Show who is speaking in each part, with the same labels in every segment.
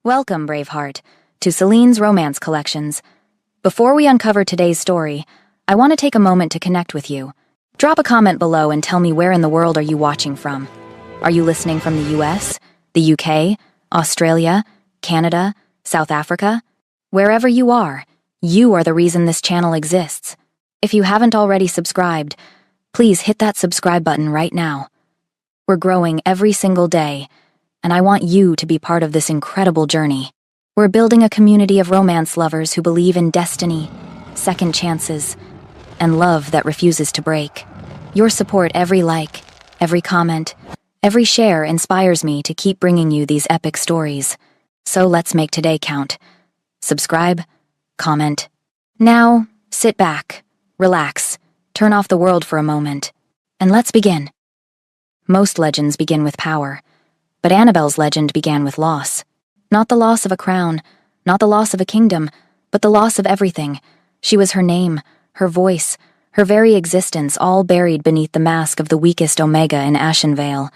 Speaker 1: Welcome, Braveheart, to Celine's Romance Collections. Before we uncover today's story, I want to take a moment to connect with you. Drop a comment below and tell me where in the world are you watching from. Are you listening from the US, the UK, Australia, Canada, South Africa? Wherever you are the reason this channel exists. If you haven't already subscribed, please hit that subscribe button right now. We're growing every single day, and I want you to be part of this incredible journey. We're building a community of romance lovers who believe in destiny, second chances, and love that refuses to break. Your support, every like, every comment, every share inspires me to keep bringing you these epic stories. So let's make today count. Subscribe, comment. Now, sit back, relax, turn off the world for a moment, and let's begin. Most legends begin with power, but Annabelle's legend began with loss. Not the loss of a crown, not the loss of a kingdom, but the loss of everything. She was her name, her voice, her very existence, all buried beneath the mask of the weakest Omega in Ashenvale.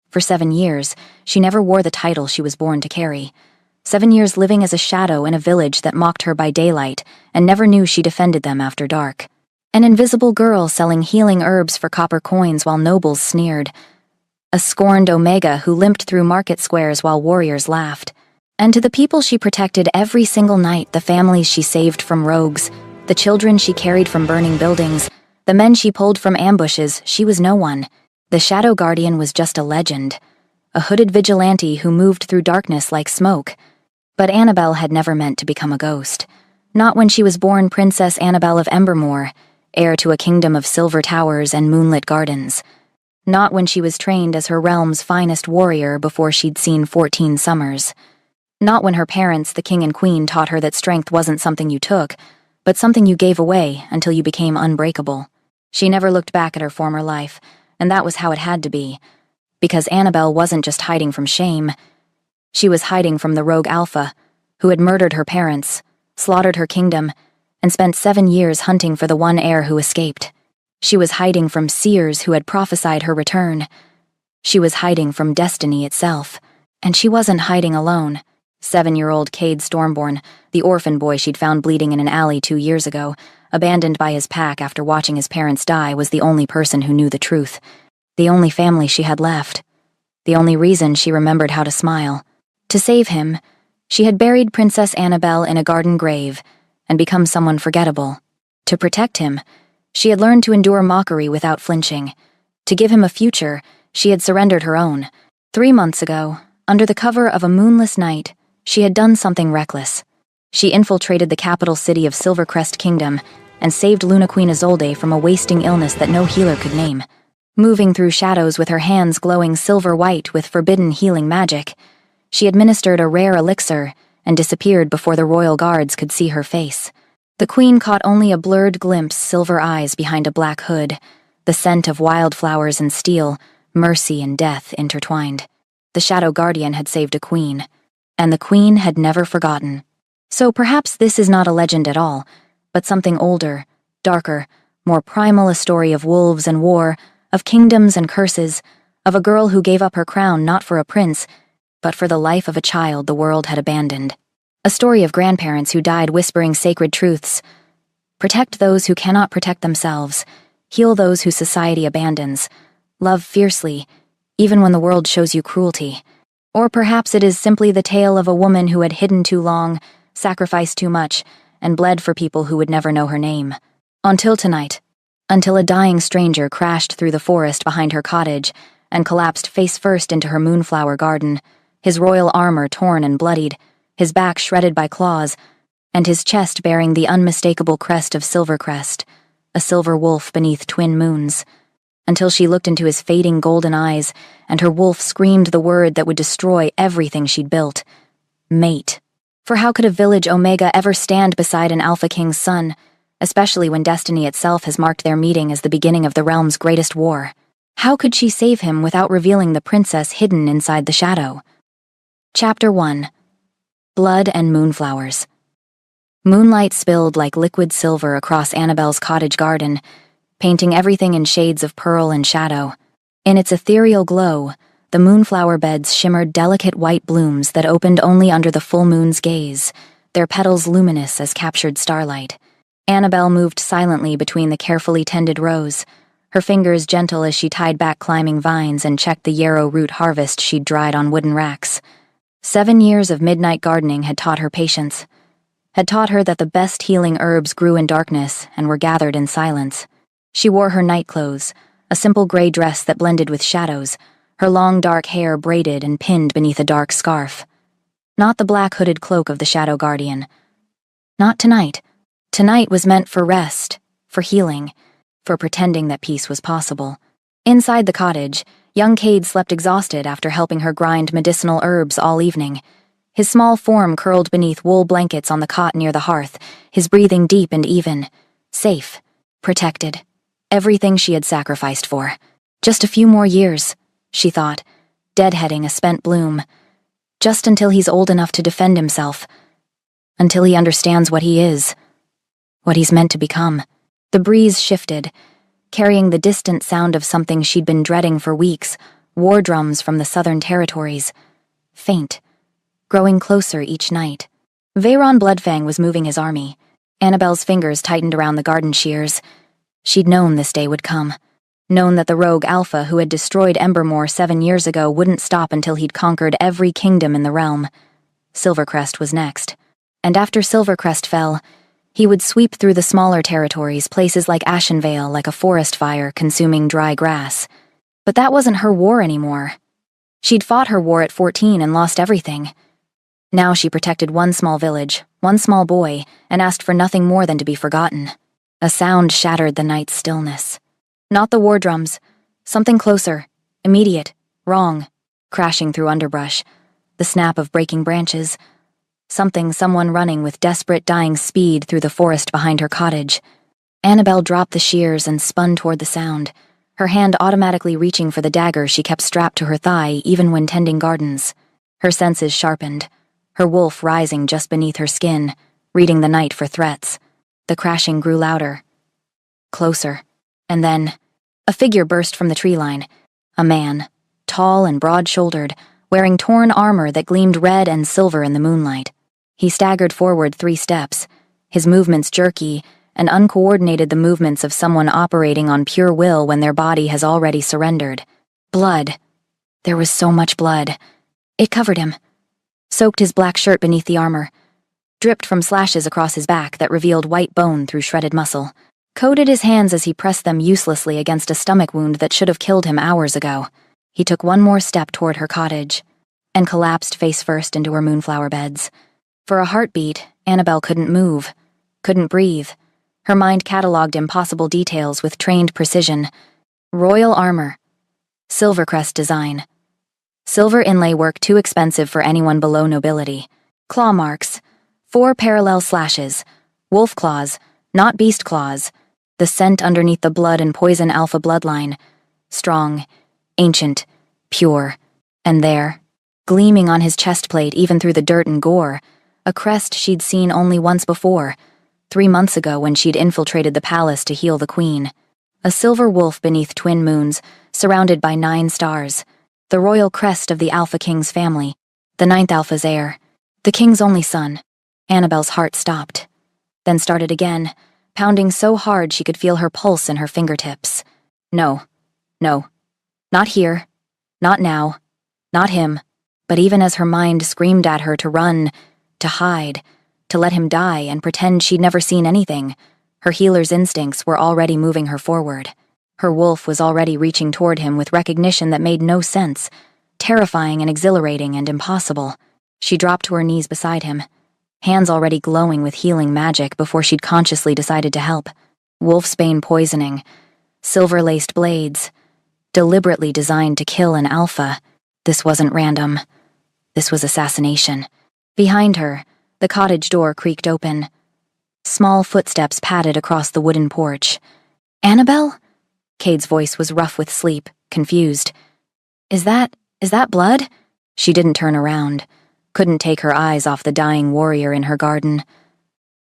Speaker 1: For 7 years, she never wore the title she was born to carry. 7 years living as a shadow in a village that mocked her by daylight and never knew she defended them after dark. An invisible girl selling healing herbs for copper coins while nobles sneered. A scorned Omega who limped through market squares while warriors laughed. And to the people she protected every single night, the families she saved from rogues, the children she carried from burning buildings, the men she pulled from ambushes, she was no one. The Shadow Guardian was just a legend, a hooded vigilante who moved through darkness like smoke. But Annabelle had never meant to become a ghost. Not when she was born Princess Annabelle of Embermore, heir to a kingdom of silver towers and moonlit gardens. Not when she was trained as her realm's finest warrior before she'd seen 14 summers. Not when her parents, the king and queen, taught her that strength wasn't something you took, but something you gave away until you became unbreakable. She never looked back at her former life, and that was how it had to be. Because Annabelle wasn't just hiding from shame. She was hiding from the rogue Alpha, who had murdered her parents, slaughtered her kingdom, and spent 7 years hunting for the one heir who escaped. She was hiding from seers who had prophesied her return. She was hiding from destiny itself. And she wasn't hiding alone. 7-year-old Cade Stormborn, the orphan boy she'd found bleeding in an alley 2 years ago, abandoned by his pack after watching his parents die, was the only person who knew the truth. The only family she had left. The only reason she remembered how to smile. To save him, she had buried Princess Annabelle in a garden grave and become someone forgettable. To protect him, she had learned to endure mockery without flinching. To give him a future, she had surrendered her own. 3 months ago, under the cover of a moonless night, she had done something reckless. She infiltrated the capital city of Silvercrest Kingdom and saved Luna Queen Isolde from a wasting illness that no healer could name. Moving through shadows with her hands glowing silver white with forbidden healing magic, she administered a rare elixir and disappeared before the royal guards could see her face. The queen caught only a blurred glimpse, silver eyes behind a black hood, the scent of wildflowers and steel, mercy and death intertwined. The Shadow Guardian had saved a queen, and the queen had never forgotten. So perhaps this is not a legend at all, but something older, darker, more primal, a story of wolves and war, of kingdoms and curses, of a girl who gave up her crown not for a prince, but for the life of a child the world had abandoned. A story of grandparents who died whispering sacred truths. Protect those who cannot protect themselves. Heal those who society abandons. Love fiercely, even when the world shows you cruelty. Or perhaps it is simply the tale of a woman who had hidden too long, sacrificed too much, and bled for people who would never know her name. Until tonight. Until a dying stranger crashed through the forest behind her cottage and collapsed face first into her moonflower garden, his royal armor torn and bloodied, his back shredded by claws, and his chest bearing the unmistakable crest of Silvercrest, a silver wolf beneath twin moons, until she looked into his fading golden eyes, and her wolf screamed the word that would destroy everything she'd built. Mate. For how could a village Omega ever stand beside an Alpha King's son, especially when destiny itself has marked their meeting as the beginning of the realm's greatest war? How could she save him without revealing the princess hidden inside the shadow? Chapter 1. Blood and Moonflowers. Moonlight spilled like liquid silver across Annabelle's cottage garden, painting everything in shades of pearl and shadow. In its ethereal glow, The moonflower beds shimmered delicate white blooms that opened only under the full moon's gaze, their petals luminous as captured starlight. Annabelle moved silently between the carefully tended rows, her fingers gentle as she tied back climbing vines and checked the yarrow root harvest she'd dried on wooden racks. 7 years of midnight gardening had taught her patience, had taught her that the best healing herbs grew in darkness and were gathered in silence. She wore her night clothes, a simple gray dress that blended with shadows, her long dark hair braided and pinned beneath a dark scarf. Not the black hooded cloak of the Shadow Guardian. Not tonight. Tonight was meant for rest, for healing, for pretending that peace was possible. Inside the cottage, young Cade slept exhausted after helping her grind medicinal herbs all evening. His small form curled beneath wool blankets on the cot near the hearth, his breathing deep and even. Safe. Protected. Everything she had sacrificed for. Just a few more years, she thought, deadheading a spent bloom. Just until he's old enough to defend himself. Until he understands what he is. What he's meant to become. The breeze shifted, carrying the distant sound of something she'd been dreading for weeks, war drums from the southern territories. Faint, growing closer each night. Veyron Bloodfang was moving his army. Annabelle's fingers tightened around the garden shears. She'd known this day would come. Known that the rogue Alpha who had destroyed Embermore 7 years ago wouldn't stop until he'd conquered every kingdom in the realm. Silvercrest was next. And after Silvercrest fell, he would sweep through the smaller territories, places like Ashenvale, like a forest fire consuming dry grass. But that wasn't her war anymore. She'd fought her war at 14 and lost everything. Now she protected one small village, one small boy, and asked for nothing more than to be forgotten. A sound shattered the night's stillness. Not the war drums. Something closer, immediate, wrong, crashing through underbrush. The snap of breaking branches. Someone running with desperate dying speed through the forest behind her cottage. Annabelle dropped the shears and spun toward the sound, her hand automatically reaching for the dagger she kept strapped to her thigh even when tending gardens. Her senses sharpened, her wolf rising just beneath her skin, reading the night for threats. The crashing grew louder. Closer. And then, a figure burst from the tree line. A man, tall and broad-shouldered, wearing torn armor that gleamed red and silver in the moonlight. He staggered forward 3 steps, his movements jerky and uncoordinated, the movements of someone operating on pure will when their body has already surrendered. Blood. There was so much blood. It covered him. Soaked his black shirt beneath the armor. Dripped from slashes across his back that revealed white bone through shredded muscle. Coated his hands as he pressed them uselessly against a stomach wound that should have killed him hours ago. He took one more step toward her cottage, and collapsed face first into her moonflower beds. For a heartbeat, Annabelle couldn't move, couldn't breathe. Her mind catalogued impossible details with trained precision. Royal armor. Silvercrest design. Silver inlay work too expensive for anyone below nobility. Claw marks. 4 parallel slashes. Wolf claws, not beast claws. The scent underneath the blood and poison alpha bloodline. Strong, ancient, pure. And there, gleaming on his chest plate even through the dirt and gore, a crest she'd seen only once before, 3 months ago when she'd infiltrated the palace to heal the queen. A silver wolf beneath twin moons, surrounded by 9 stars. The royal crest of the Alpha King's family, the 9th Alpha's heir, the king's only son. Annabelle's heart stopped, then started again, pounding so hard she could feel her pulse in her fingertips. No. Not here. Not now. Not him. But even as her mind screamed at her to run, to hide, to let him die and pretend she'd never seen anything, her healer's instincts were already moving her forward. Her wolf was already reaching toward him with recognition that made no sense, terrifying and exhilarating and impossible. She dropped to her knees beside him, hands already glowing with healing magic before she'd consciously decided to help. Wolfsbane poisoning, silver-laced blades, deliberately designed to kill an alpha. This wasn't random. This was assassination. Behind her, the cottage door creaked open. Small footsteps padded across the wooden porch. Annabelle? Cade's voice was rough with sleep, confused. Is that blood? She didn't turn around, couldn't take her eyes off the dying warrior in her garden.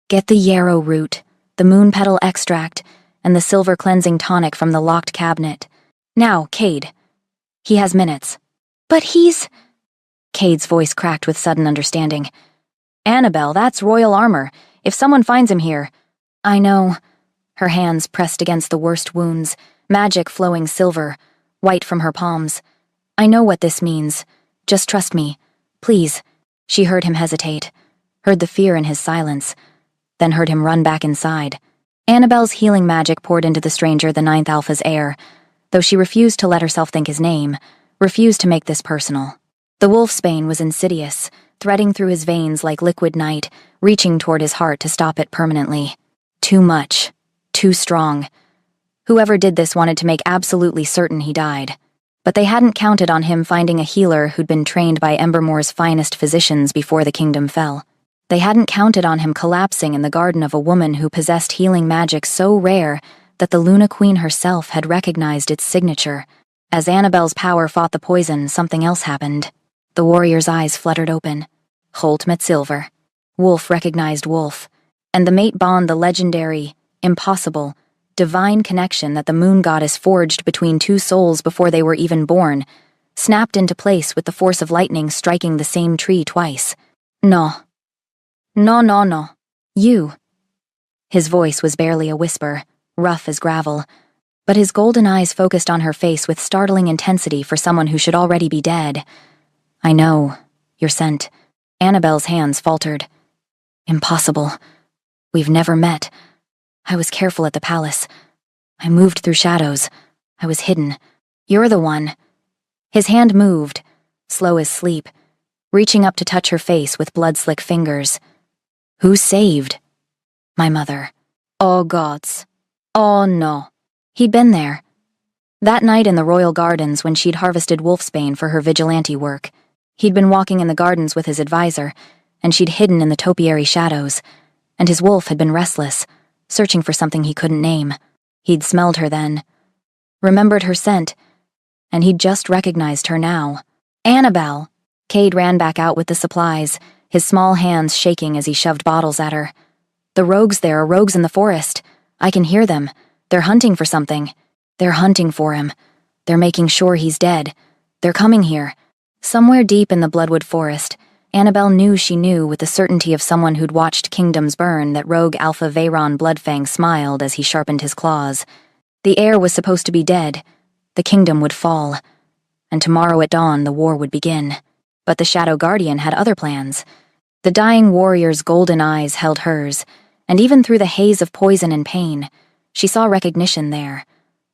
Speaker 1: Get the yarrow root, the moon petal extract, and the silver cleansing tonic from the locked cabinet. Now, Cade. He has minutes. But he's... Cade's voice cracked with sudden understanding. Annabelle, that's royal armor. If someone finds him here... I know. Her hands pressed against the worst wounds, magic flowing silver, white from her palms. I know what this means. Just trust me. Please. She heard him hesitate, heard the fear in his silence, then heard him run back inside. Annabelle's healing magic poured into the stranger, the Ninth Alpha's heir, though she refused to let herself think his name, refused to make this personal. The wolfsbane was insidious, threading through his veins like liquid night, reaching toward his heart to stop it permanently. Too much. Too strong. Whoever did this wanted to make absolutely certain he died. But they hadn't counted on him finding a healer who'd been trained by Embermore's finest physicians before the kingdom fell. They hadn't counted on him collapsing in the garden of a woman who possessed healing magic so rare that the Luna Queen herself had recognized its signature. As Annabelle's power fought the poison, something else happened. The warrior's eyes fluttered open. Holt met Silver. Wolf recognized Wolf. And the mate bond, the legendary, impossible, divine connection that the moon goddess forged between two souls before they were even born, snapped into place with the force of lightning striking the same tree twice. No. No, no, no. You. His voice was barely a whisper, rough as gravel, but his golden eyes focused on her face with startling intensity for someone who should already be dead. I know. You're sent. Annabelle's hands faltered. Impossible. We've never met. I was careful at the palace. I moved through shadows. I was hidden. You're the one. His hand moved, slow as sleep, reaching up to touch her face with blood-slick fingers. Who saved? My mother. Oh, gods. Oh, no. He'd been there. That night in the royal gardens when she'd harvested wolfsbane for her vigilante work. He'd been walking in the gardens with his advisor, and she'd hidden in the topiary shadows, and his wolf had been restless, searching for something he couldn't name. He'd smelled her then, remembered her scent, and he'd just recognized her now. Annabelle! Cade ran back out with the supplies, his small hands shaking as he shoved bottles at her. The rogues there are rogues in the forest. I can hear them. They're hunting for something. They're hunting for him. They're making sure he's dead. They're coming here. Somewhere deep in the Bloodwood Forest, Annabelle knew she knew with the certainty of someone who'd watched kingdoms burn that rogue Alpha Veyron Bloodfang smiled as he sharpened his claws. The heir was supposed to be dead. The kingdom would fall. And tomorrow at dawn the war would begin. But the Shadow Guardian had other plans. The dying warrior's golden eyes held hers, and even through the haze of poison and pain, she saw recognition there,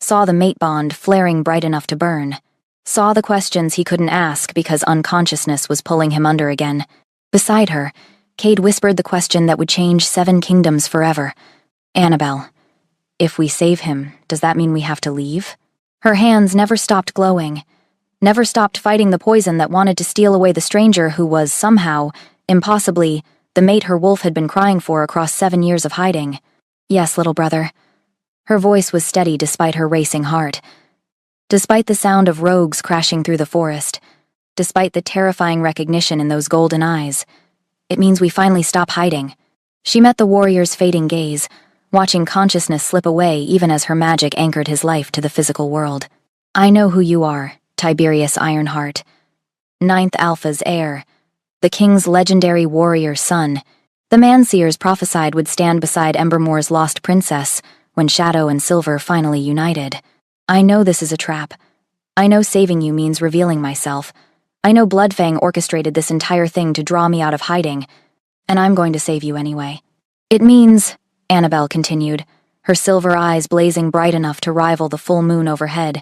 Speaker 1: saw the mate bond flaring bright enough to burn, saw the questions he couldn't ask because unconsciousness was pulling him under again. Beside her, Cade whispered the question that would change 7 kingdoms forever. Annabelle, if we save him, does that mean we have to leave? Her hands never stopped glowing, never stopped fighting the poison that wanted to steal away the stranger who was somehow, impossibly, the mate her wolf had been crying for across 7 years of hiding. Yes, little brother. Her voice was steady despite her racing heart. Despite the sound of rogues crashing through the forest, despite the terrifying recognition in those golden eyes, it means we finally stop hiding. She met the warrior's fading gaze, watching consciousness slip away even as her magic anchored his life to the physical world. I know who you are, Tiberius Ironheart. Ninth Alpha's heir. The king's legendary warrior son. The Manseers prophesied would stand beside Embermore's lost princess when Shadow and Silver finally united. I know this is a trap. I know saving you means revealing myself. I know Bloodfang orchestrated this entire thing to draw me out of hiding, and I'm going to save you anyway. It means, Annabelle continued, her silver eyes blazing bright enough to rival the full moon overhead,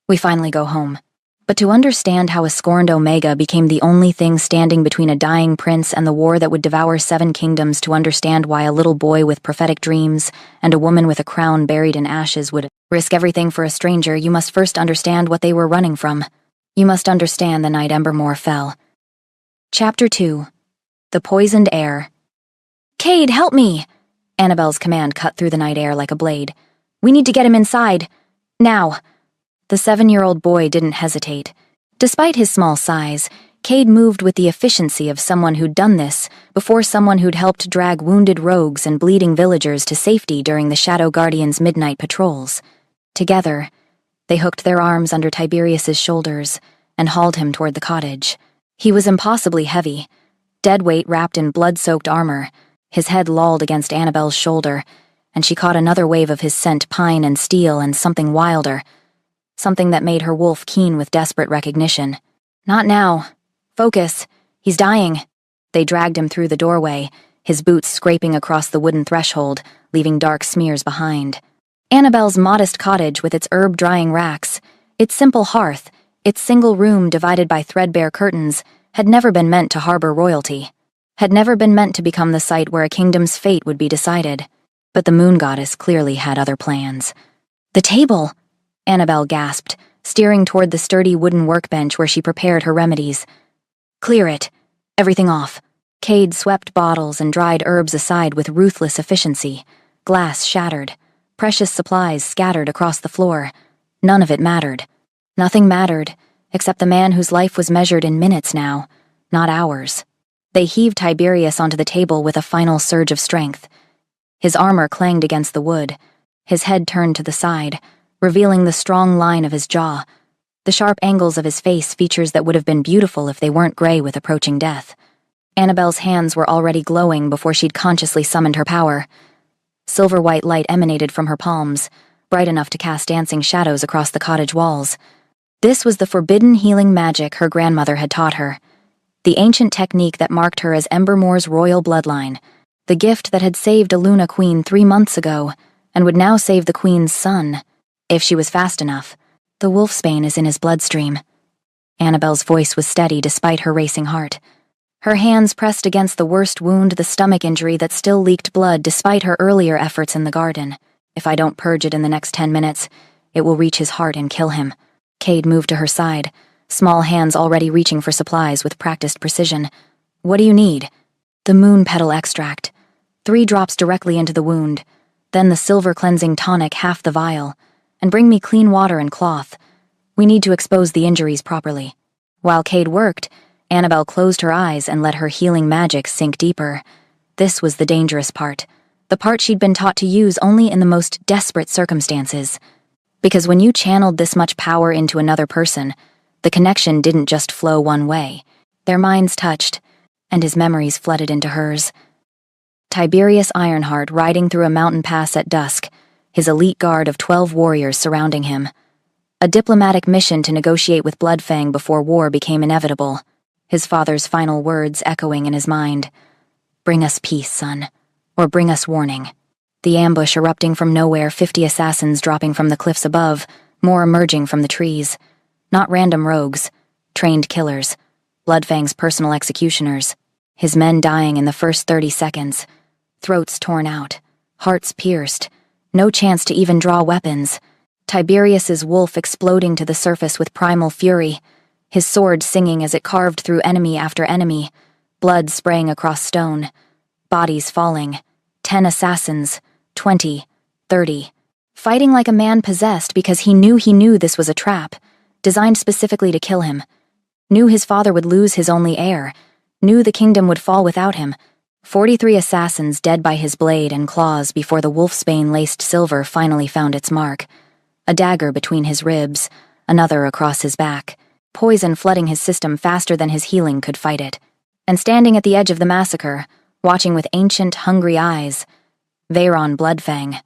Speaker 1: we finally go home. But to understand how a scorned Omega became the only thing standing between a dying prince and the war that would devour 7 kingdoms, to understand why a little boy with prophetic dreams and a woman with a crown buried in ashes would risk everything for a stranger, you must first understand what they were running from. You must understand the night Embermore fell. Chapter 2. The Poisoned Air. Cade, help me! Annabelle's command cut through the night air like a blade. We need to get him inside. Now. The 7-year-old boy didn't hesitate. Despite his small size, Cade moved with the efficiency of someone who'd done this before, someone who'd helped drag wounded rogues and bleeding villagers to safety during the Shadow Guardian's midnight patrols. Together, they hooked their arms under Tiberius's shoulders and hauled him toward the cottage. He was impossibly heavy, dead weight wrapped in blood-soaked armor. His head lolled against Annabelle's shoulder, and she caught another wave of his scent, pine and steel, and something wilder, something that made her wolf keen with desperate recognition. Not now. Focus. He's dying. They dragged him through the doorway, his boots scraping across the wooden threshold, leaving dark smears behind. Annabelle's modest cottage with its herb-drying racks, its simple hearth, its single room divided by threadbare curtains, had never been meant to harbor royalty, had never been meant to become the site where a kingdom's fate would be decided. But the moon goddess clearly had other plans. "The table!" Annabelle gasped, steering toward the sturdy wooden workbench where she prepared her remedies. "Clear it. Everything off." Cade swept bottles and dried herbs aside with ruthless efficiency. Glass shattered. Precious supplies scattered across the floor. None of it mattered. Nothing mattered, except the man whose life was measured in minutes now, not hours. They heaved Tiberius onto the table with a final surge of strength. His armor clanged against the wood. His head turned to the side, revealing the strong line of his jaw, the sharp angles of his face, features that would have been beautiful if they weren't gray with approaching death. Annabelle's hands were already glowing before she'd consciously summoned her power. Silver-white light emanated from her palms, bright enough to cast dancing shadows across the cottage walls. This was the forbidden healing magic her grandmother had taught her, the ancient technique that marked her as Embermore's royal bloodline, the gift that had saved a Luna queen 3 months ago and would now save the queen's son, if she was fast enough. "The wolfsbane is in his bloodstream." Annabelle's voice was steady despite her racing heart. Her hands pressed against the worst wound, the stomach injury that still leaked blood despite her earlier efforts in the garden. "If I don't purge it in the next 10 minutes, it will reach his heart and kill him." Cade moved to her side, small hands already reaching for supplies with practiced precision. "What do you need?" "The moon petal extract. 3 drops directly into the wound, then the silver cleansing tonic, half the vial, and bring me clean water and cloth. We need to expose the injuries properly." While Cade worked, Annabelle closed her eyes and let her healing magic sink deeper. This was the dangerous part, the part she'd been taught to use only in the most desperate circumstances. Because when you channeled this much power into another person, the connection didn't just flow one way. Their minds touched, and his memories flooded into hers. Tiberius Ironheart riding through a mountain pass at dusk, his elite guard of 12 warriors surrounding him. A diplomatic mission to negotiate with Bloodfang before war became inevitable. His father's final words echoing in his mind. "Bring us peace, son, or bring us warning." The ambush erupting from nowhere, 50 assassins dropping from the cliffs above, more emerging from the trees. Not random rogues, trained killers, Bloodfang's personal executioners. His men dying in the first 30 seconds. Throats torn out, hearts pierced, no chance to even draw weapons. Tiberius's wolf exploding to the surface with primal fury, his sword singing as it carved through enemy after enemy, blood spraying across stone, bodies falling, 10 assassins, 20, 30, fighting like a man possessed because he knew this was a trap, designed specifically to kill him, knew his father would lose his only heir, knew the kingdom would fall without him. 43 assassins dead by his blade and claws before the wolfsbane-laced silver finally found its mark. A dagger between his ribs, another across his back, poison flooding his system faster than his healing could fight it. And standing at the edge of the massacre, watching with ancient, hungry eyes, Veyron Bloodfang,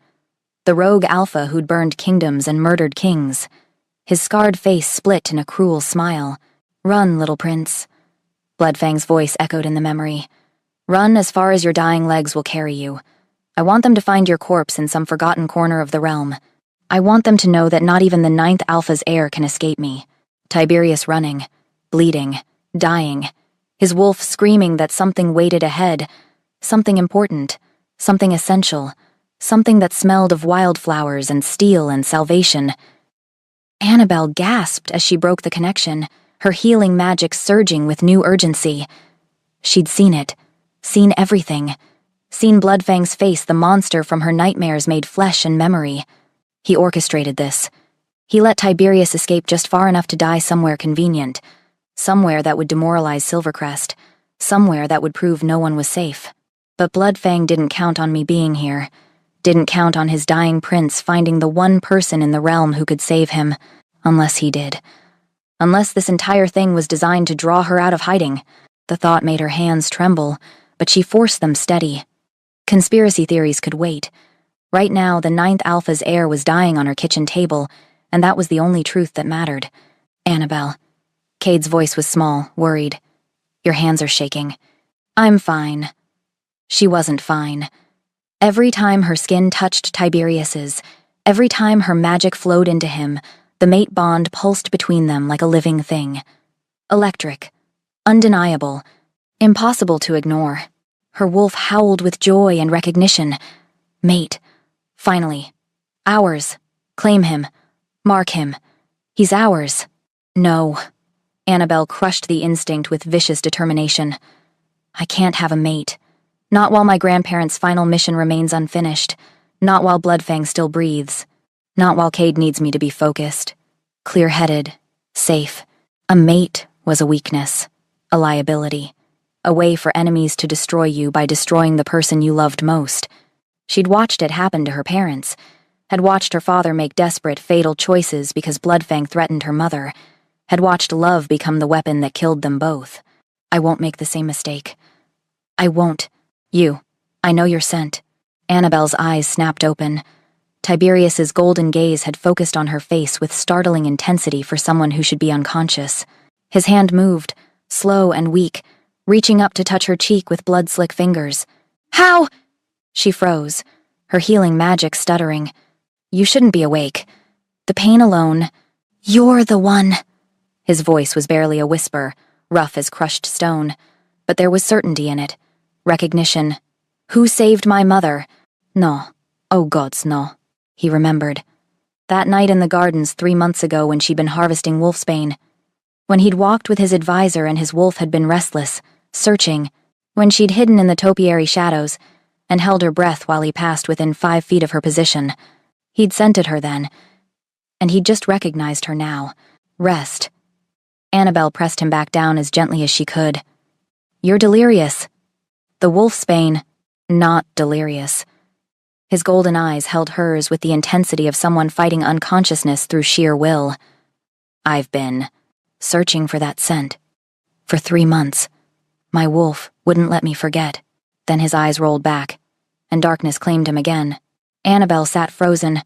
Speaker 1: the rogue alpha who'd burned kingdoms and murdered kings. His scarred face split in a cruel smile. "Run, little prince." Bloodfang's voice echoed in the memory. "Run as far as your dying legs will carry you. I want them to find your corpse in some forgotten corner of the realm. I want them to know that not even the 9th Alpha's heir can escape me." Tiberius running, bleeding, dying, his wolf screaming that something waited ahead, something important, something essential, something that smelled of wildflowers and steel and salvation. Annabelle gasped as she broke the connection, her healing magic surging with new urgency. She'd seen it, seen everything, seen Bloodfang's face, the monster from her nightmares made flesh and memory. He orchestrated this. He let Tiberius escape just far enough to die somewhere convenient, somewhere that would demoralize Silvercrest, somewhere that would prove no one was safe. But Bloodfang didn't count on me being here, didn't count on his dying prince finding the one person in the realm who could save him, unless he did. Unless this entire thing was designed to draw her out of hiding. The thought made her hands tremble, but she forced them steady. Conspiracy theories could wait. Right now, the Ninth Alpha's heir was dying on her kitchen table, and that was the only truth that mattered. Annabelle. Cade's voice was small, worried. Your hands are shaking. I'm fine. She wasn't fine. Every time her skin touched Tiberius's, every time her magic flowed into him, the mate bond pulsed between them like a living thing. Electric. Undeniable. Impossible to ignore. Her wolf howled with joy and recognition. Mate. Finally. Ours. Claim him. Mark him. He's ours. No. Annabelle crushed the instinct with vicious determination. I can't have a mate. Not while my grandparents' final mission remains unfinished. Not while Bloodfang still breathes. Not while Cade needs me to be focused. Clear-headed. Safe. A mate was a weakness. A liability. A way for enemies to destroy you by destroying the person you loved most. She'd watched it happen to her parents. Had watched her father make desperate, fatal choices because Bloodfang threatened her mother. Had watched love become the weapon that killed them both. I won't make the same mistake. I won't. I know you're sent. Annabelle's eyes snapped open. Tiberius's golden gaze had focused on her face with startling intensity for someone who should be unconscious. His hand moved, slow and weak, reaching up to touch her cheek with blood-slick fingers. How? She froze, her healing magic stuttering. You shouldn't be awake. The pain alone. You're the one. His voice was barely a whisper, rough as crushed stone, but there was certainty in it. Recognition. Who saved my mother? No. Oh gods, no. He remembered. That night in the gardens 3 months ago when she'd been harvesting wolfsbane. When he'd walked with his advisor and his wolf had been restless, searching. When she'd hidden in the topiary shadows and held her breath while he passed within 5 feet of her position. He'd scented her then, and he'd just recognized her now. Rest. Annabelle pressed him back down as gently as she could. You're delirious. The wolfsbane, not delirious. His golden eyes held hers with the intensity of someone fighting unconsciousness through sheer will. I've been searching for that scent. For 3 months. My wolf wouldn't let me forget. Then his eyes rolled back, and darkness claimed him again. Annabelle sat frozen,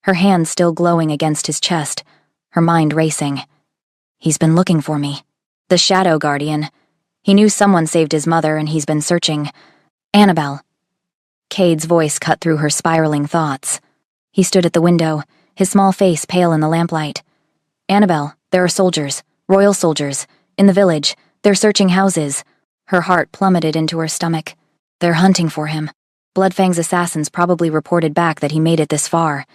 Speaker 1: her hands still glowing against his chest, her mind racing. He's been looking for me. The Shadow Guardian. He knew someone saved his mother and he's been searching. Annabelle. Cade's voice cut through her spiraling thoughts. He stood at the window, his small face pale in the lamplight. Annabelle, there are soldiers, royal soldiers, in the village. They're searching houses. Her heart plummeted into her stomach. They're hunting for him. Bloodfang's assassins probably reported back that he made it this far.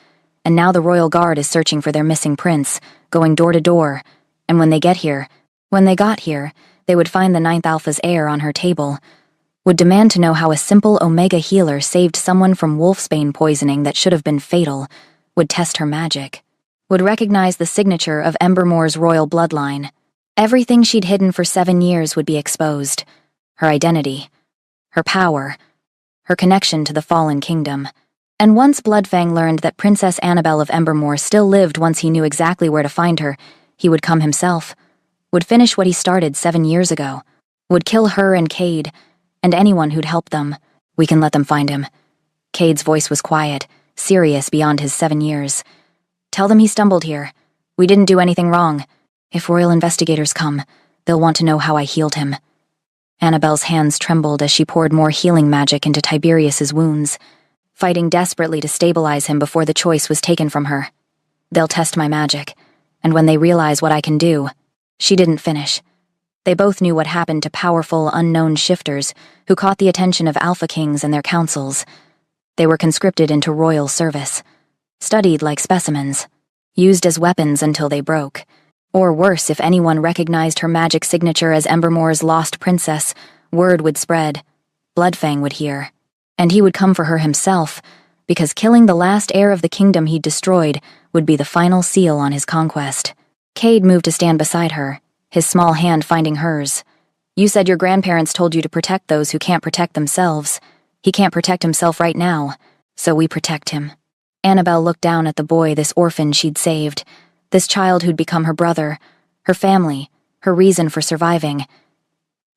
Speaker 1: And now the Royal Guard is searching for their missing prince, going door to door. And when they got here, they would find the Ninth Alpha's heir on her table, would demand to know how a simple Omega healer saved someone from wolfsbane poisoning that should have been fatal, would test her magic, would recognize the signature of Embermore's royal bloodline. Everything she'd hidden for 7 years would be exposed. Her identity, her power, her connection to the fallen kingdom. And once Bloodfang learned that Princess Annabelle of Embermore still lived once he knew exactly where to find her, he would come himself, would finish what he started 7 years ago, would kill her and Cade, and anyone who'd help them. We can let them find him. Cade's voice was quiet, serious beyond his 7 years. Tell them he stumbled here. We didn't do anything wrong. If royal investigators come, they'll want to know how I healed him. Annabelle's hands trembled as she poured more healing magic into Tiberius's wounds, fighting desperately to stabilize him before the choice was taken from her. They'll test my magic, and when they realize what I can do... She didn't finish. They both knew what happened to powerful, unknown shifters who caught the attention of Alpha Kings and their councils. They were conscripted into royal service, studied like specimens, used as weapons until they broke. Or worse, if anyone recognized her magic signature as Embermore's lost princess, word would spread. Bloodfang would hear. And he would come for her himself, because killing the last heir of the kingdom he'd destroyed would be the final seal on his conquest. Cade moved to stand beside her, his small hand finding hers. You said your grandparents told you to protect those who can't protect themselves. He can't protect himself right now, so we protect him. Annabelle looked down at the boy, this orphan she'd saved, this child who'd become her brother, her family, her reason for surviving.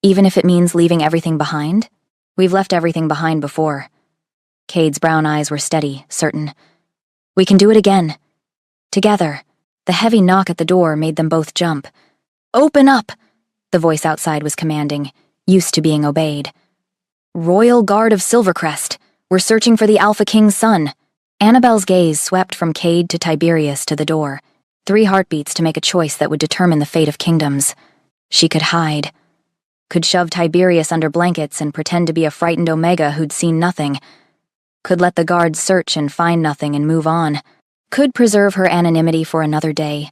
Speaker 1: Even if it means leaving everything behind? We've left everything behind before. Cade's brown eyes were steady, certain. We can do it again. Together. The heavy knock at the door made them both jump. Open up! The voice outside was commanding, used to being obeyed. Royal Guard of Silvercrest. We're searching for the Alpha King's son. Annabelle's gaze swept from Cade to Tiberius to the door. 3 heartbeats to make a choice that would determine the fate of kingdoms. She could hide. Could shove Tiberius under blankets and pretend to be a frightened Omega who'd seen nothing. Could let the guards search and find nothing and move on. Could preserve her anonymity for another day,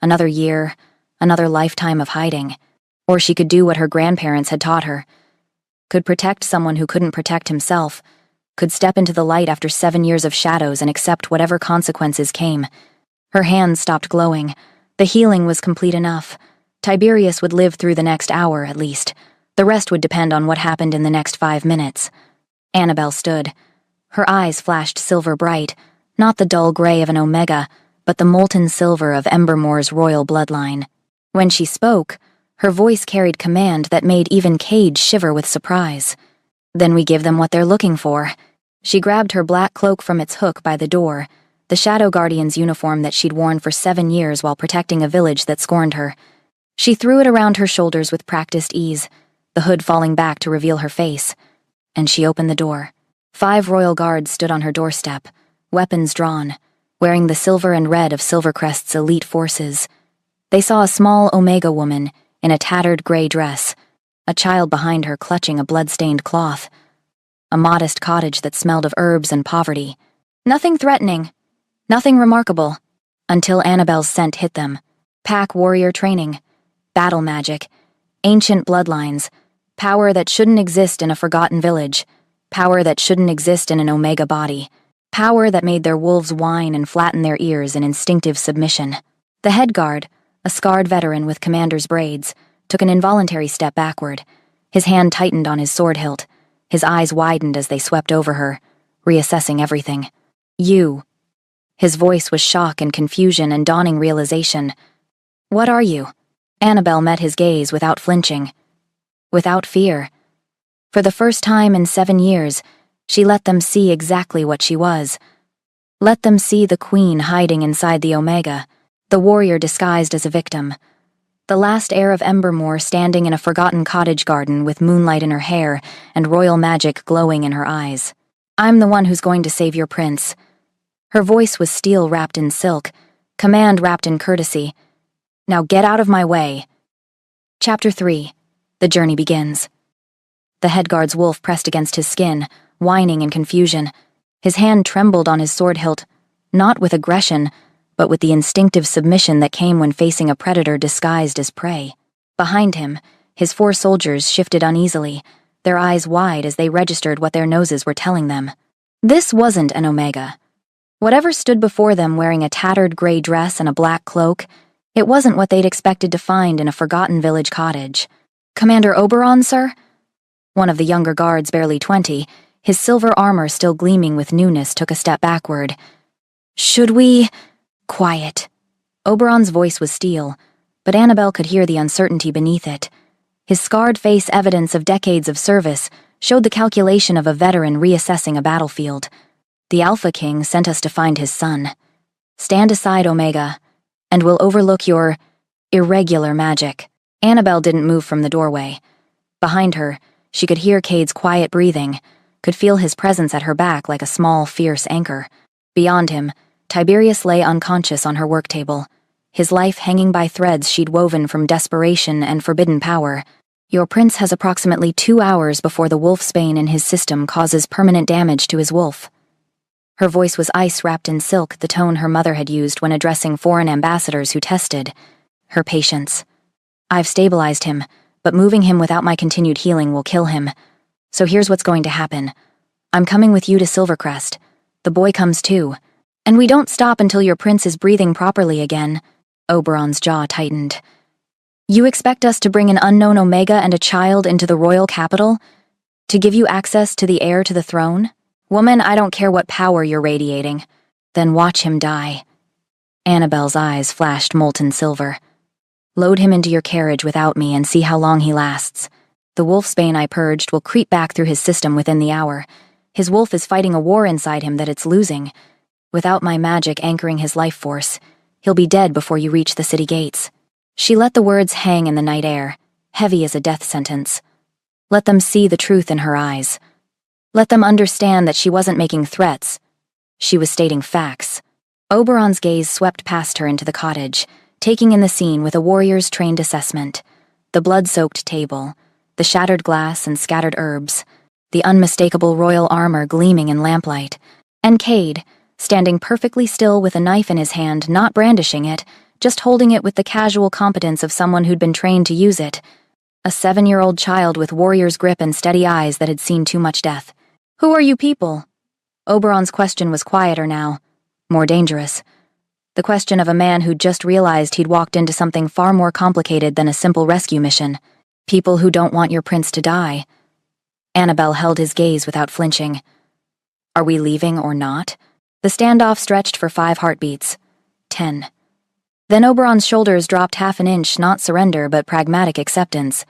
Speaker 1: another year, another lifetime of hiding. Or she could do what her grandparents had taught her. Could protect someone who couldn't protect himself. Could step into the light after 7 years of shadows and accept whatever consequences came. Her hands stopped glowing. The healing was complete enough. Tiberius would live through the next hour, at least. The rest would depend on what happened in the next 5 minutes. Annabelle stood. Her eyes flashed silver bright, not the dull gray of an Omega, but the molten silver of Embermore's royal bloodline. When she spoke, her voice carried command that made even Cade shiver with surprise. Then we give them what they're looking for. She grabbed her black cloak from its hook by the door, the Shadow Guardian's uniform that she'd worn for 7 years while protecting a village that scorned her. She threw it around her shoulders with practiced ease, the hood falling back to reveal her face. And she opened the door. 5 royal guards stood on her doorstep, weapons drawn, wearing the silver and red of Silvercrest's elite forces. They saw a small Omega woman in a tattered gray dress, a child behind her clutching a blood-stained cloth, a modest cottage that smelled of herbs and poverty. Nothing threatening, nothing remarkable, until Annabelle's scent hit them. Pack warrior training, battle magic, ancient bloodlines, power that shouldn't exist in a forgotten village, power that shouldn't exist in an Omega body, power that made their wolves whine and flatten their ears in instinctive submission. The head guard, a scarred veteran with commander's braids, took an involuntary step backward. His hand tightened on his sword hilt. His eyes widened as they swept over her, reassessing everything. You. His voice was shock and confusion and dawning realization. What are you? Annabelle met his gaze without flinching. Without fear. For the first time in 7 years, she let them see exactly what she was. Let them see the queen hiding inside the Omega, the warrior disguised as a victim. The last heir of Embermore standing in a forgotten cottage garden with moonlight in her hair and royal magic glowing in her eyes. I'm the one who's going to save your prince. Her voice was steel wrapped in silk, command wrapped in courtesy. Now get out of my way. Chapter 3. The journey begins. The head guard's wolf pressed against his skin, whining in confusion. His hand trembled on his sword hilt, not with aggression, but with the instinctive submission that came when facing a predator disguised as prey. Behind him, his 4 soldiers shifted uneasily, their eyes wide as they registered what their noses were telling them. This wasn't an Omega. Whatever stood before them wearing a tattered gray dress and a black cloak, it wasn't what they'd expected to find in a forgotten village cottage. Commander Oberon, sir? One of the younger guards, barely 20, his silver armor still gleaming with newness, took a step backward. Should we... Quiet. Oberon's voice was steel, but Annabelle could hear the uncertainty beneath it. His scarred face, evidence of decades of service, showed the calculation of a veteran reassessing a battlefield. The Alpha King sent us to find his son. Stand aside, Omega, and we'll overlook your irregular magic. Annabelle didn't move from the doorway. Behind her, she could hear Cade's quiet breathing, could feel his presence at her back like a small, fierce anchor. Beyond him, Tiberius lay unconscious on her work table, his life hanging by threads she'd woven from desperation and forbidden power. Your prince has approximately 2 hours before the wolfsbane in his system causes permanent damage to his wolf. Her voice was ice wrapped in silk, the tone her mother had used when addressing foreign ambassadors who tested her patience. I've stabilized him, but moving him without my continued healing will kill him. So here's what's going to happen. I'm coming with you to Silvercrest. The boy comes too. And we don't stop until your prince is breathing properly again. Oberon's jaw tightened. You expect us to bring an unknown Omega and a child into the royal capital? To give you access to the heir to the throne? Woman, I don't care what power you're radiating. Then watch him die. Annabelle's eyes flashed molten silver. Load him into your carriage without me and see how long he lasts. The wolfsbane I purged will creep back through his system within the hour. His wolf is fighting a war inside him that it's losing. Without my magic anchoring his life force, he'll be dead before you reach the city gates." She let the words hang in the night air, heavy as a death sentence. Let them see the truth in her eyes. Let them understand that she wasn't making threats. She was stating facts. Oberon's gaze swept past her into the cottage, taking in the scene with a warrior's trained assessment. The blood-soaked table, the shattered glass and scattered herbs, the unmistakable royal armor gleaming in lamplight, and Cade, standing perfectly still with a knife in his hand, not brandishing it, just holding it with the casual competence of someone who'd been trained to use it. A 7-year-old child with warrior's grip and steady eyes that had seen too much death. "Who are you people?" Oberon's question was quieter now, more dangerous. The question of a man who'd just realized he'd walked into something far more complicated than a simple rescue mission. People who don't want your prince to die. Annabelle held his gaze without flinching. "Are we leaving or not?" The standoff stretched for 5 heartbeats. 10. Then Oberon's shoulders dropped half an inch, not surrender, but pragmatic acceptance.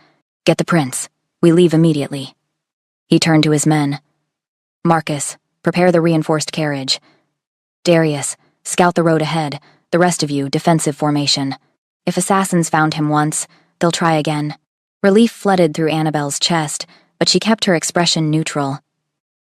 Speaker 1: "Get the prince. We leave immediately." He turned to his men. "Marcus, prepare the reinforced carriage. Darius, scout the road ahead. The rest of you, defensive formation. If assassins found him once, they'll try again." Relief flooded through Annabelle's chest, but she kept her expression neutral.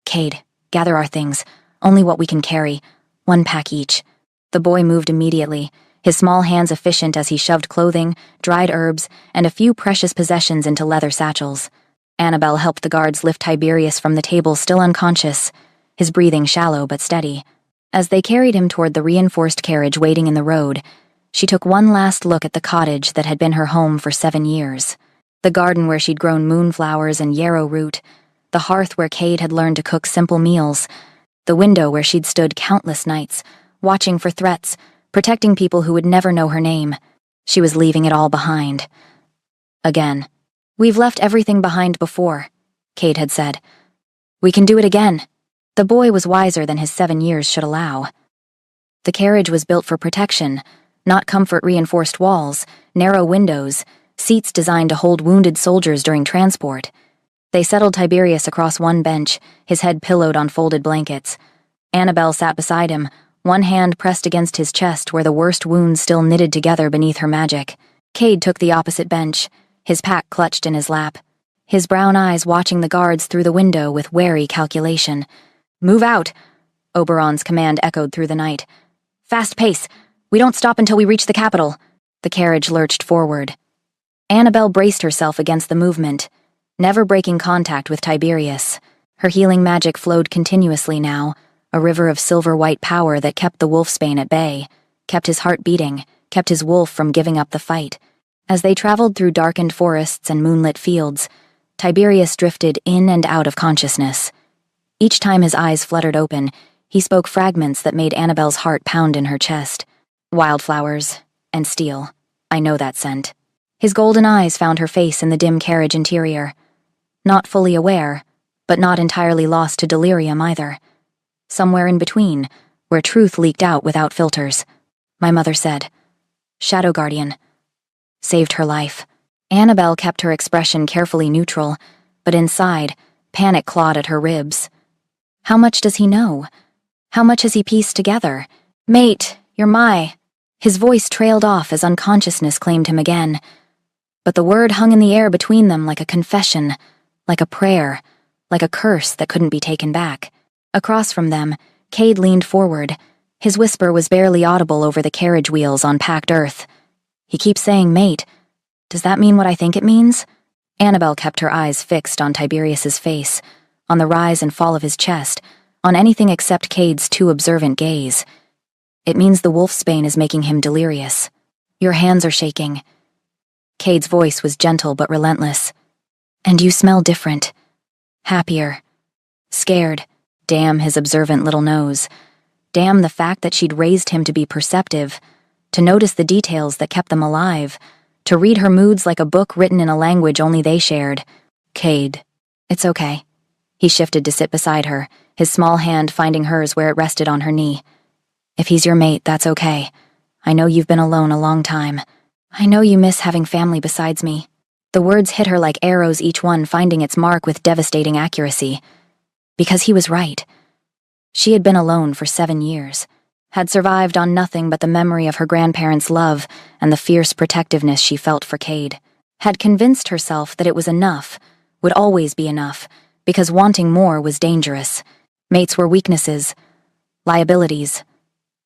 Speaker 1: "Cade, gather our things. Only what we can carry. 1 pack each." The boy moved immediately, his small hands efficient as he shoved clothing, dried herbs, and a few precious possessions into leather satchels. Annabelle helped the guards lift Tiberius from the table, still unconscious, his breathing shallow but steady. As they carried him toward the reinforced carriage waiting in the road, she took one last look at the cottage that had been her home for 7 years. The garden where she'd grown moonflowers and yarrow root, the hearth where Cade had learned to cook simple meals, the window where she'd stood countless nights, watching for threats, protecting people who would never know her name. She was leaving it all behind. Again. "We've left everything behind before," Cade had said. "We can do it again." The boy was wiser than his 7 years should allow. The carriage was built for protection, not comfort-reinforced walls, narrow windows, seats designed to hold wounded soldiers during transport. They settled Tiberius across one bench, his head pillowed on folded blankets. Annabelle sat beside him, one hand pressed against his chest where the worst wounds still knitted together beneath her magic. Cade took the opposite bench, his pack clutched in his lap, his brown eyes watching the guards through the window with wary calculation. "Move out!" Oberon's command echoed through the night. "Fast pace! We don't stop until we reach the capital." The carriage lurched forward. Annabelle braced herself against the movement, never breaking contact with Tiberius. Her healing magic flowed continuously now, a river of silver-white power that kept the wolfsbane at bay, kept his heart beating, kept his wolf from giving up the fight. As they traveled through darkened forests and moonlit fields, Tiberius drifted in and out of consciousness. Each time his eyes fluttered open, he spoke fragments that made Annabelle's heart pound in her chest. "Wildflowers and steel. I know that scent." His golden eyes found her face in the dim carriage interior. Not fully aware, but not entirely lost to delirium either. Somewhere in between, where truth leaked out without filters. My mother said. Shadow Guardian. Saved her life. Annabelle kept her expression carefully neutral, but inside, panic clawed at her ribs. How much does he know? How much has he pieced together? "Mate, you're my..." His voice trailed off as unconsciousness claimed him again. But the word hung in the air between them like a confession, like a prayer, like a curse that couldn't be taken back. Across from them, Cade leaned forward. His whisper was barely audible over the carriage wheels on packed earth. "He keeps saying mate. Does that mean what I think it means?" Annabelle kept her eyes fixed on Tiberius's face, on the rise and fall of his chest, on anything except Cade's too observant gaze. "It means the wolfsbane is making him delirious. Your hands are shaking." Cade's voice was gentle but relentless. "And you smell different. Happier. Scared. Damn his observant little nose. Damn the fact that she'd raised him to be perceptive, to notice the details that kept them alive, to read her moods like a book written in a language only they shared. "Cade. It's okay." He shifted to sit beside her, his small hand finding hers where it rested on her knee. "If he's your mate, that's okay. I know you've been alone a long time. I know you miss having family besides me. The words hit her like arrows, each one finding its mark with devastating accuracy. Because he was right. She had been alone for 7 years, had survived on nothing but the memory of her grandparents' love and the fierce protectiveness she felt for Cade, had convinced herself that it was enough, would always be enough, because wanting more was dangerous. Mates were weaknesses, liabilities,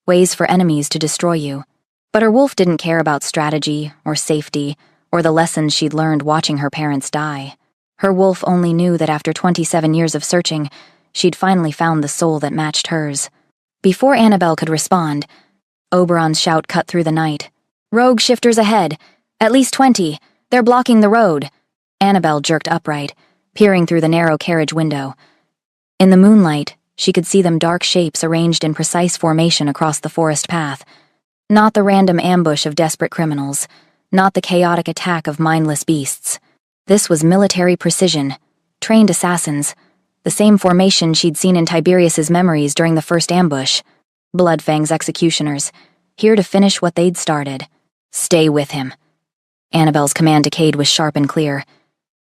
Speaker 1: ways for enemies to destroy you. But her wolf didn't care about strategy or safety or the lessons she'd learned watching her parents die. Her wolf only knew that after 27 years of searching, she'd finally found the soul that matched hers. Before Annabelle could respond, Oberon's shout cut through the night. "Rogue shifters ahead! At least 20! They're blocking the road!" Annabelle jerked upright, peering through the narrow carriage window. In the moonlight, she could see them dark shapes arranged in precise formation across the forest path. Not the random ambush of desperate criminals, not the chaotic attack of mindless beasts. This was military precision, trained assassins, the same formation she'd seen in Tiberius's memories during the first ambush. Bloodfang's executioners, here to finish what they'd started. Stay with him. Annabelle's command to Cade was sharp and clear.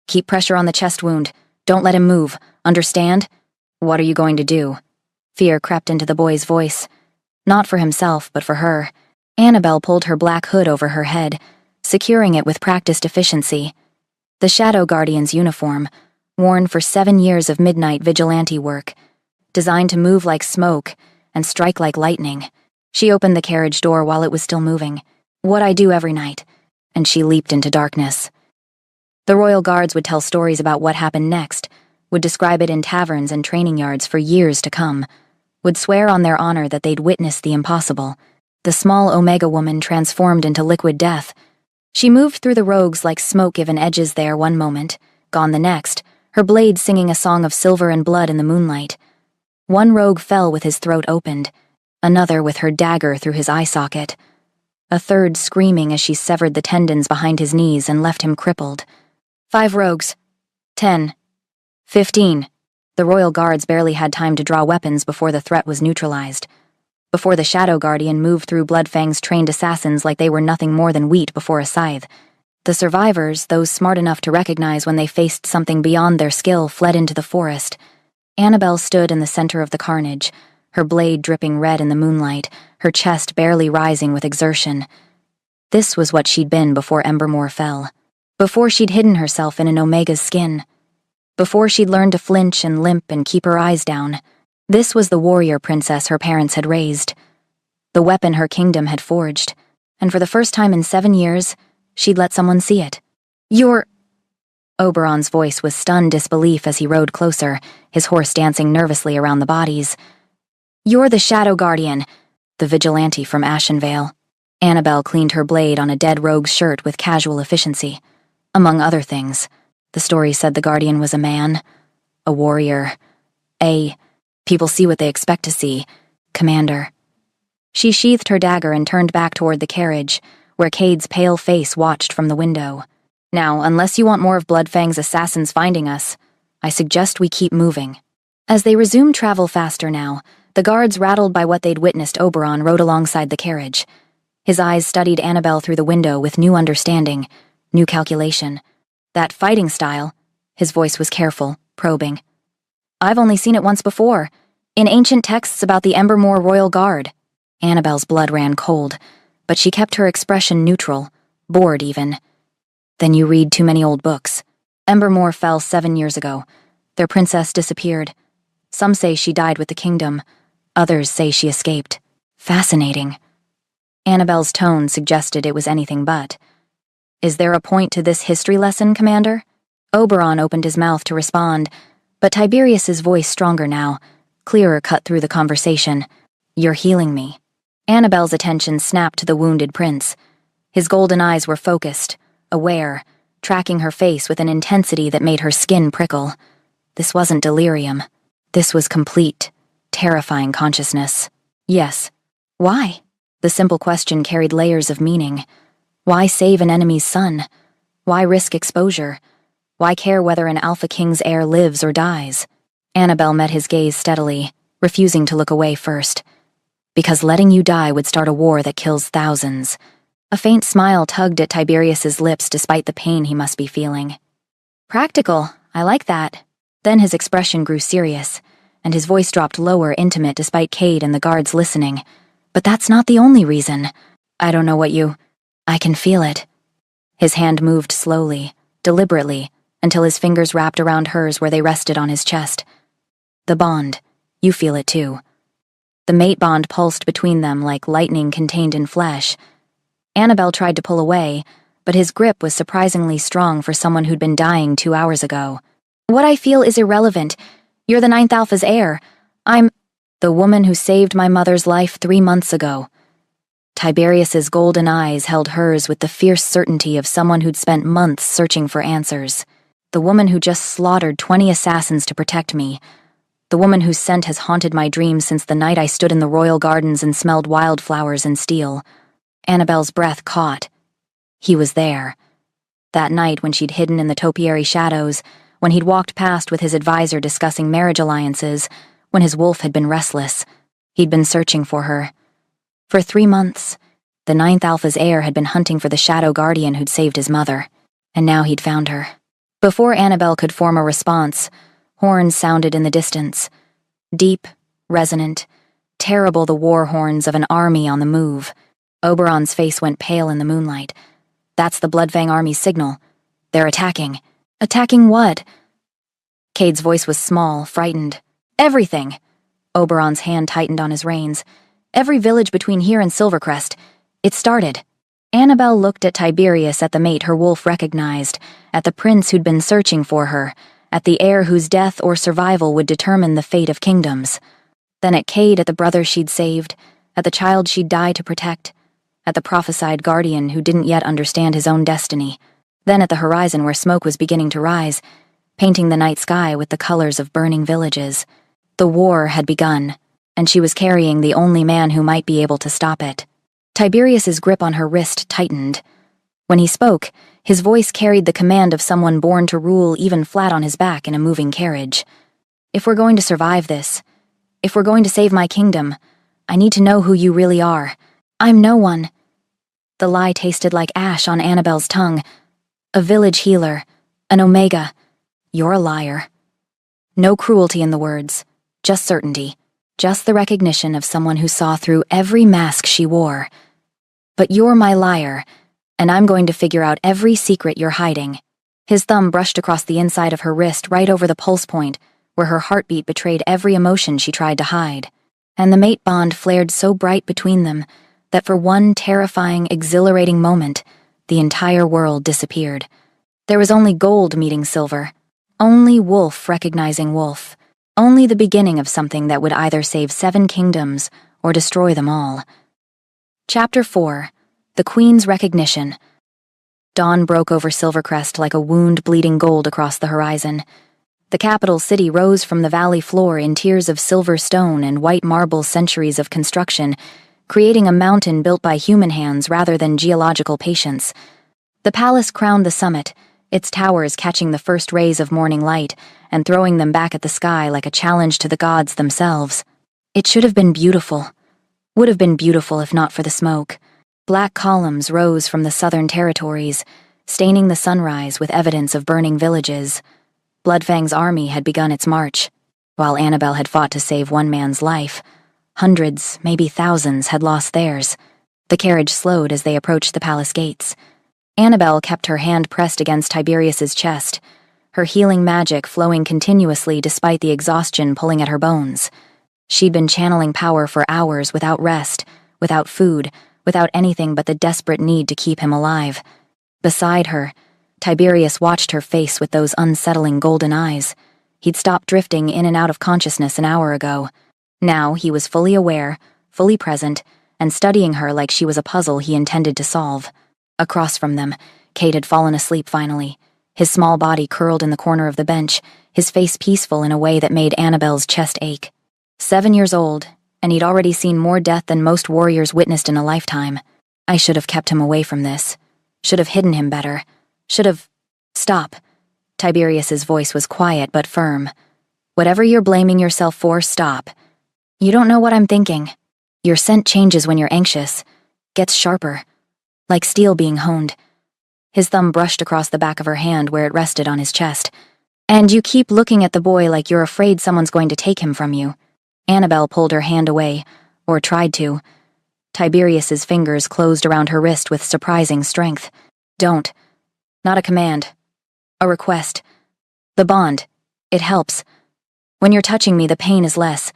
Speaker 1: Keep pressure on the chest wound. Don't let him move. Understand? What are you going to do? Fear crept into the boy's voice. Not for himself, but for her. Annabelle pulled her black hood over her head, securing it with practiced efficiency. The Shadow Guardian's uniform, worn for 7 years of midnight vigilante work, designed to move like smoke and strike like lightning. She opened the carriage door while it was still moving. What I do every night. And she leaped into darkness. The royal guards would tell stories about what happened next, would describe it in taverns and training yards for years to come, would swear on their honor that they'd witnessed the impossible. The small Omega woman transformed into liquid death. She moved through the rogues like smoke given edges there one moment, gone the next, her blade singing a song of silver and blood in the moonlight. One rogue fell with his throat opened, another with her dagger through his eye socket, a third screaming as she severed the tendons behind his knees and left him crippled. 5 rogues. 10. 15. The royal guards barely had time to draw weapons before the threat was neutralized. Before the Shadow Guardian moved through Bloodfang's trained assassins like they were nothing more than wheat before a scythe. The survivors, those smart enough to recognize when they faced something beyond their skill, fled into the forest. Annabelle stood in the center of the carnage, her blade dripping red in the moonlight, her chest barely rising with exertion. This was what she'd been before Embermore fell. Before she'd hidden herself in an Omega's skin. Before she'd learned to flinch and limp and keep her eyes down. This was the warrior princess her parents had raised. The weapon her kingdom had forged. And for the first time in 7 years, she'd let someone see it. "You're—" Oberon's voice was stunned disbelief as he rode closer, his horse dancing nervously around the bodies. "You're the Shadow Guardian, the vigilante from Ashenvale." Annabelle cleaned her blade on a dead rogue's shirt with casual efficiency. Among other things, the story said the Guardian was a man, a warrior, people see what they expect to see, commander. She sheathed her dagger and turned back toward the carriage, where Cade's pale face watched from the window. "Now, unless you want more of Bloodfang's assassins finding us, I suggest we keep moving." As they resumed travel faster now, the guards, rattled by what they'd witnessed, Oberon rode alongside the carriage. His eyes studied Annabelle through the window with new understanding, new calculation. "That fighting style," his voice was careful, probing. "I've only seen it once before, in ancient texts about the Embermore Royal Guard." Annabelle's blood ran cold, but she kept her expression neutral, bored even. "Then you read too many old books. Embermore fell 7 years ago. Their princess disappeared. Some say she died with the kingdom. Others say she escaped. Fascinating." Annabelle's tone suggested it was anything but. "Is there a point to this history lesson, Commander?" Oberon opened his mouth to respond, but Tiberius's voice, stronger now, clearer, cut through the conversation. "You're healing me." Annabelle's attention snapped to the wounded prince. His golden eyes were focused, aware, tracking her face with an intensity that made her skin prickle. This wasn't delirium. This was complete, terrifying consciousness. "Yes. Why?" The simple question carried layers of meaning. Why save an enemy's son? Why risk exposure? Why care whether an Alpha King's heir lives or dies? Annabelle met his gaze steadily, refusing to look away first. "Because letting you die would start a war that kills thousands. A faint smile tugged at Tiberius's lips despite the pain he must be feeling. Practical, I like that. Then his expression grew serious, and his voice dropped lower, intimate, despite Cade and the guards listening. But that's not the only reason. I don't know what you... I can feel it. His hand moved slowly, deliberately, until his fingers wrapped around hers where they rested on his chest. The bond. You feel it too. The mate bond pulsed between them like lightning contained in flesh. Annabelle tried to pull away, but his grip was surprisingly strong for someone who'd been dying 2 hours ago. What I feel is irrelevant. You're the Ninth Alpha's heir. I'm the woman who saved my mother's life 3 months ago. Tiberius's golden eyes held hers with the fierce certainty of someone who'd spent months searching for answers. The woman who just slaughtered 20 assassins to protect me. The woman whose scent has haunted my dreams since the night I stood in the royal gardens and smelled wildflowers and steel. Annabelle's breath caught. He was there. That night when she'd hidden in the topiary shadows, when he'd walked past with his advisor discussing marriage alliances, when his wolf had been restless. He'd been searching for her. For 3 months, the Ninth Alpha's heir had been hunting for the shadow guardian who'd saved his mother, and now he'd found her. Before Annabelle could form a response, horns sounded in the distance. Deep, resonant, terrible, the war horns of an army on the move. Oberon's face went pale in the moonlight. That's the Bloodfang army's signal. They're attacking. Attacking what? Cade's voice was small, frightened. Everything. Oberon's hand tightened on his reins. Every village between here and Silvercrest. It started. Annabelle looked at Tiberius, at the mate her wolf recognized, at the prince who'd been searching for her, at the heir whose death or survival would determine the fate of kingdoms. Then at Cade, at the brother she'd saved, at the child she'd died to protect, at the prophesied guardian who didn't yet understand his own destiny. Then at the horizon where smoke was beginning to rise, painting the night sky with the colors of burning villages. The war had begun, and she was carrying the only man who might be able to stop it. Tiberius's grip on her wrist tightened. When he spoke, his voice carried the command of someone born to rule, even flat on his back in a moving carriage. If we're going to survive this, if we're going to save my kingdom, I need to know who you really are. I'm no one. The lie tasted like ash on Annabelle's tongue. A village healer, an Omega. You're a liar. No cruelty in the words, just certainty. Just the recognition of someone who saw through every mask she wore. But you're my liar, and I'm going to figure out every secret you're hiding. His thumb brushed across the inside of her wrist right over the pulse point, where her heartbeat betrayed every emotion she tried to hide. And the mate bond flared so bright between them that for one terrifying, exhilarating moment, the entire world disappeared. There was only gold meeting silver, only wolf recognizing wolf. Only the beginning of something that would either save 7 kingdoms or destroy them all. Chapter 4. The Queen's Recognition. Dawn broke over Silvercrest like a wound bleeding gold across the horizon. The capital city rose from the valley floor in tiers of silver stone and white marble, centuries of construction, creating a mountain built by human hands rather than geological patience. The palace crowned the summit, its towers catching the first rays of morning light and throwing them back at the sky like a challenge to the gods themselves. It should have been beautiful. Would have been beautiful if not for the smoke. Black columns rose from the southern territories, staining the sunrise with evidence of burning villages. Bloodfang's army had begun its march. While Annabelle had fought to save one man's life, hundreds, maybe thousands, had lost theirs. The carriage slowed as they approached the palace gates. Annabelle kept her hand pressed against Tiberius's chest, her healing magic flowing continuously despite the exhaustion pulling at her bones. She'd been channeling power for hours without rest, without food, without anything but the desperate need to keep him alive. Beside her, Tiberius watched her face with those unsettling golden eyes. He'd stopped drifting in and out of consciousness an hour ago. Now he was fully aware, fully present, and studying her like she was a puzzle he intended to solve. Across from them, Cade had fallen asleep finally, his small body curled in the corner of the bench, his face peaceful in a way that made Annabelle's chest ache. 7 years old, and he'd already seen more death than most warriors witnessed in a lifetime. I should have kept him away from this. Should have hidden him better. Should have... Stop. Tiberius's voice was quiet but firm. Whatever you're blaming yourself for, stop. You don't know what I'm thinking. Your scent changes when you're anxious. Gets sharper. like steel being honed. His thumb brushed across the back of her hand where it rested on his chest. "And you keep looking at the boy like you're afraid someone's going to take him from you." Annabelle pulled her hand away, or tried to. Tiberius's fingers closed around her wrist with surprising strength. "Don't. Not a command. A request. The bond. It helps. When you're touching me, the pain is less.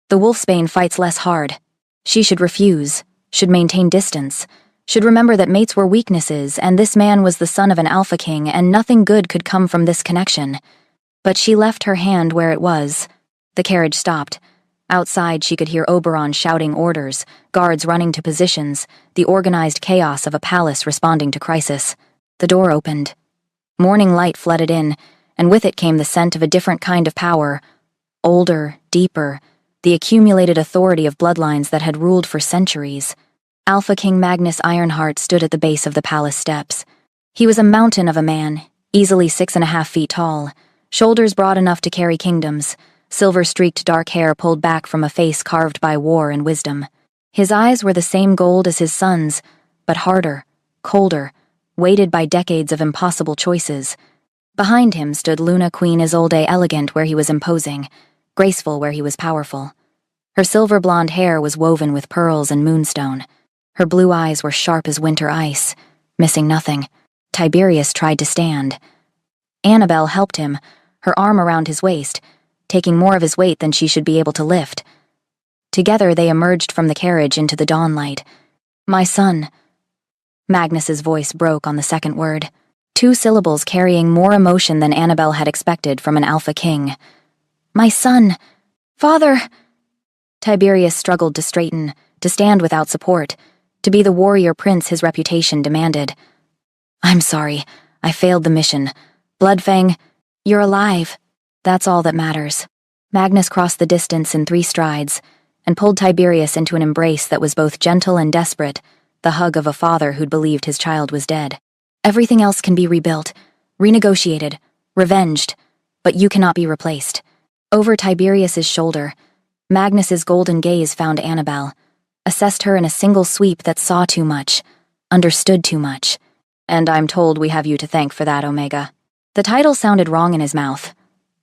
Speaker 1: The wolfsbane fights less hard. She should refuse, should maintain distance, should remember that mates were weaknesses, and this man was the son of an alpha king, and nothing good could come from this connection. But she left her hand where it was. The carriage stopped. Outside, she could hear Oberon shouting orders, guards running to positions, the organized chaos of a palace responding to crisis. The door opened. Morning light flooded in, and with it came the scent of a different kind of power. Older, deeper, the accumulated authority of bloodlines that had ruled for centuries. Alpha King Magnus Ironheart stood at the base of the palace steps. He was a mountain of a man, easily 6.5 feet tall, shoulders broad enough to carry kingdoms, silver-streaked dark hair pulled back from a face carved by war and wisdom. His eyes were the same gold as his son's, but harder, colder, weighted by decades of impossible choices. Behind him stood Luna Queen Isolde, elegant where he was imposing, graceful where he was powerful. Her silver blonde hair was woven with pearls and moonstone. Her blue eyes were sharp as winter ice, missing nothing. Tiberius tried to stand. Annabelle helped him, her arm around his waist, taking more of his weight than she should be able to lift. Together they emerged from the carriage into the dawnlight. "My son." Magnus's voice broke on the second word, 2 syllables carrying more emotion than Annabelle had expected from an alpha king. "My son. Father." Tiberius struggled to straighten, to stand without support, to be the warrior prince his reputation demanded. "I'm sorry. I failed the mission. Bloodfang, you're alive. That's all that matters." Magnus crossed the distance in 3 strides, and pulled Tiberius into an embrace that was both gentle and desperate, the hug of a father who'd believed his child was dead. "Everything else can be rebuilt, renegotiated, revenged, but you cannot be replaced." Over Tiberius's shoulder, Magnus's golden gaze found Annabelle, assessed her in a single sweep that saw too much, understood too much. "And I'm told we have you to thank for that, Omega." The title sounded wrong in his mouth,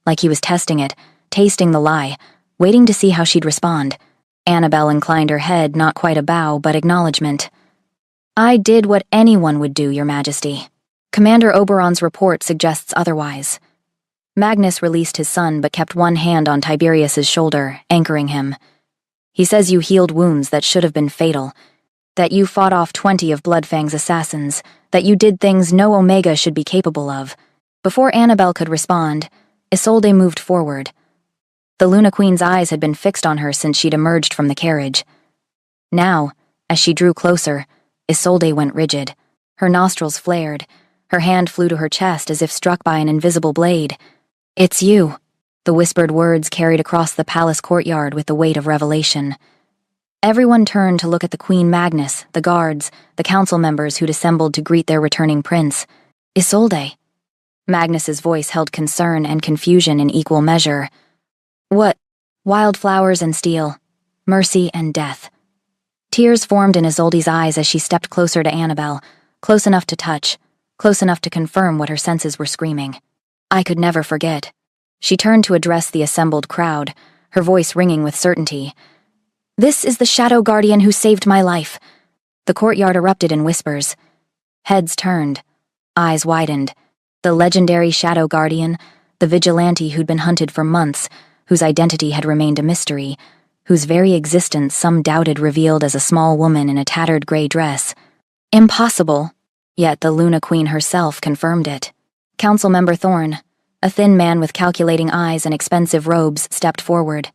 Speaker 1: like he was testing it, tasting the lie, waiting to see how she'd respond. Annabelle inclined her head, not quite a bow, but acknowledgement. "I did what anyone would do, Your Majesty. Commander Oberon's report suggests otherwise." Magnus released his son but kept one hand on Tiberius's shoulder, anchoring him. "He says you healed wounds that should have been fatal, that you fought off 20 of Bloodfang's assassins, that you did things no Omega should be capable of." Before Annabelle could respond, Isolde moved forward. The Luna Queen's eyes had been fixed on her since she'd emerged from the carriage. Now, as she drew closer, Isolde went rigid. Her nostrils flared. Her hand flew to her chest as if struck by an invisible blade. "It's you." The whispered words carried across the palace courtyard with the weight of revelation. Everyone turned to look at the Queen Magnus, the guards, the council members who'd assembled to greet their returning prince. "Isolde." Magnus's voice held concern and confusion in equal measure. "What? Wildflowers and steel. Mercy and death." Tears formed in Isolde's eyes as she stepped closer to Annabelle, close enough to touch, close enough to confirm what her senses were screaming. "I could never forget." She turned to address the assembled crowd, her voice ringing with certainty. "This is the Shadow Guardian who saved my life." The courtyard erupted in whispers. Heads turned, eyes widened. The legendary Shadow Guardian, the vigilante who'd been hunted for months, whose identity had remained a mystery, whose very existence some doubted revealed as a small woman in a tattered gray dress. Impossible, yet the Luna Queen herself confirmed it. Councilmember Thorne, a thin man with calculating eyes and expensive robes, stepped forward.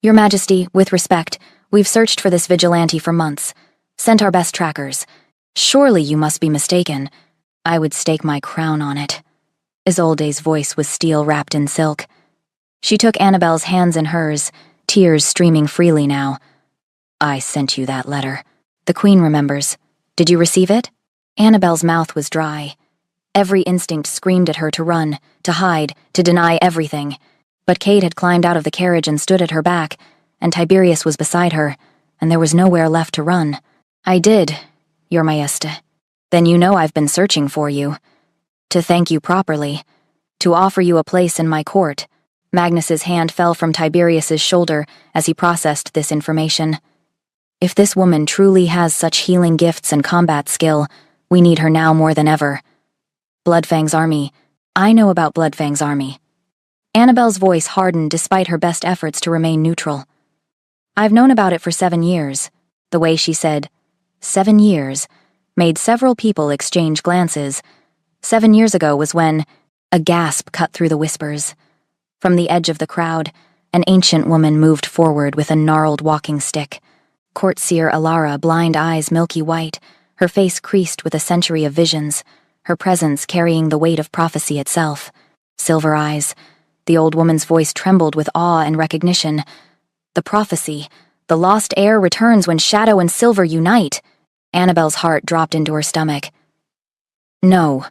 Speaker 1: "Your Majesty, with respect, we've searched for this vigilante for months, sent our best trackers. Surely you must be mistaken. I would stake my crown on it." Isolde's voice was steel wrapped in silk. She took Annabelle's hands in hers, tears streaming freely now. "I sent you that letter. The Queen remembers. Did you receive it?" Annabelle's mouth was dry. Every instinct screamed at her to run, to hide, to deny everything. But Kate had climbed out of the carriage and stood at her back, and Tiberius was beside her, and there was nowhere left to run. "I did, Your Majesty. Then you know I've been searching for you. To thank you properly. To offer you a place in my court. Magnus's hand fell from Tiberius's shoulder as he processed this information. If this woman truly has such healing gifts and combat skill, we need her now more than ever. Bloodfang's army. I know about Bloodfang's army. Annabelle's voice hardened despite her best efforts to remain neutral. I've known about it for 7 years. The way she said, 7 years, made several people exchange glances. 7 years ago was when a gasp cut through the whispers. From the edge of the crowd, an ancient woman moved forward with a gnarled walking stick. Courtier Alara, blind eyes milky white, her face creased with a century of visions, her presence carrying the weight of prophecy itself. Silver eyes. The old woman's voice trembled with awe and recognition. The prophecy. The lost heir returns when shadow and silver unite. Annabelle's heart dropped into her stomach. No.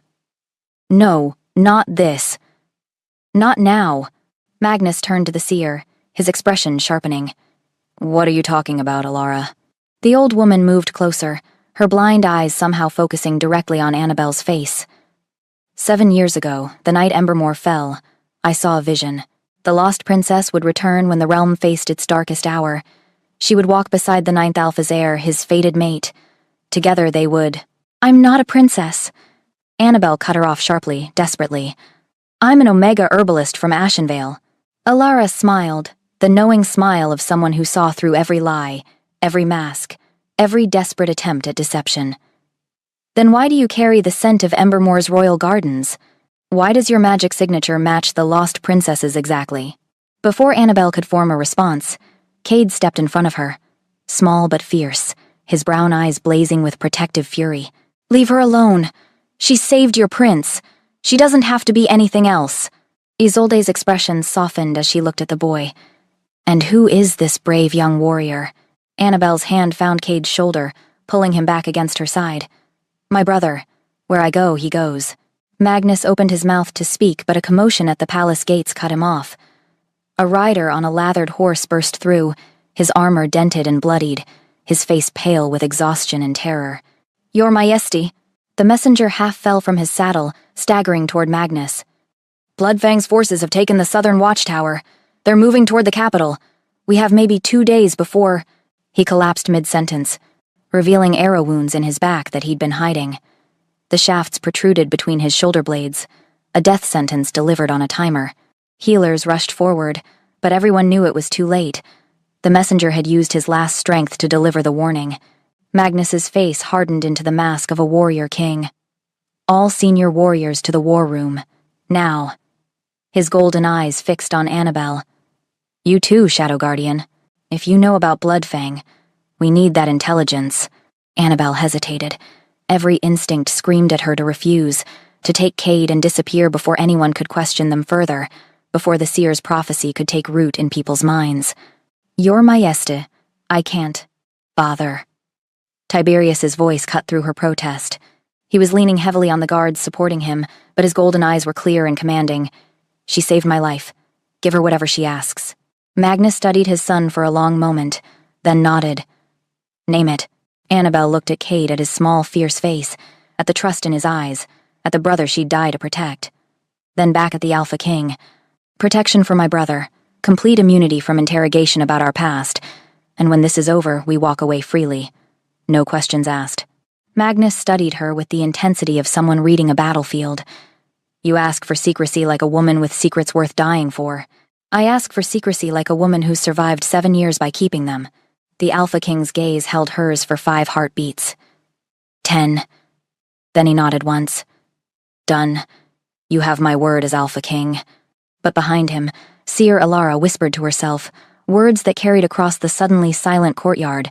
Speaker 1: No, not this. Not now. Magnus turned to the seer, his expression sharpening. What are you talking about, Alara? The old woman moved closer, her blind eyes somehow focusing directly on Annabelle's face. 7 years ago, the night Embermore fell, I saw a vision. The lost princess would return when the realm faced its darkest hour. She would walk beside the ninth Alpha's heir, his fated mate. Together they would. I'm not a princess. Annabelle cut her off sharply, desperately. I'm an Omega herbalist from Ashenvale. Alara smiled, the knowing smile of someone who saw through every lie, every mask, every desperate attempt at deception. Then why do you carry the scent of Embermore's royal gardens? Why does your magic signature match the lost princess's exactly? Before Annabelle could form a response, Cade stepped in front of her, small but fierce, his brown eyes blazing with protective fury. Leave her alone. She saved your prince. She doesn't have to be anything else. Isolde's expression softened as she looked at the boy. And who is this brave young warrior? Annabelle's hand found Cade's shoulder, pulling him back against her side. My brother. Where I go, he goes. Magnus opened his mouth to speak, but a commotion at the palace gates cut him off. A rider on a lathered horse burst through, his armor dented and bloodied, his face pale with exhaustion and terror. Your Majesty. The messenger half fell from his saddle, staggering toward Magnus. Bloodfang's forces have taken the southern watchtower. They're moving toward the capital. We have maybe 2 days before... He collapsed mid-sentence, revealing arrow wounds in his back that he'd been hiding. The shafts protruded between his shoulder blades, a death sentence delivered on a timer. Healers rushed forward, but everyone knew it was too late. The messenger had used his last strength to deliver the warning. Magnus's face hardened into the mask of a warrior king. All senior warriors to the war room. Now. His golden eyes fixed on Annabelle. You too, Shadow Guardian. If you know about Bloodfang, we need that intelligence. Annabelle hesitated. Every instinct screamed at her to refuse, to take Cade and disappear before anyone could question them further, before the seer's prophecy could take root in people's minds. Your Majesty, I can't. Bother. Tiberius's voice cut through her protest. He was leaning heavily on the guards supporting him, but his golden eyes were clear and commanding. She saved my life. Give her whatever she asks. Magnus studied his son for a long moment, then nodded. Name it. Annabelle looked at Cade, at his small, fierce face, at the trust in his eyes, at the brother she'd die to protect. Then back at the Alpha King. Protection for my brother, complete immunity from interrogation about our past, and when this is over, we walk away freely. No questions asked. Magnus studied her with the intensity of someone reading a battlefield. You ask for secrecy like a woman with secrets worth dying for. I ask for secrecy like a woman who's survived 7 years by keeping them. The Alpha King's gaze held hers for 5 heartbeats. 10. Then he nodded once. Done. You have my word as Alpha King. But behind him, Seer Alara whispered to herself, words that carried across the suddenly silent courtyard.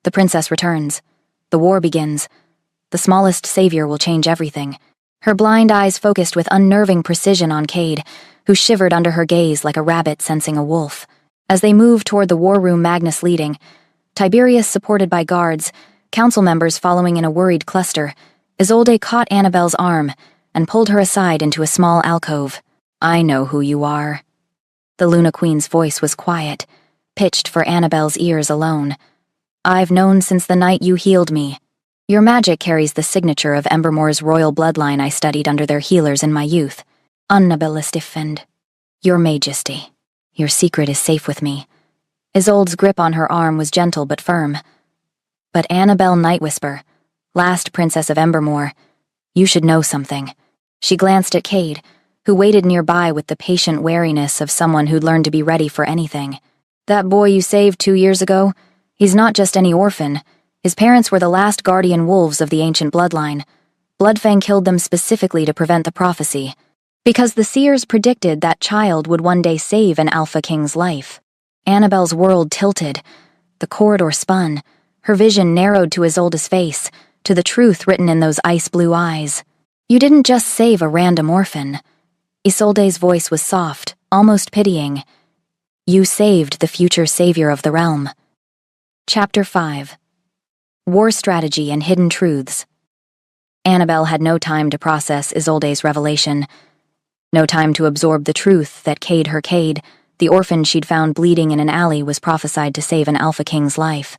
Speaker 1: The princess returns. The war begins. The smallest savior will change everything. Her blind eyes focused with unnerving precision on Cade, who shivered under her gaze like a rabbit sensing a wolf. As they moved toward the war room, Magnus leading, Tiberius supported by guards, council members following in a worried cluster, Isolde caught Annabelle's arm and pulled her aside into a small alcove. I know who you are. The Luna Queen's voice was quiet, pitched for Annabelle's ears alone. I've known since the night you healed me. Your magic carries the signature of Embermore's royal bloodline I studied under their healers in my youth. Unnabilistifend. Your Majesty. Your secret is safe with me. Isolde's grip on her arm was gentle but firm. But Annabelle Nightwhisper, last princess of Embermore, you should know something. She glanced at Cade, who waited nearby with the patient wariness of someone who'd learned to be ready for anything. That boy you saved 2 years ago, he's not just any orphan. His parents were the last guardian wolves of the ancient bloodline. Bloodfang killed them specifically to prevent the prophecy, because the seers predicted that child would one day save an Alpha King's life. Annabelle's world tilted. The corridor spun. Her vision narrowed to Isolde's face, to the truth written in those ice-blue eyes. You didn't just save a random orphan. Isolde's voice was soft, almost pitying. You saved the future savior of the realm. Chapter 5. War Strategy and Hidden Truths. Annabelle had no time to process Isolde's revelation. No time to absorb the truth that Cade, the orphan she'd found bleeding in an alley, was prophesied to save an Alpha King's life.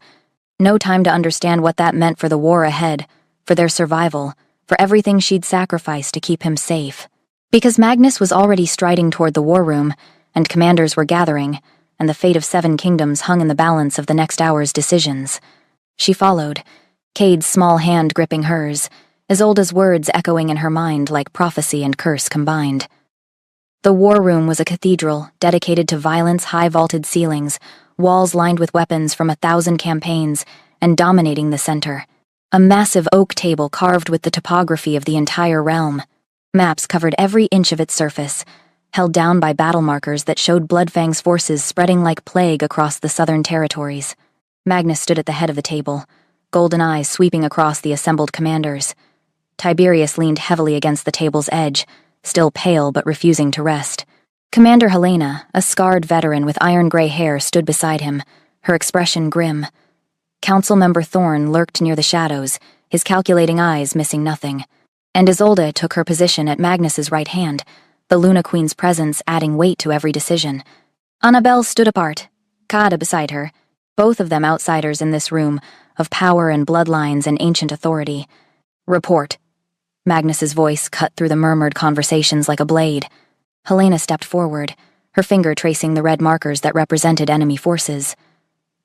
Speaker 1: No time to understand what that meant for the war ahead, for their survival, for everything she'd sacrificed to keep him safe. Because Magnus was already striding toward the war room, and commanders were gathering, and the fate of 7 kingdoms hung in the balance of the next hour's decisions. She followed, Cade's small hand gripping hers, Isolde's words echoing in her mind like prophecy and curse combined. The war room was a cathedral dedicated to violence, high-vaulted ceilings, walls lined with weapons from 1,000 campaigns, and dominating the center. A massive oak table carved with the topography of the entire realm. Maps covered every inch of its surface, held down by battle markers that showed Bloodfang's forces spreading like plague across the southern territories. Magnus stood at the head of the table, golden eyes sweeping across the assembled commanders. Tiberius leaned heavily against the table's edge, still pale but refusing to rest. Commander Helena, a scarred veteran with iron-gray hair, stood beside him, her expression grim. Council Member Thorn lurked near the shadows, his calculating eyes missing nothing. And Isolde took her position at Magnus's right hand, the Luna Queen's presence adding weight to every decision. Annabelle stood apart, Kada beside her, both of them outsiders in this room, of power and bloodlines and ancient authority. Report. Magnus's voice cut through the murmured conversations like a blade. Helena stepped forward, her finger tracing the red markers that represented enemy forces.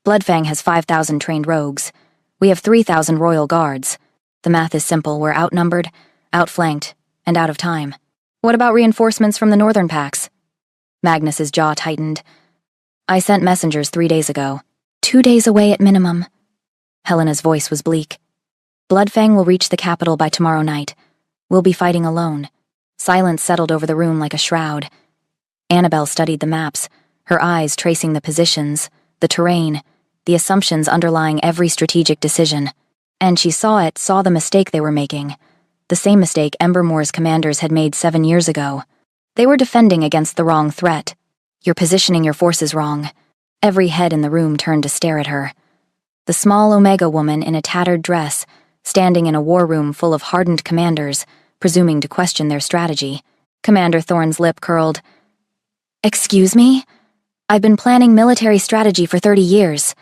Speaker 1: Bloodfang has 5,000 trained rogues. We have 3,000 royal guards. The math is simple. We're outnumbered, outflanked, and out of time. What about reinforcements from the northern packs? Magnus's jaw tightened. I sent messengers 3 days ago. 2 days away at minimum. Helena's voice was bleak. Bloodfang will reach the capital by tomorrow night. We'll be fighting alone. Silence settled over the room like a shroud. Annabelle studied the maps, her eyes tracing the positions, the terrain, the assumptions underlying every strategic decision. And she saw the mistake they were making. The same mistake Embermore's commanders had made 7 years ago. They were defending against the wrong threat. You're positioning your forces wrong. Every head in the room turned to stare at her. The small Omega woman in a tattered dress, standing in a war room full of hardened commanders, presuming to question their strategy. Commander Thorn's lip curled. Excuse me? I've been planning military strategy for 30 years.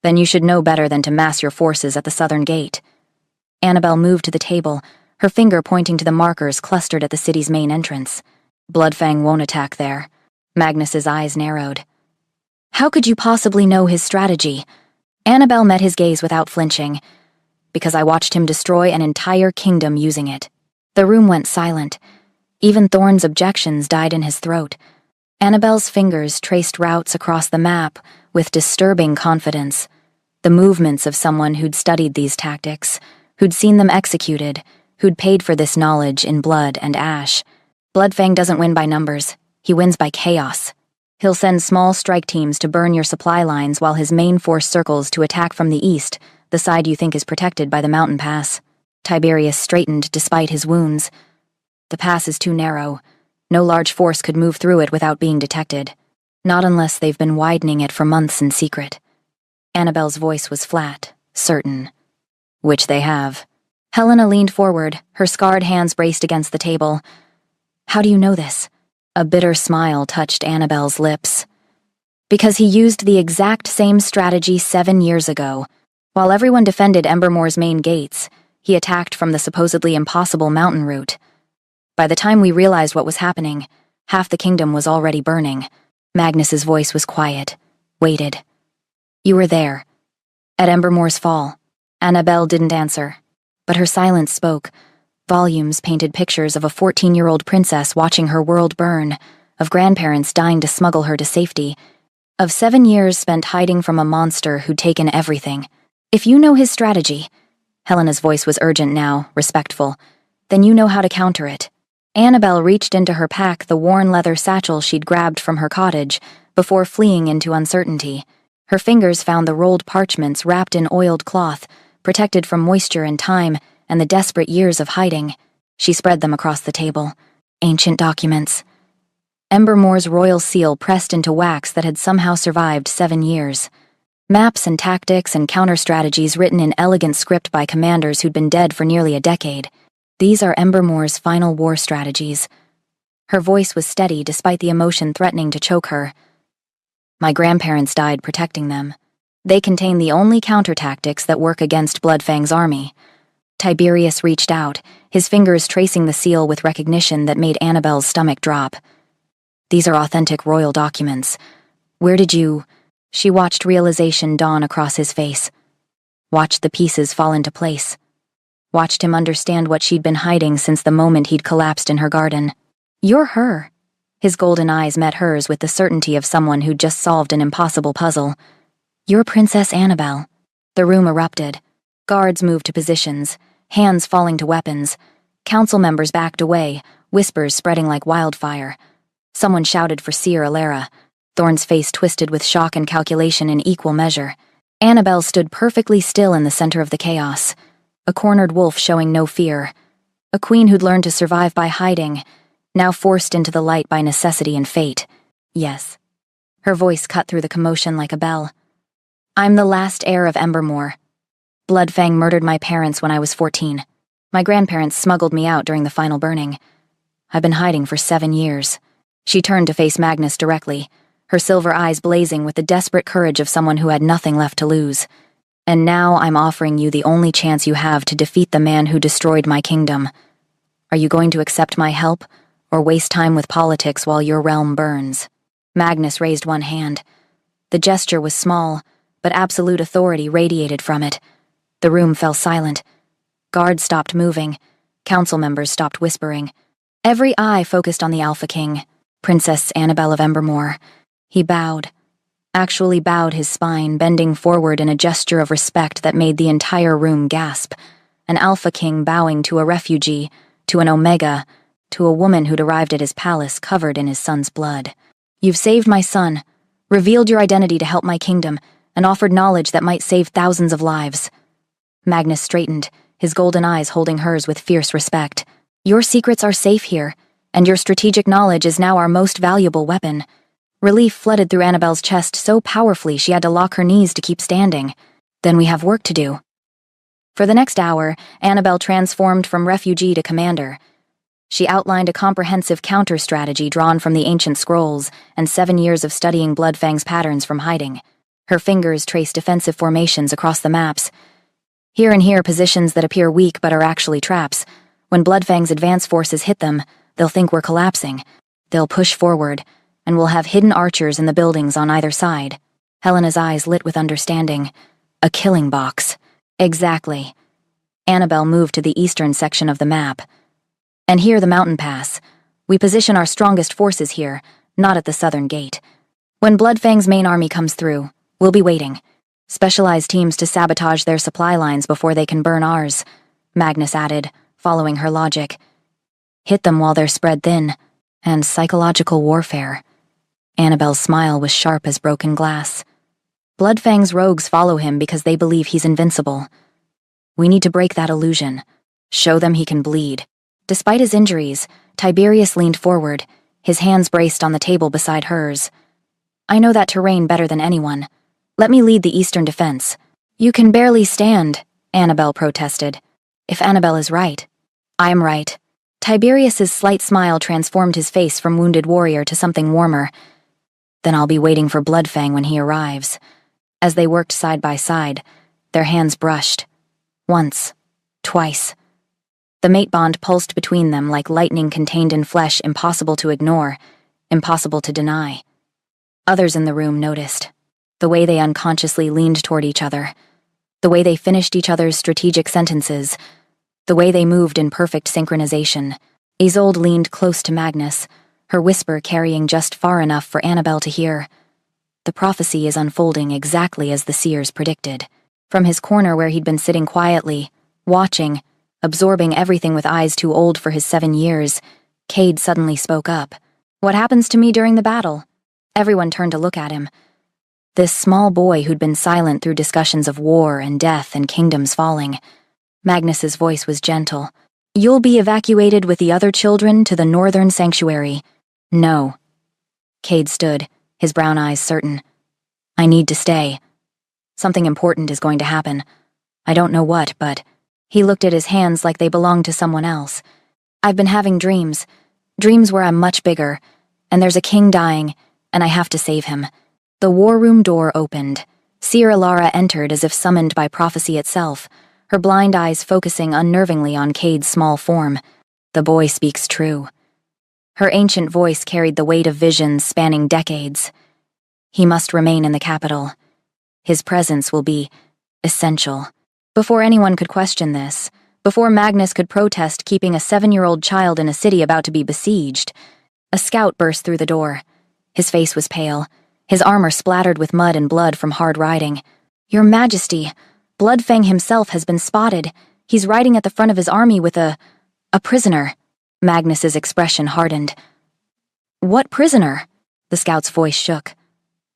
Speaker 1: Then you should know better than to mass your forces at the southern gate. Annabelle moved to the table, her finger pointing to the markers clustered at the city's main entrance. Bloodfang won't attack there. Magnus's eyes narrowed. How could you possibly know his strategy? Annabelle met his gaze without flinching. Because I watched him destroy an entire kingdom using it. The room went silent. Even Thorn's objections died in his throat. Annabelle's fingers traced routes across the map with disturbing confidence. The movements of someone who'd studied these tactics, who'd seen them executed, who'd paid for this knowledge in blood and ash. Bloodfang doesn't win by numbers. He wins by chaos. He'll send small strike teams to burn your supply lines while his main force circles to attack from the east, the side you think is protected by the mountain pass. Tiberius straightened despite his wounds. The pass is too narrow. No large force could move through it without being detected. Not unless they've been widening it for months in secret. Annabelle's voice was flat, certain. Which they have. Helena leaned forward, her scarred hands braced against the table. How do you know this? A bitter smile touched Annabelle's lips. Because he used the exact same strategy 7 years ago. While everyone defended Embermore's main gates, He attacked from the supposedly impossible mountain route. By the time we realized what was happening, half the kingdom was already burning. Magnus's voice was quiet, waited. You were there. At Embermore's fall. Annabelle didn't answer, but her silence spoke. Volumes painted pictures of a 14-year-old princess watching her world burn, of grandparents dying to smuggle her to safety, of 7 years spent hiding from a monster who'd taken everything. If you know his strategy, Helena's voice was urgent now, respectful, then you know how to counter it. Annabelle reached into her pack the worn leather satchel she'd grabbed from her cottage before fleeing into uncertainty. Her fingers found the rolled parchments wrapped in oiled cloth, protected from moisture and time and the desperate years of hiding. She spread them across the table. Ancient documents. Embermore's royal seal pressed into wax that had somehow survived 7 years. Maps and tactics and counter-strategies written in elegant script by commanders who'd been dead for nearly a decade. These are Embermore's final war strategies. Her voice was steady despite the emotion threatening to choke her. My grandparents died protecting them. They contain the only counter-tactics that work against Bloodfang's army. Tiberius reached out, his fingers tracing the seal with recognition that made Annabelle's stomach drop. These are authentic royal documents. Where did you... She watched realization dawn across his face. Watched the pieces fall into place. Watched him understand what she'd been hiding since the moment he'd collapsed in her garden. You're her. His golden eyes met hers with the certainty of someone who'd just solved an impossible puzzle. You're Princess Annabelle. The room erupted. Guards moved to positions, hands falling to weapons. Council members backed away, whispers spreading like wildfire. Someone shouted for Seer Alara. Thorne's face twisted with shock and calculation in equal measure. Annabelle stood perfectly still in the center of the chaos, a cornered wolf showing no fear. A queen who'd learned to survive by hiding, now forced into the light by necessity and fate. Yes. Her voice cut through the commotion like a bell. I'm the last heir of Embermore. Bloodfang murdered my parents when I was 14. My grandparents smuggled me out during the final burning. I've been hiding for 7 years. She turned to face Magnus directly, her silver eyes blazing with the desperate courage of someone who had nothing left to lose. And now I'm offering you the only chance you have to defeat the man who destroyed my kingdom. Are you going to accept my help, or waste time with politics while your realm burns? Magnus raised one hand. The gesture was small, but absolute authority radiated from it. The room fell silent. Guards stopped moving. Council members stopped whispering. Every eye focused on the Alpha King, Princess Annabelle of Embermore. He bowed. Actually bowed his spine, bending forward in a gesture of respect that made the entire room gasp. An Alpha King bowing to a refugee, to an Omega, to a woman who'd arrived at his palace covered in his son's blood. You've saved my son, revealed your identity to help my kingdom, and offered knowledge that might save thousands of lives. Magnus straightened, his golden eyes holding hers with fierce respect. Your secrets are safe here, and your strategic knowledge is now our most valuable weapon. Relief flooded through Annabelle's chest so powerfully she had to lock her knees to keep standing. Then we have work to do. For the next hour, Annabelle transformed from refugee to commander. She outlined a comprehensive counter-strategy drawn from the ancient scrolls and 7 years of studying Bloodfang's patterns from hiding. Her fingers traced defensive formations across the maps. Here and here positions that appear weak but are actually traps. When Bloodfang's advance forces hit them, they'll think we're collapsing. They'll push forward, and we'll have hidden archers in the buildings on either side. Helena's eyes lit with understanding. A killing box. Exactly. Annabelle moved to the eastern section of the map. And here the mountain pass. We position our strongest forces here, not at the southern gate. When Bloodfang's main army comes through, we'll be waiting. Specialized teams to sabotage their supply lines before they can burn ours, Magnus added, following her logic. Hit them while they're spread thin. And psychological warfare. Annabelle's smile was sharp as broken glass. Bloodfang's rogues follow him because they believe he's invincible. We need to break that illusion. Show them he can bleed. Despite his injuries, Tiberius leaned forward, his hands braced on the table beside hers. I know that terrain better than anyone. Let me lead the eastern defense. You can barely stand, Annabelle protested. If Annabelle is right, I'm right. Tiberius's slight smile transformed his face from wounded warrior to something warmer. Then I'll be waiting for Bloodfang when he arrives. As they worked side by side, their hands brushed. Once, Twice. The mate bond pulsed between them like lightning contained in flesh, impossible to ignore, impossible to deny. Others in the room noticed. The way they unconsciously leaned toward each other. The way they finished each other's strategic sentences. The way they moved in perfect synchronization. Isolde leaned close to Magnus, her whisper carrying just far enough for Annabelle to hear. The prophecy is unfolding exactly as the seers predicted. From his corner where he'd been sitting quietly, watching, absorbing everything with eyes too old for his 7 years, Cade suddenly spoke up. "What happens to me during the battle?" Everyone turned to look at him. This small boy who'd been silent through discussions of war and death and kingdoms falling. Magnus's voice was gentle. "You'll be evacuated with the other children to the northern sanctuary." "No." Cade stood, his brown eyes certain. "I need to stay. Something important is going to happen. I don't know what, but..." He looked at his hands like they belonged to someone else. "I've been having dreams. Dreams where I'm much bigger, and there's a king dying, and I have to save him." The war room door opened. Seer Ilara entered as if summoned by prophecy itself, her blind eyes focusing unnervingly on Cade's small form. The boy speaks true. Her ancient voice carried the weight of visions spanning decades. He must remain in the capital. His presence will be essential. Before anyone could question this, before Magnus could protest keeping a 7-year-old child in a city about to be besieged, a scout burst through the door. His face was pale, his armor splattered with mud and blood from hard riding. "Your Majesty, Bloodfang himself has been spotted. He's riding at the front of his army with a prisoner." Magnus's expression hardened. "What prisoner?" The scout's voice shook.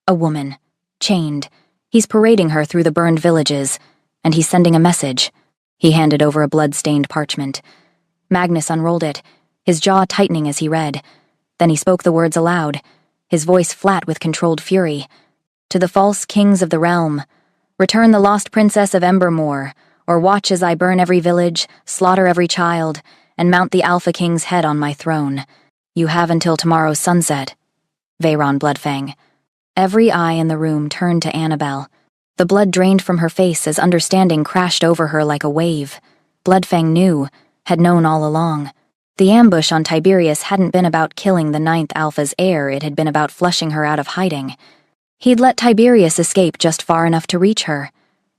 Speaker 1: "A woman, chained. He's parading her through the burned villages, and he's sending a message." He handed over a blood-stained parchment. Magnus unrolled it, his jaw tightening as he read. Then he spoke the words aloud, his voice flat with controlled fury. "To the false kings of the realm, return the lost princess of Embermore, or watch as I burn every village, slaughter every child, and mount the Alpha King's head on my throne. You have until tomorrow's sunset. Veyron Bloodfang." Every eye in the room turned to Annabelle. The blood drained from her face as understanding crashed over her like a wave. Bloodfang knew, had known all along. The ambush on Tiberius hadn't been about killing the 9th Alpha's heir, it had been about flushing her out of hiding. He'd let Tiberius escape just far enough to reach her,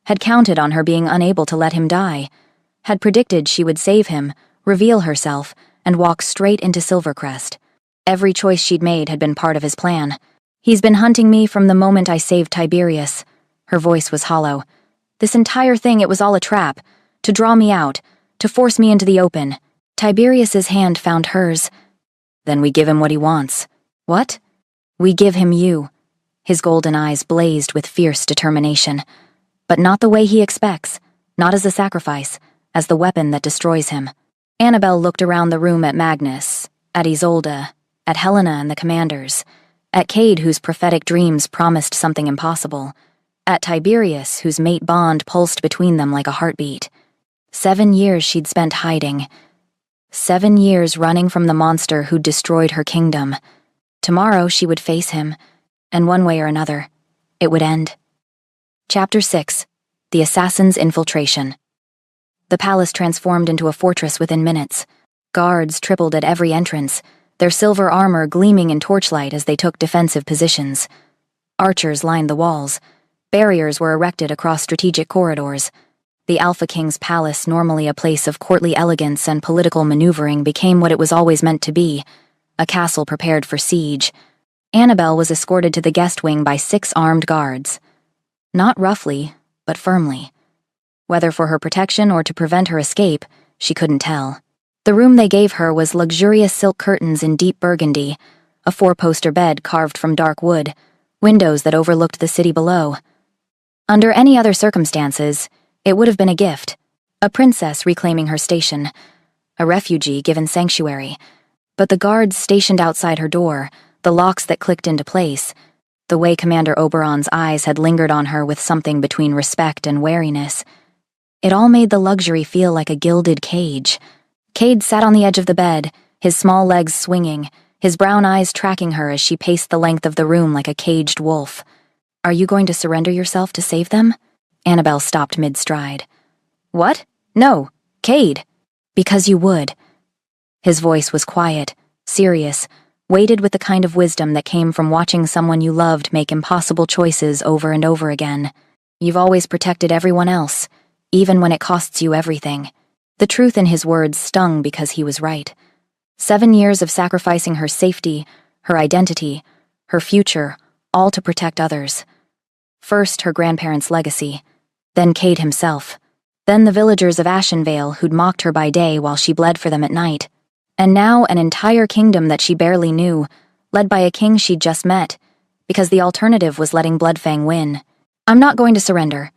Speaker 1: had counted on her being unable to let him die, had predicted she would save him, reveal herself, and walk straight into Silvercrest. Every choice she'd made had been part of his plan. "He's been hunting me from the moment I saved Tiberius." Her voice was hollow. "This entire thing, it was all a trap, to draw me out, to force me into the open." Tiberius's hand found hers. "Then we give him what he wants." "What?" "We give him you." His golden eyes blazed with fierce determination. "But not the way he expects, not as a sacrifice, as the weapon that destroys him." Annabelle looked around the room at Magnus, at Isolde, at Helena and the commanders, at Cade whose prophetic dreams promised something impossible, at Tiberius whose mate bond pulsed between them like a heartbeat. 7 years she'd spent hiding. 7 years running from the monster who'd destroyed her kingdom. Tomorrow she would face him, and one way or another, it would end. Chapter 6. The Assassin's Infiltration. The palace transformed into a fortress within minutes. Guards tripled at every entrance, their silver armor gleaming in torchlight as they took defensive positions. Archers lined the walls. Barriers were erected across strategic corridors. The Alpha King's palace, normally a place of courtly elegance and political maneuvering, became what it was always meant to be, a castle prepared for siege. Annabelle was escorted to the guest wing by 6 armed guards. Not roughly, but firmly. Whether for her protection or to prevent her escape, she couldn't tell. The room they gave her was luxurious silk curtains in deep burgundy, a 4-poster bed carved from dark wood, windows that overlooked the city below. Under any other circumstances, it would have been a gift, a princess reclaiming her station, a refugee given sanctuary. But the guards stationed outside her door, the locks that clicked into place, the way Commander Oberon's eyes had lingered on her with something between respect and wariness, it all made the luxury feel like a gilded cage. Cade sat on the edge of the bed, his small legs swinging, his brown eyes tracking her as she paced the length of the room like a caged wolf. "Are you going to surrender yourself to save them?" Annabelle stopped mid-stride. "What? No," Cade, because you would. His voice was quiet, serious, weighted with the kind of wisdom that came from watching someone you loved make impossible choices over and over again. You've always protected everyone else, even when it costs you everything. The truth in his words stung because he was right. 7 years of sacrificing her safety, her identity, her future, all to protect others. First, her grandparents' legacy, then Cade himself, then the villagers of Ashenvale who'd mocked her by day while she bled for them at night. And now an entire kingdom that she barely knew, led by a king she'd just met, because the alternative was letting Bloodfang win. I'm not going to surrender.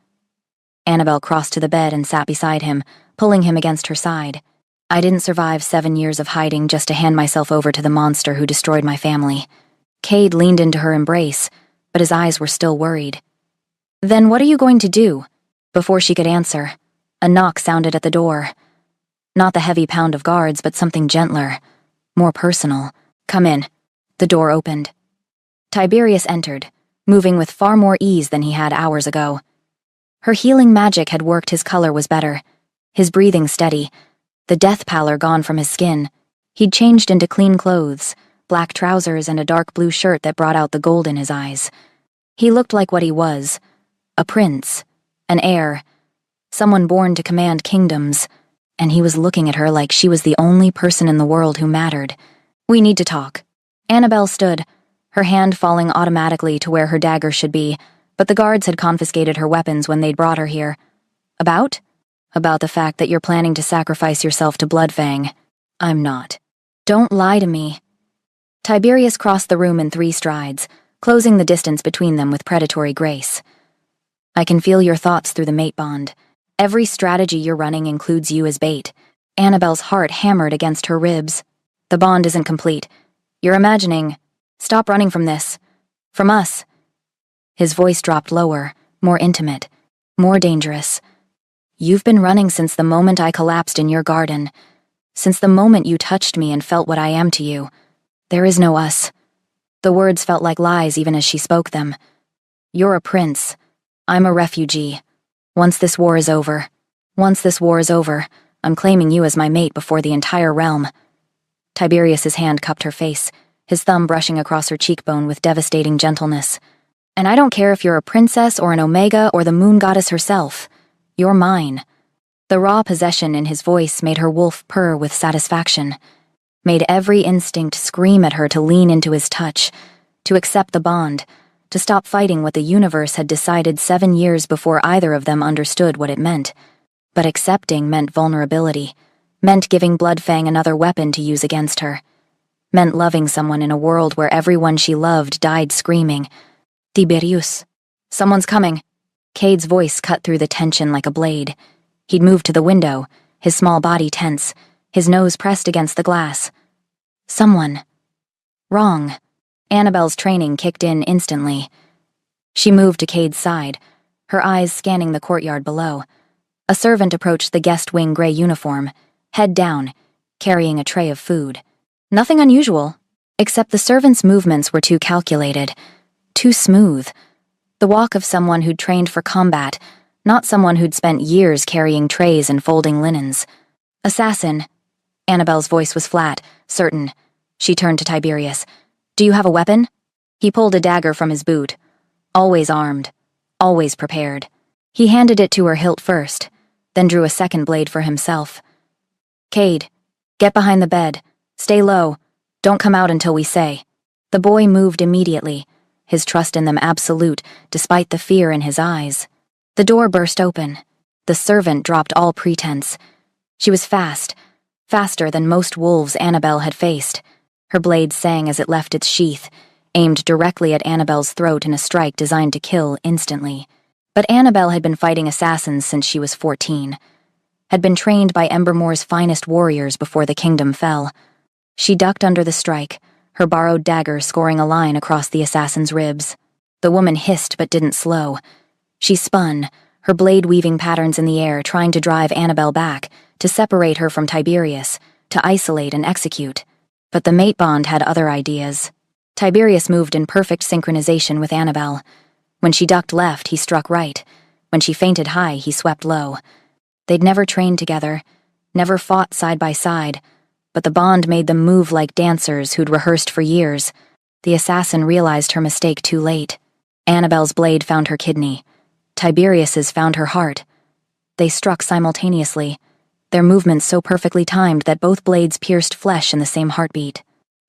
Speaker 1: Annabelle crossed to the bed and sat beside him, pulling him against her side. I didn't survive 7 years of hiding just to hand myself over to the monster who destroyed my family. Cade leaned into her embrace, but his eyes were still worried. Then what are you going to do? Before she could answer, a knock sounded at the door. Not the heavy pound of guards, but something gentler, more personal. Come in. The door opened. Tiberius entered, moving with far more ease than he had hours ago. Her healing magic had worked. His color was better, his breathing steady, the death pallor gone from his skin. He'd changed into clean clothes, black trousers and a dark blue shirt that brought out the gold in his eyes. He looked like what he was, a prince, an heir, someone born to command kingdoms. And he was looking at her like she was the only person in the world who mattered. We need to talk. Annabelle stood, her hand falling automatically to where her dagger should be, but the guards had confiscated her weapons when they'd brought her here. About? About the fact that you're planning to sacrifice yourself to Bloodfang. I'm not. Don't lie to me. Tiberius crossed the room in 3 strides, closing the distance between them with predatory grace. I can feel your thoughts through the mate bond. Every strategy you're running includes you as bait. Annabelle's heart hammered against her ribs. The bond isn't complete. You're imagining. Stop running from this. From us. His voice dropped lower, more intimate, more dangerous. You've been running since the moment I collapsed in your garden. Since the moment you touched me and felt what I am to you. There is no us. The words felt like lies even as she spoke them. You're a prince. I'm a refugee. Once this war is over, I'm claiming you as my mate before the entire realm. Tiberius's hand cupped her face, his thumb brushing across her cheekbone with devastating gentleness. And I don't care if you're a princess or an Omega or the moon goddess herself. You're mine. The raw possession in his voice made her wolf purr with satisfaction, made every instinct scream at her to lean into his touch, to accept the bond, to stop fighting what the universe had decided 7 years before either of them understood what it meant. But accepting meant vulnerability, meant giving Bloodfang another weapon to use against her, meant loving someone in a world where everyone she loved died screaming, Tiberius. Someone's coming. Cade's voice cut through the tension like a blade. He'd moved to the window, his small body tense, his nose pressed against the glass. Someone. Wrong. Annabelle's training kicked in instantly. She moved to Cade's side, her eyes scanning the courtyard below. A servant approached the guest wing gray uniform, head down, carrying a tray of food. Nothing unusual, except the servant's movements were too calculated, too smooth. The walk of someone who'd trained for combat, not someone who'd spent years carrying trays and folding linens. Assassin. Annabelle's voice was flat, certain. She turned to Tiberius. Do you have a weapon? He pulled a dagger from his boot. Always armed. Always prepared. He handed it to her hilt first, then drew a second blade for himself. Cade, get behind the bed. Stay low. Don't come out until we say. The boy moved immediately, his trust in them absolute, despite the fear in his eyes. The door burst open. The servant dropped all pretense. She was fast, faster than most wolves Annabelle had faced. Her blade sang as it left its sheath, aimed directly at Annabelle's throat in a strike designed to kill instantly. But Annabelle had been fighting assassins since she was 14, had been trained by Embermore's finest warriors before the kingdom fell. She ducked under the strike, her borrowed dagger scoring a line across the assassin's ribs. The woman hissed but didn't slow. She spun, her blade weaving patterns in the air, trying to drive Annabelle back, to separate her from Tiberius, to isolate and execute. But the mate bond had other ideas. Tiberius moved in perfect synchronization with Annabelle. When she ducked left, he struck right. When she feinted high, he swept low. They'd never trained together, never fought side by side, but the bond made them move like dancers who'd rehearsed for years. The assassin realized her mistake too late. Annabelle's blade found her kidney. Tiberius's found her heart. They struck simultaneously, their movements so perfectly timed that both blades pierced flesh in the same heartbeat.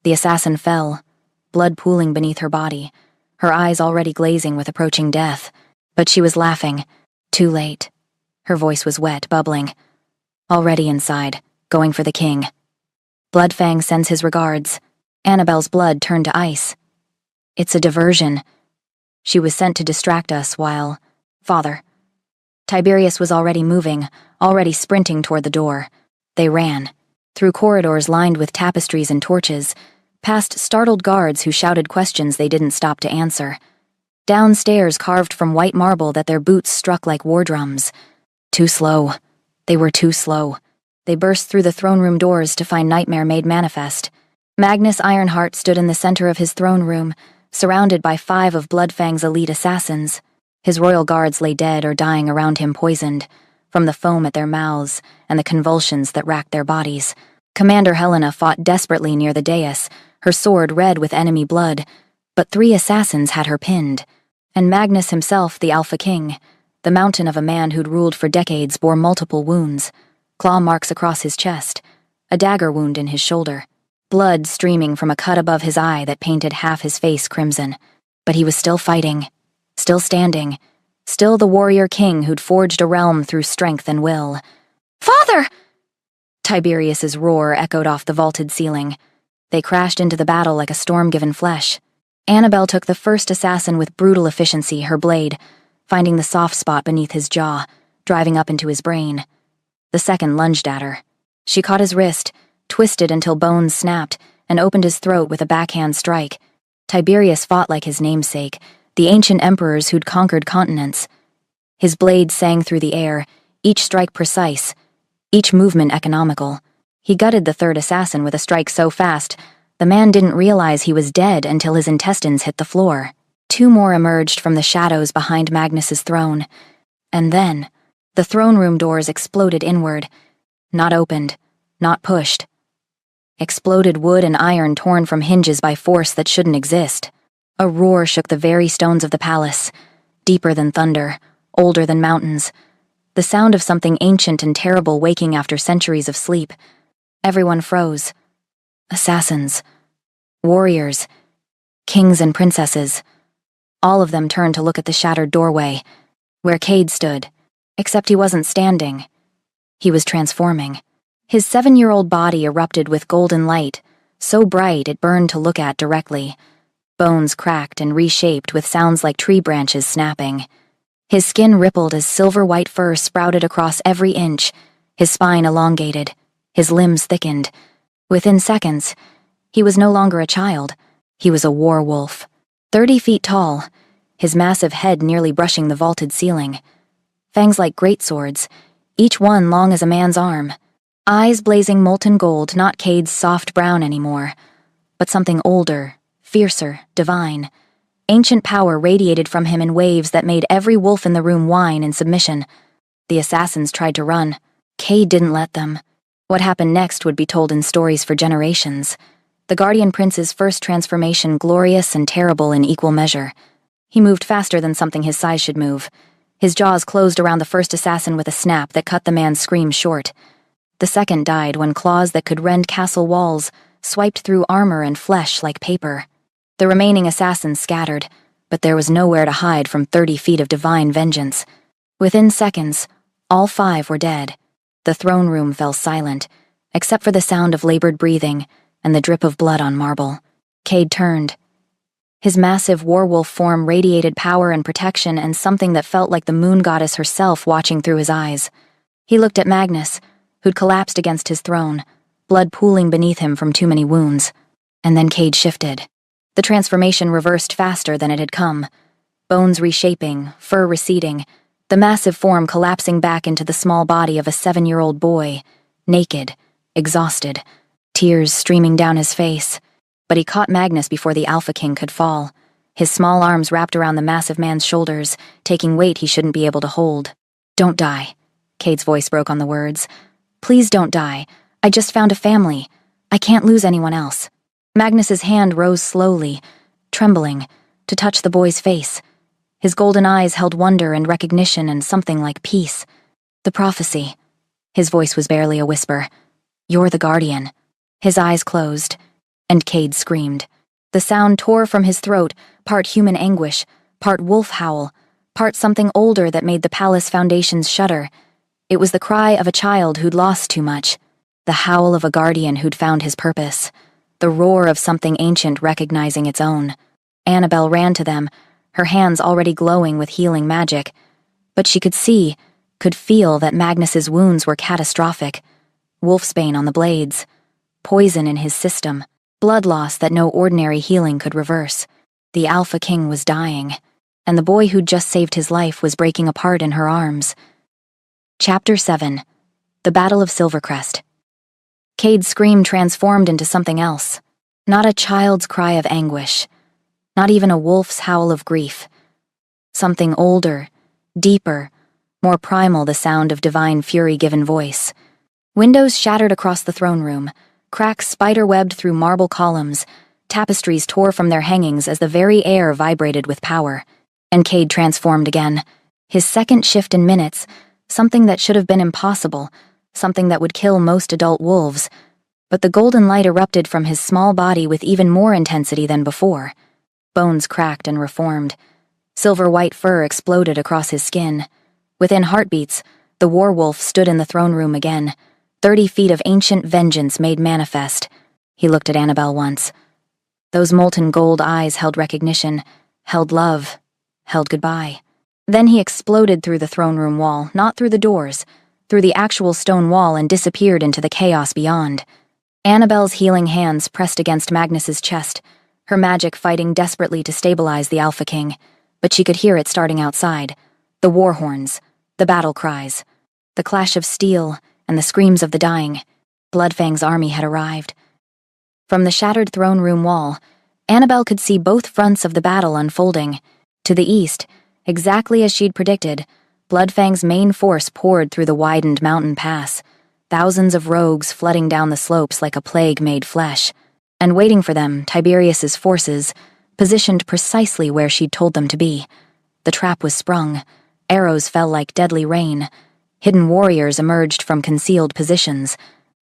Speaker 1: The assassin fell, blood pooling beneath her body, her eyes already glazing with approaching death. But she was laughing. Too late. Her voice was wet, bubbling. Already inside, going for the king. Bloodfang sends his regards. Annabelle's blood turned to ice. It's a diversion. She was sent to distract us while... Father. Tiberius was already moving, already sprinting toward the door. They ran. Through corridors lined with tapestries and torches, past startled guards who shouted questions they didn't stop to answer. Downstairs carved from white marble that their boots struck like war drums. Too slow. They were too slow. They burst through the throne room doors to find Nightmare made manifest. Magnus Ironheart stood in the center of his throne room, surrounded by 5 of Bloodfang's elite assassins. His royal guards lay dead or dying around him, poisoned, from the foam at their mouths and the convulsions that racked their bodies. Commander Helena fought desperately near the dais, her sword red with enemy blood, but 3 assassins had her pinned. And Magnus himself, the Alpha King, the mountain of a man who'd ruled for decades, bore multiple wounds. Claw marks across his chest, a dagger wound in his shoulder. Blood streaming from a cut above his eye that painted half his face crimson. But he was still fighting, still standing, still the warrior king who'd forged a realm through strength and will. "Father!" Tiberius's roar echoed off the vaulted ceiling. They crashed into the battle like a storm given flesh. Annabelle took the first assassin with brutal efficiency, her blade, finding the soft spot beneath his jaw, driving up into his brain. The second lunged at her. She caught his wrist, twisted until bones snapped, and opened his throat with a backhand strike. Tiberius fought like his namesake, the ancient emperors who'd conquered continents. His blade sang through the air, each strike precise, each movement economical. He gutted the third assassin with a strike so fast, the man didn't realize he was dead until his intestines hit the floor. 2 more emerged from the shadows behind Magnus's throne. And then, the throne room doors exploded inward. Not opened, not pushed. Exploded wood and iron torn from hinges by force that shouldn't exist. A roar shook the very stones of the palace, deeper than thunder, older than mountains. The sound of something ancient and terrible waking after centuries of sleep. Everyone froze. Assassins. Warriors. Kings and princesses. All of them turned to look at the shattered doorway, where Cade stood, except he wasn't standing. He was transforming. His 7-year-old body erupted with golden light, so bright it burned to look at directly. Bones cracked and reshaped with sounds like tree branches snapping. His skin rippled as silver-white fur sprouted across every inch, his spine elongated, his limbs thickened. Within seconds, he was no longer a child. He was a war wolf, 30 feet tall, his massive head nearly brushing the vaulted ceiling. Fangs like greatswords, each one long as a man's arm. Eyes blazing molten gold, not Cade's soft brown anymore, but something older, fiercer, divine. Ancient power radiated from him in waves that made every wolf in the room whine in submission. The assassins tried to run. Cade didn't let them. What happened next would be told in stories for generations. The Guardian Prince's first transformation, glorious and terrible in equal measure. He moved faster than something his size should move. His jaws closed around the first assassin with a snap that cut the man's scream short. The second died when claws that could rend castle walls swiped through armor and flesh like paper. The remaining assassins scattered, but there was nowhere to hide from 30 feet of divine vengeance. Within seconds, all 5 were dead. The throne room fell silent, except for the sound of labored breathing and the drip of blood on marble. Cade turned. His massive werewolf form radiated power and protection and something that felt like the moon goddess herself watching through his eyes. He looked at Magnus, who'd collapsed against his throne, blood pooling beneath him from too many wounds. And then Cade shifted. The transformation reversed faster than it had come. Bones reshaping, fur receding, the massive form collapsing back into the small body of a 7-year-old boy, naked, exhausted, tears streaming down his face. But he caught Magnus before the Alpha King could fall, his small arms wrapped around the massive man's shoulders, taking weight he shouldn't be able to hold. "Don't die." Cade's voice broke on the words. Please don't die. I just found a family. I can't lose anyone else. Magnus's hand rose slowly, trembling, to touch the boy's face. His golden eyes held wonder and recognition and something like peace. The prophecy. His voice was barely a whisper. You're the guardian. His eyes closed, and Cade screamed. The sound tore from his throat, part human anguish, part wolf howl, part something older that made the palace foundations shudder. It was the cry of a child who'd lost too much, the howl of a guardian who'd found his purpose, the roar of something ancient recognizing its own. Annabelle ran to them, her hands already glowing with healing magic. But she could see, could feel that Magnus's wounds were catastrophic. Wolfsbane on the blades, poison in his system, blood loss that no ordinary healing could reverse. The Alpha King was dying, and the boy who'd just saved his life was breaking apart in her arms. Chapter 7. The Battle of Silvercrest. Cade's scream transformed into something else. Not a child's cry of anguish. Not even a wolf's howl of grief. Something older, deeper, more primal, the sound of divine fury-given voice. Windows shattered across the throne room, cracks spider-webbed through marble columns, tapestries tore from their hangings as the very air vibrated with power. And Cade transformed again. His second shift in minutes, something that should have been impossible, something that would kill most adult wolves. But the golden light erupted from his small body with even more intensity than before. Bones cracked and reformed. Silver-white fur exploded across his skin. Within heartbeats, the war-wolf stood in the throne room again, 30 feet of ancient vengeance made manifest. He looked at Annabelle once. Those molten gold eyes held recognition, held love, held goodbye. Then he exploded through the throne room wall, not through the doors, through the actual stone wall, and disappeared into the chaos beyond. Annabelle's healing hands pressed against Magnus's chest, her magic fighting desperately to stabilize the Alpha King, but she could hear it starting outside. The war horns, the battle cries, the clash of steel, and the screams of the dying. Bloodfang's army had arrived. From the shattered throne room wall, Annabelle could see both fronts of the battle unfolding. To the east, exactly as she'd predicted, Bloodfang's main force poured through the widened mountain pass, thousands of rogues flooding down the slopes like a plague made flesh. And waiting for them, Tiberius's forces, positioned precisely where she'd told them to be. The trap was sprung. Arrows fell like deadly rain. Hidden warriors emerged from concealed positions.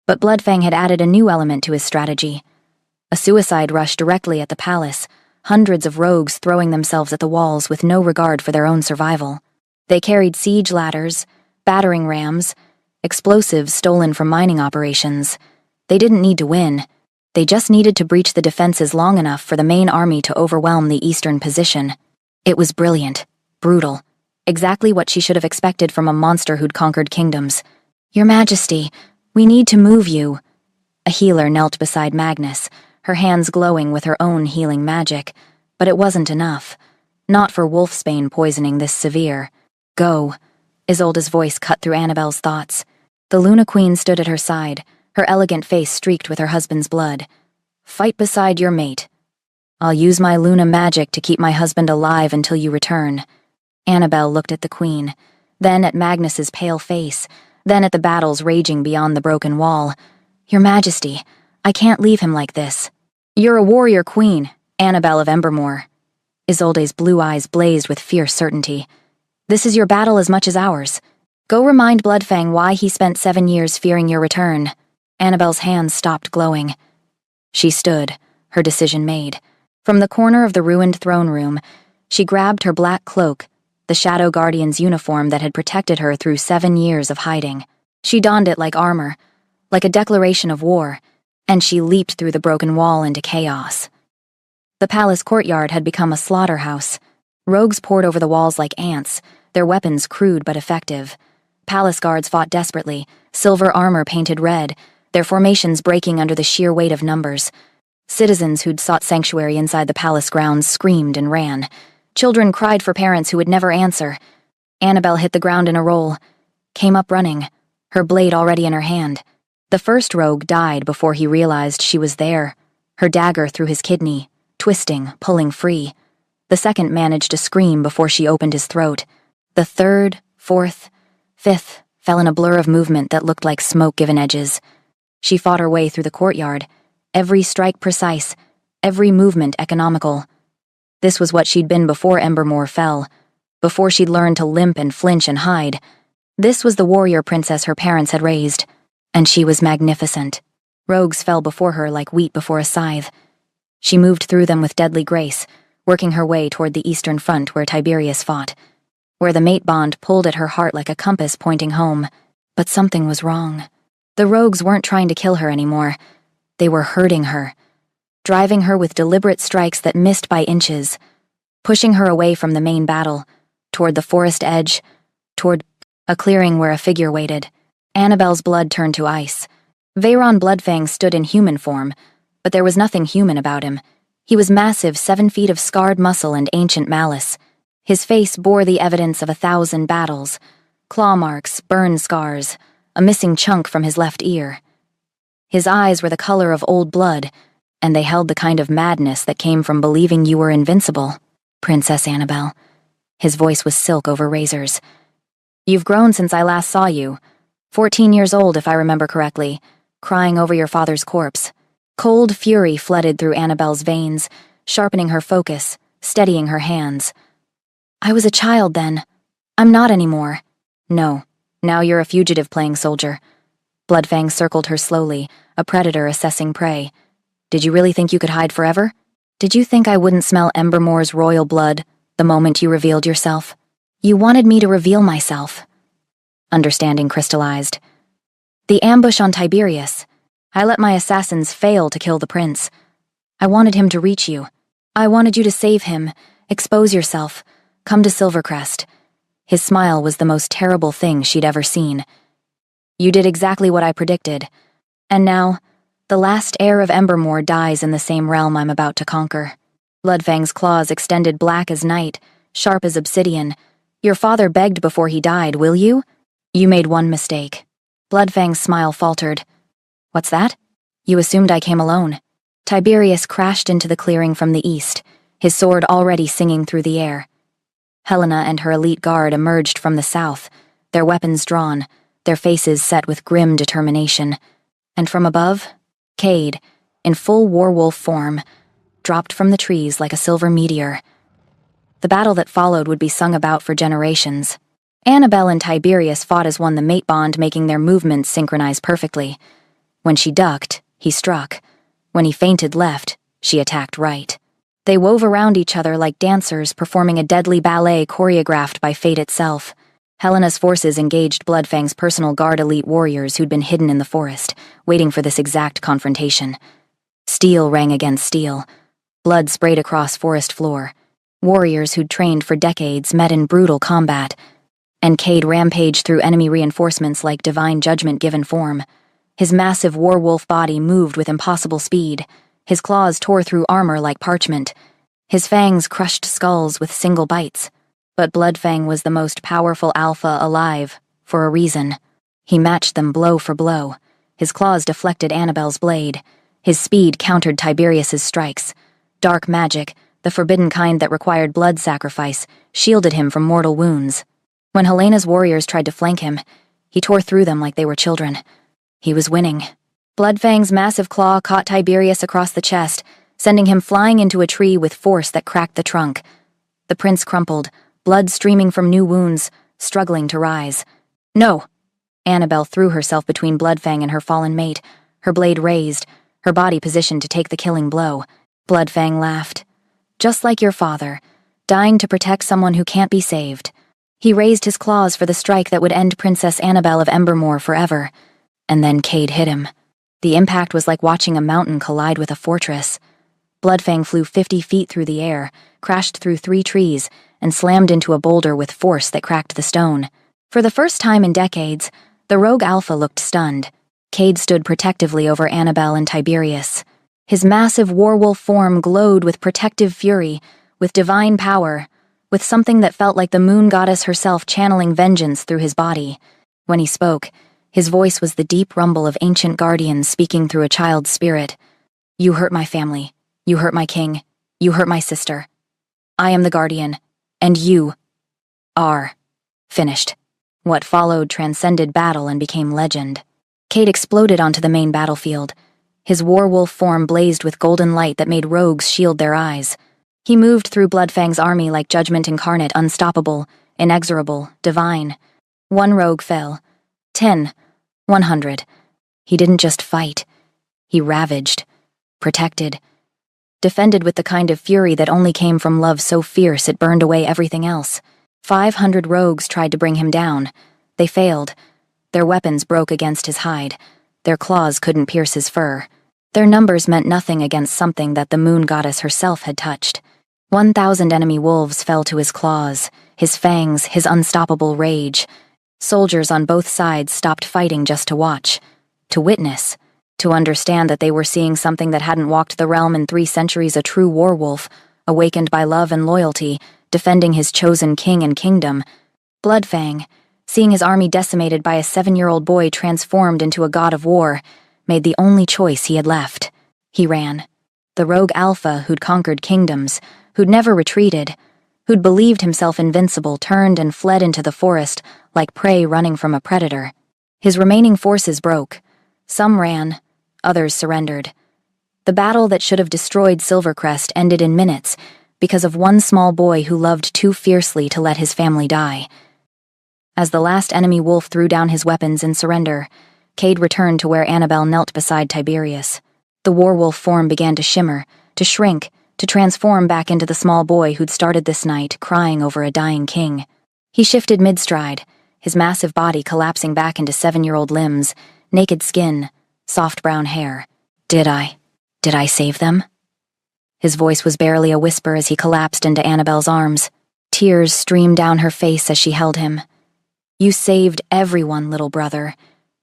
Speaker 1: But Bloodfang had added a new element to his strategy. A suicide rush directly at the palace, hundreds of rogues throwing themselves at the walls with no regard for their own survival. They carried siege ladders, battering rams, explosives stolen from mining operations. They didn't need to win. They just needed to breach the defenses long enough for the main army to overwhelm the eastern position. It was brilliant, brutal, exactly what she should have expected from a monster who'd conquered kingdoms. Your Majesty, we need to move you. A healer knelt beside Magnus, her hands glowing with her own healing magic. But it wasn't enough. Not for wolfsbane poisoning this severe. Go. Isolde's voice cut through Annabelle's thoughts. The Luna Queen stood at her side, her elegant face streaked with her husband's blood. Fight beside your mate. I'll use my Luna magic to keep my husband alive until you return. Annabelle looked at the Queen, then at Magnus's pale face, then at the battles raging beyond the broken wall. Your Majesty, I can't leave him like this. You're a warrior queen, Annabelle of Embermore. Isolde's blue eyes blazed with fierce certainty. This is your battle as much as ours. Go remind Bloodfang why he spent 7 years fearing your return. Annabelle's hands stopped glowing. She stood, her decision made. From the corner of the ruined throne room, she grabbed her black cloak, the Shadow Guardian's uniform that had protected her through 7 years of hiding. She donned it like armor, like a declaration of war, and she leaped through the broken wall into chaos. The palace courtyard had become a slaughterhouse. Rogues poured over the walls like ants, their weapons crude but effective. Palace guards fought desperately, silver armor painted red, their formations breaking under the sheer weight of numbers. Citizens who'd sought sanctuary inside the palace grounds screamed and ran. Children cried for parents who would never answer. Annabelle hit the ground in a roll, came up running, her blade already in her hand. The first rogue died before he realized she was there, her dagger through his kidney, twisting, pulling free. The second managed to scream before she opened his throat. The third, fourth, fifth fell in a blur of movement that looked like smoke-given edges. She fought her way through the courtyard, every strike precise, every movement economical. This was what she'd been before Embermore fell, before she'd learned to limp and flinch and hide. This was the warrior princess her parents had raised, and she was magnificent. Rogues fell before her like wheat before a scythe. She moved through them with deadly grace, working her way toward the eastern front where Tiberius fought, where the mate bond pulled at her heart like a compass pointing home. But something was wrong. The rogues weren't trying to kill her anymore. They were hurting her, driving her with deliberate strikes that missed by inches, pushing her away from the main battle, toward the forest edge, toward a clearing where a figure waited. Annabelle's blood turned to ice. Veyron Bloodfang stood in human form, but there was nothing human about him. He was massive, 7 feet of scarred muscle and ancient malice. His face bore the evidence of 1,000 battles, claw marks, burn scars, a missing chunk from his left ear. His eyes were the color of old blood, and they held the kind of madness that came from believing you were invincible, Princess Annabelle. His voice was silk over razors. You've grown since I last saw you. 14 years old, if I remember correctly, crying over your father's corpse. Cold fury flooded through Annabelle's veins, sharpening her focus, steadying her hands. I was a child then. I'm not anymore. No, now you're a fugitive playing soldier. Bloodfang circled her slowly, a predator assessing prey. Did you really think you could hide forever? Did you think I wouldn't smell Embermore's royal blood the moment you revealed yourself? You wanted me to reveal myself. Understanding crystallized. The ambush on Tiberius. I let my assassins fail to kill the prince. I wanted him to reach you. I wanted you to save him, expose yourself, come to Silvercrest. His smile was the most terrible thing she'd ever seen. You did exactly what I predicted. And now, the last heir of Embermore dies in the same realm I'm about to conquer. Bloodfang's claws extended black as night, sharp as obsidian. Your father begged before he died, will you? You made one mistake. Bloodfang's smile faltered. What's that? You assumed I came alone. Tiberius crashed into the clearing from the east, his sword already singing through the air. Helena and her elite guard emerged from the south, their weapons drawn, their faces set with grim determination. And from above, Cade, in full werewolf form, dropped from the trees like a silver meteor. The battle that followed would be sung about for generations. Annabelle and Tiberius fought as one, the mate bond making their movements synchronize perfectly. When she ducked, he struck. When he feinted left, she attacked right. They wove around each other like dancers performing a deadly ballet choreographed by fate itself. Helena's forces engaged Bloodfang's personal guard elite warriors who'd been hidden in the forest, waiting for this exact confrontation. Steel rang against steel. Blood sprayed across forest floor. Warriors who'd trained for decades met in brutal combat. And Cade rampaged through enemy reinforcements like divine judgment given form. His massive werewolf body moved with impossible speed. His claws tore through armor like parchment. His fangs crushed skulls with single bites. But Bloodfang was the most powerful alpha alive, for a reason. He matched them blow for blow. His claws deflected Annabelle's blade. His speed countered Tiberius's strikes. Dark magic, the forbidden kind that required blood sacrifice, shielded him from mortal wounds. When Helena's warriors tried to flank him, he tore through them like they were children. He was winning. Bloodfang's massive claw caught Tiberius across the chest, sending him flying into a tree with force that cracked the trunk. The prince crumpled, blood streaming from new wounds, struggling to rise. No! Annabelle threw herself between Bloodfang and her fallen mate, her blade raised, her body positioned to take the killing blow. Bloodfang laughed. Just like your father, dying to protect someone who can't be saved. He raised his claws for the strike that would end Princess Annabelle of Embermore forever. And then Cade hit him. The impact was like watching a mountain collide with a fortress. Bloodfang flew 50 feet through the air, crashed through 3 trees, and slammed into a boulder with force that cracked the stone. For the first time in decades, the rogue alpha looked stunned. Cade stood protectively over Annabelle and Tiberius. His massive werewolf form glowed with protective fury, with divine power, with something that felt like the moon goddess herself channeling vengeance through his body. When he spoke, his voice was the deep rumble of ancient guardians speaking through a child's spirit. You hurt my family. You hurt my king. You hurt my sister. I am the guardian, and you are finished. What followed transcended battle and became legend. Cade exploded onto the main battlefield. His werewolf form blazed with golden light that made rogues shield their eyes. He moved through Bloodfang's army like judgment incarnate, unstoppable, inexorable, divine. One rogue fell. 10. 100. He didn't just fight. He ravaged. Protected. Defended with the kind of fury that only came from love so fierce it burned away everything else. 500 rogues tried to bring him down. They failed. Their weapons broke against his hide. Their claws couldn't pierce his fur. Their numbers meant nothing against something that the moon goddess herself had touched. 1,000 enemy wolves fell to his claws, his fangs, his unstoppable rage. Soldiers on both sides stopped fighting just to watch, to witness, to understand that they were seeing something that hadn't walked the realm in 3 centuries, a true werewolf, awakened by love and loyalty, defending his chosen king and kingdom. Bloodfang, seeing his army decimated by a 7-year-old boy transformed into a god of war, made the only choice he had left. He ran. The rogue alpha who'd conquered kingdoms, who'd never retreated, who'd believed himself invincible, turned and fled into the forest like prey running from a predator. His remaining forces broke. Some ran, others surrendered. The battle that should have destroyed Silvercrest ended in minutes because of one small boy who loved too fiercely to let his family die. As the last enemy wolf threw down his weapons in surrender, Cade returned to where Annabelle knelt beside Tiberius. The werewolf form began to shimmer, to shrink, to transform back into the small boy who'd started this night, crying over a dying king. He shifted mid-stride, his massive body collapsing back into 7-year-old limbs, naked skin, soft brown hair. Did I save them? His voice was barely a whisper as he collapsed into Annabelle's arms. Tears streamed down her face as she held him. You saved everyone, little brother.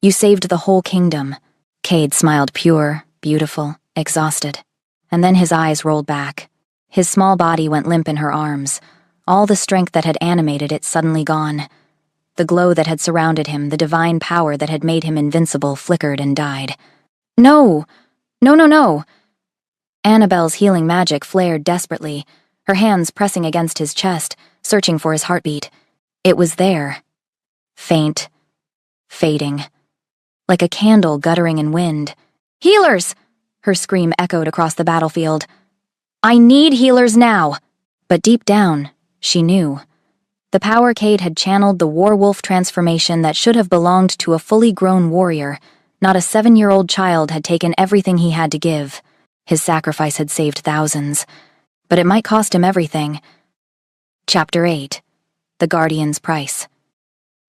Speaker 1: You saved the whole kingdom. Cade smiled, pure, beautiful, exhausted. And then his eyes rolled back. His small body went limp in her arms, all the strength that had animated it suddenly gone. The glow that had surrounded him, the divine power that had made him invincible, flickered and died. No! No, no, no! Annabelle's healing magic flared desperately, her hands pressing against his chest, searching for his heartbeat. It was there. Faint. Fading. Like a candle guttering in wind. Healers! Her scream echoed across the battlefield. I need healers now! But deep down, she knew. The power Cade had channeled the werewolf transformation that should have belonged to a fully grown warrior. Not a 7-year-old child had taken everything he had to give. His sacrifice had saved thousands. But it might cost him everything. Chapter 8. The Guardian's Price.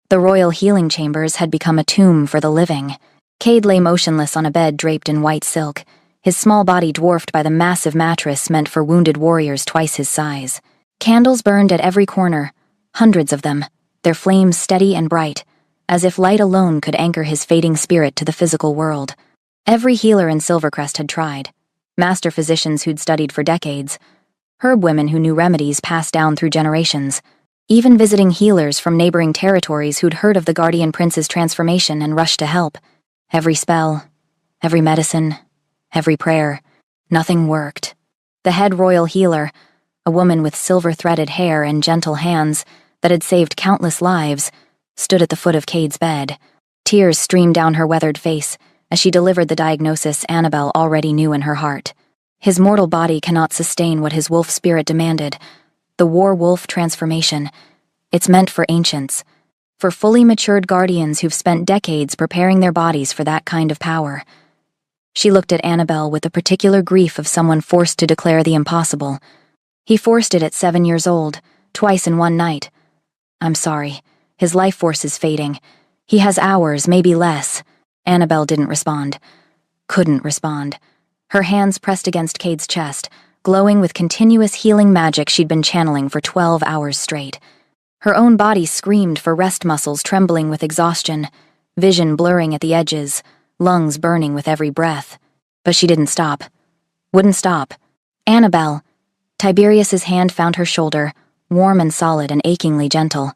Speaker 1: The royal healing chambers had become a tomb for the living. Cade lay motionless on a bed draped in white silk, his small body dwarfed by the massive mattress meant for wounded warriors twice his size. Candles burned at every corner, hundreds of them, their flames steady and bright, as if light alone could anchor his fading spirit to the physical world. Every healer in Silvercrest had tried. Master physicians who'd studied for decades, herb women who knew remedies passed down through generations, even visiting healers from neighboring territories who'd heard of the Guardian Prince's transformation and rushed to help. Every spell, every medicine, every prayer, nothing worked. The head royal healer, a woman with silver-threaded hair and gentle hands that had saved countless lives, stood at the foot of Cade's bed. Tears streamed down her weathered face as she delivered the diagnosis Annabelle already knew in her heart. His mortal body cannot sustain what his wolf spirit demanded. The war-wolf transformation. It's meant for ancients, for fully matured guardians who've spent decades preparing their bodies for that kind of power. She looked at Annabelle with the particular grief of someone forced to declare the impossible. He forced it at 7 years old, twice in one night. I'm sorry. His life force is fading. He has hours, maybe less. Annabelle didn't respond. Couldn't respond. Her hands pressed against Cade's chest, glowing with continuous healing magic she'd been channeling for 12 hours straight. Her own body screamed for rest muscles trembling with exhaustion, vision blurring at the edges, lungs burning with every breath. But she didn't stop. Wouldn't stop. Annabelle. Tiberius's hand found her shoulder, warm and solid and achingly gentle.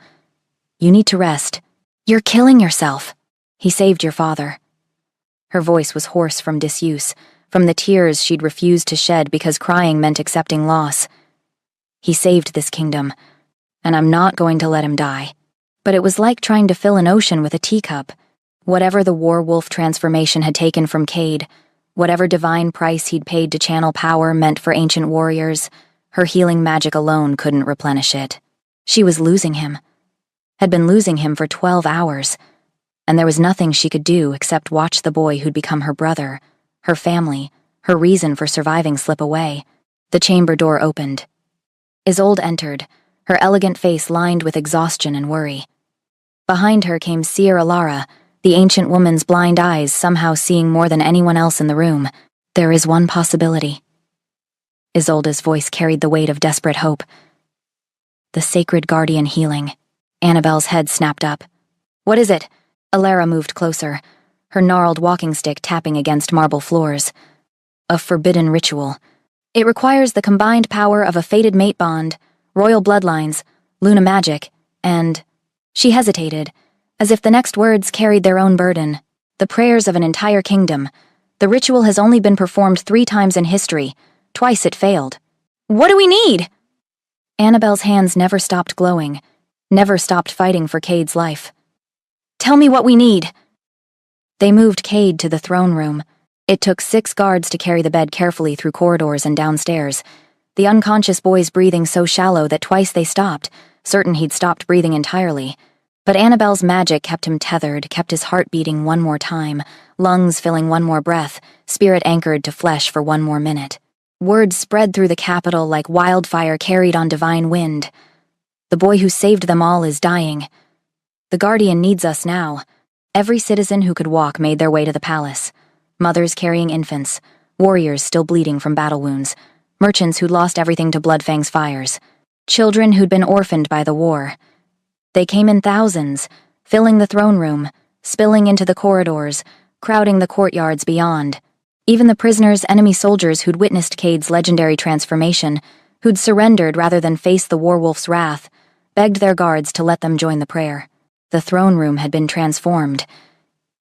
Speaker 1: You need to rest. You're killing yourself. He saved your father. Her voice was hoarse from disuse, from the tears she'd refused to shed because crying meant accepting loss. He saved this kingdom, and I'm not going to let him die. but it was like trying to fill an ocean with a teacup. Whatever the war wolf transformation had taken from Cade, whatever divine price he'd paid to channel power meant for ancient warriors, her healing magic alone couldn't replenish it. She was losing him. Had been losing him for 12 hours, and there was nothing she could do except watch the boy who'd become her brother, her family, her reason for surviving slip away. The chamber door opened. Isolde entered, her elegant face lined with exhaustion and worry. Behind her came Seer Alara, the ancient woman's blind eyes somehow seeing more than anyone else in the room. There is one possibility. Isolde's voice carried the weight of desperate hope. The sacred guardian healing. Annabelle's head snapped up. What is it? Alara moved closer, her gnarled walking stick tapping against marble floors. A forbidden ritual. It requires the combined power of a fated mate bond, royal bloodlines, Luna magic, and... She hesitated, as if the next words carried their own burden. The prayers of an entire kingdom. The ritual has only been performed 3 times in history. Twice it failed. What do we need? Annabelle's hands never stopped glowing, never stopped fighting for Cade's life. Tell me what we need. They moved Cade to the throne room. It took 6 guards to carry the bed carefully through corridors and downstairs, the unconscious boy's breathing so shallow that twice they stopped, certain he'd stopped breathing entirely. But Annabelle's magic kept him tethered, kept his heart beating one more time, lungs filling one more breath, spirit anchored to flesh for one more minute. Words spread through the capital like wildfire carried on divine wind. The boy who saved them all is dying. The Guardian needs us now. Every citizen who could walk made their way to the palace. Mothers carrying infants, warriors still bleeding from battle wounds, merchants who'd lost everything to Bloodfang's fires, children who'd been orphaned by the war. They came in thousands, filling the throne room, spilling into the corridors, crowding the courtyards beyond. Even the prisoners, enemy soldiers who'd witnessed Cade's legendary transformation, who'd surrendered rather than face the warwolf's wrath, begged their guards to let them join the prayer. The throne room had been transformed.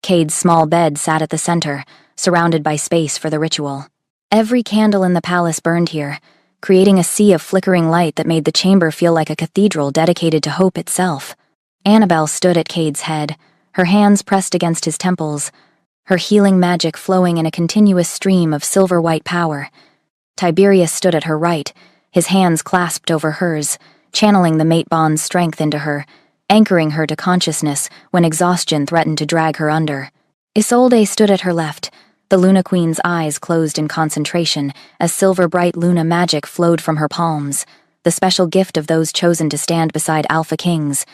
Speaker 1: Cade's small bed sat at the center, surrounded by space for the ritual. Every candle in the palace burned here, creating a sea of flickering light that made the chamber feel like a cathedral dedicated to hope itself. Annabelle stood at Cade's head, her hands pressed against his temples, her healing magic flowing in a continuous stream of silver-white power. Tiberius stood at her right, his hands clasped over hers, channeling the mate bond's strength into her, anchoring her to consciousness when exhaustion threatened to drag her under. Isolde stood at her left, the Luna Queen's eyes closed in concentration as silver-bright Luna magic flowed from her palms, the special gift of those chosen to stand beside Alpha Kings,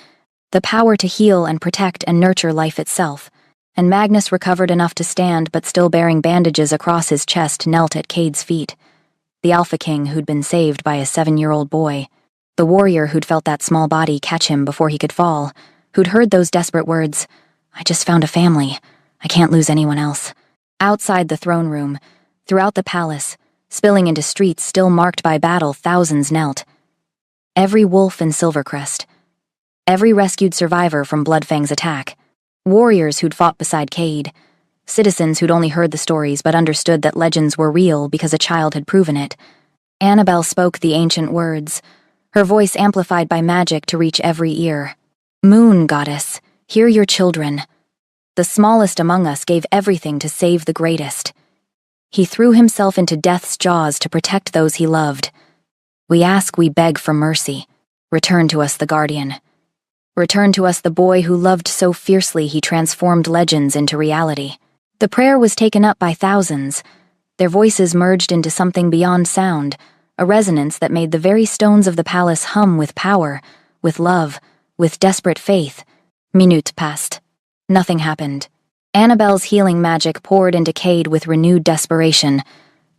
Speaker 1: the power to heal and protect and nurture life itself. And Magnus, recovered enough to stand but still bearing bandages across his chest, knelt at Cade's feet. The Alpha King who'd been saved by a 7-year-old boy, the warrior who'd felt that small body catch him before he could fall, who'd heard those desperate words, "I just found a family. I can't lose anyone else." Outside the throne room, throughout the palace, spilling into streets still marked by battle, thousands knelt. Every wolf in Silvercrest. Every rescued survivor from Bloodfang's attack. Warriors who'd fought beside Cade. Citizens who'd only heard the stories but understood that legends were real because a child had proven it. Annabelle spoke the ancient words, her voice amplified by magic to reach every ear. "Moon goddess, hear your children. The smallest among us gave everything to save the greatest. He threw himself into death's jaws to protect those he loved. We ask, we beg for mercy. Return to us the Guardian. Return to us the boy who loved so fiercely he transformed legends into reality." The prayer was taken up by thousands. Their voices merged into something beyond sound, a resonance that made the very stones of the palace hum with power, with love, with desperate faith. Minutes passed. Nothing happened. Annabelle's healing magic poured into Cade with renewed desperation,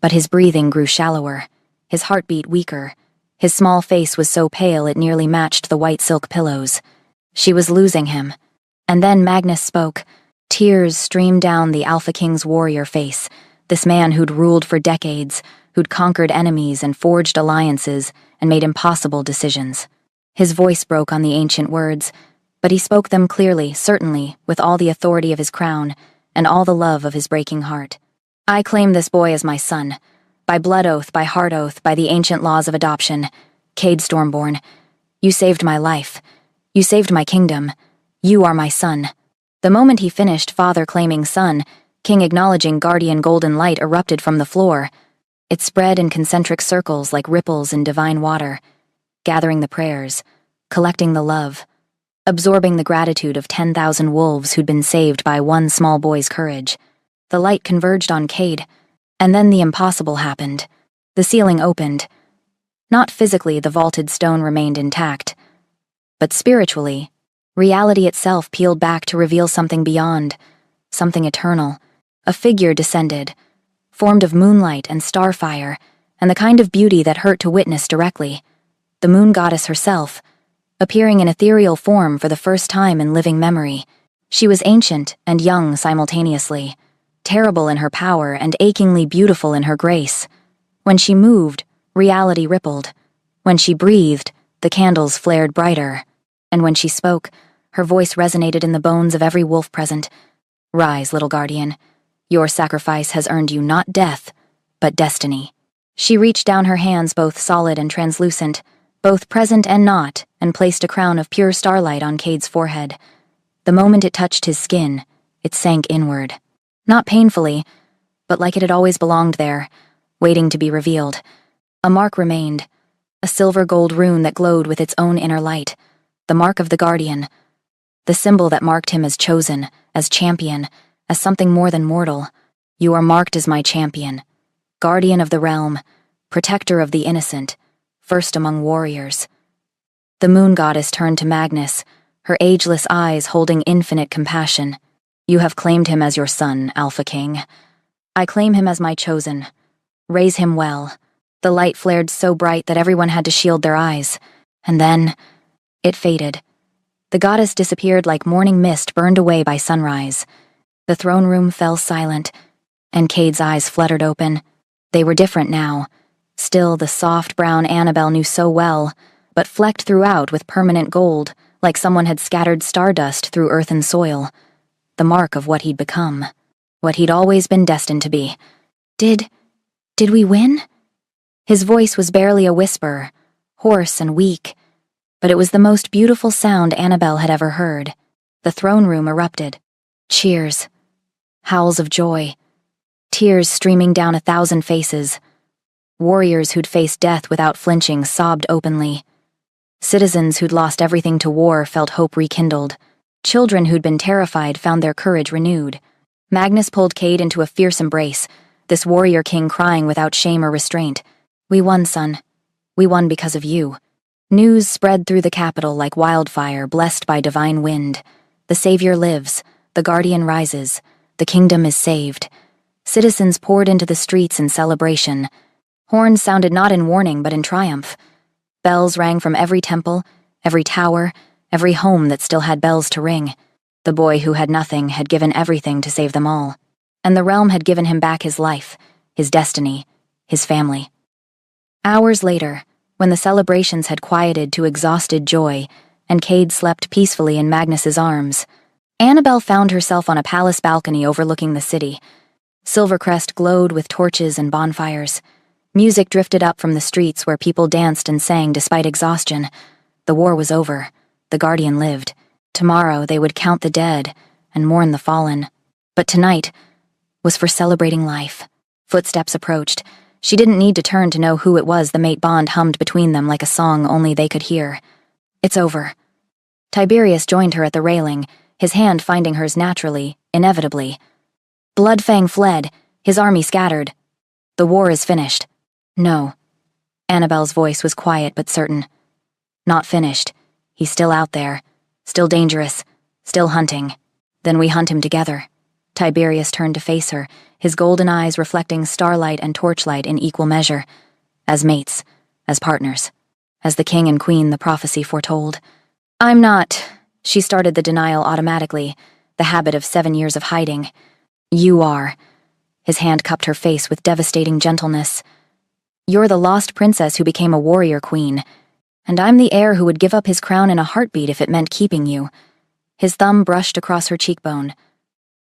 Speaker 1: but his breathing grew shallower, his heartbeat weaker. His small face was so pale it nearly matched the white silk pillows. She was losing him. And then Magnus spoke. Tears streamed down the Alpha King's warrior face, this man who'd ruled for decades, who'd conquered enemies and forged alliances and made impossible decisions. His voice broke on the ancient words, but he spoke them clearly, certainly, with all the authority of his crown and all the love of his breaking heart. "I claim this boy as my son, by blood oath, by heart oath, by the ancient laws of adoption. Cade Stormborn, you saved my life. You saved my kingdom. You are my son." The moment he finished, father claiming son, king acknowledging guardian, golden light erupted from the floor. It spread in concentric circles like ripples in divine water, gathering the prayers, collecting the love, absorbing the gratitude of 10,000 wolves who'd been saved by one small boy's courage. The light converged on Cade, and then the impossible happened. The ceiling opened. Not physically, the vaulted stone remained intact, but spiritually, reality itself peeled back to reveal something beyond, something eternal. A figure descended, formed of moonlight and starfire, and the kind of beauty that hurt to witness directly. The moon goddess herself, appearing in ethereal form for the first time in living memory. She was ancient and young simultaneously, terrible in her power and achingly beautiful in her grace. When she moved, reality rippled. When she breathed, the candles flared brighter. And when she spoke, her voice resonated in the bones of every wolf present. "Rise, little guardian. Your sacrifice has earned you not death, but destiny." She reached down her hands, both solid and translucent, both present and not, and placed a crown of pure starlight on Cade's forehead. The moment it touched his skin, it sank inward. Not painfully, but like it had always belonged there, waiting to be revealed. A mark remained, a silver-gold rune that glowed with its own inner light, the mark of the guardian, the symbol that marked him as chosen, as champion, as something more than mortal. "You are marked as my champion, guardian of the realm, protector of the innocent, first among warriors." The moon goddess turned to Magnus, her ageless eyes holding infinite compassion. "You have claimed him as your son, Alpha King. I claim him as my chosen. Raise him well." The light flared so bright that everyone had to shield their eyes. And then, it faded. The goddess disappeared like morning mist burned away by sunrise. The throne room fell silent, and Cade's eyes fluttered open. They were different now. Still the soft brown Annabelle knew so well, but flecked throughout with permanent gold, like someone had scattered stardust through earth and soil. The mark of what he'd become, what he'd always been destined to be. Did we win?" His voice was barely a whisper, hoarse and weak, but it was the most beautiful sound Annabelle had ever heard. The throne room erupted. Cheers. Howls of joy. Tears streaming down 1,000 faces. Warriors who'd faced death without flinching sobbed openly. Citizens who'd lost everything to war felt hope rekindled. Children who'd been terrified found their courage renewed. Magnus pulled Cade into a fierce embrace, this warrior king crying without shame or restraint. "We won, son. We won because of you." News spread through the capital like wildfire, blessed by divine wind. The Savior lives, the Guardian rises, the kingdom is saved. Citizens poured into the streets in celebration. Horns sounded not in warning but in triumph. Bells rang from every temple, every tower, every home that still had bells to ring. The boy who had nothing had given everything to save them all. And the realm had given him back his life, his destiny, his family. Hours later, when the celebrations had quieted to exhausted joy, and Cade slept peacefully in Magnus's arms, Annabelle found herself on a palace balcony overlooking the city. Silvercrest glowed with torches and bonfires. Music drifted up from the streets where people danced and sang despite exhaustion. The war was over. The Guardian lived. Tomorrow they would count the dead and mourn the fallen. But tonight was for celebrating life. Footsteps approached. She didn't need to turn to know who it was. The mate bond hummed between them like a song only they could hear. "It's over." Tiberius joined her at the railing, his hand finding hers naturally, inevitably. Bloodfang fled, his army scattered. "The war is finished." "No." Annabelle's voice was quiet but certain. "Not finished. He's still out there, still dangerous, still hunting. Then we hunt him together." Tiberius turned to face her, his golden eyes reflecting starlight and torchlight in equal measure. "As mates, as partners, as the king and queen the prophecy foretold." "I'm not," she started the denial automatically, the habit of 7 years of hiding. "You are." His hand cupped her face with devastating gentleness. "You're the lost princess who became a warrior queen, and I'm the heir who would give up his crown in a heartbeat if it meant keeping you." His thumb brushed across her cheekbone.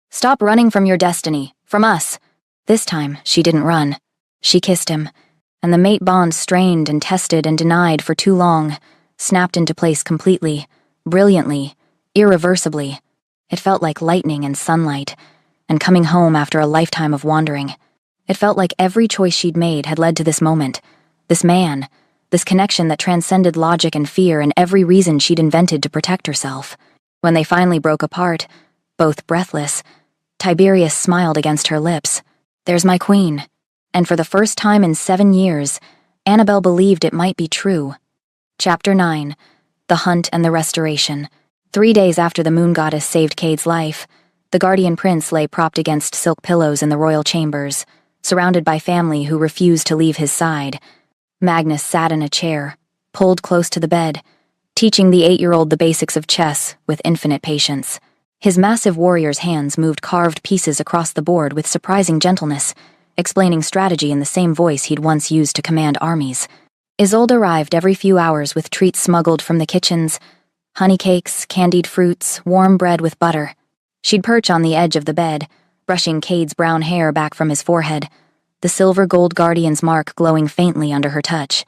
Speaker 1: "Stop running from your destiny, from us." This time, she didn't run. She kissed him, and the mate bond strained and tested and denied for too long, snapped into place completely, Brilliantly, irreversibly. It felt like lightning and sunlight, and coming home after a lifetime of wandering. It felt like every choice she'd made had led to this moment, this man, this connection that transcended logic and fear and every reason she'd invented to protect herself. When they finally broke apart, both breathless, Tiberius smiled against her lips. There's my queen. And for the first time in 7 years, Annabelle believed it might be true. Chapter 9. The Hunt and the Restoration. 3 days after the moon goddess saved Cade's life, the guardian prince lay propped against silk pillows in the royal chambers, surrounded by family who refused to leave his side. Magnus sat in a chair, pulled close to the bed, teaching the 8-year-old the basics of chess with infinite patience. His massive warrior's hands moved carved pieces across the board with surprising gentleness, explaining strategy in the same voice he'd once used to command armies. Isolde arrived every few hours with treats smuggled from the kitchens, honey cakes, candied fruits, warm bread with butter. She'd perch on the edge of the bed, brushing Cade's brown hair back from his forehead, the silver gold guardian's mark glowing faintly under her touch.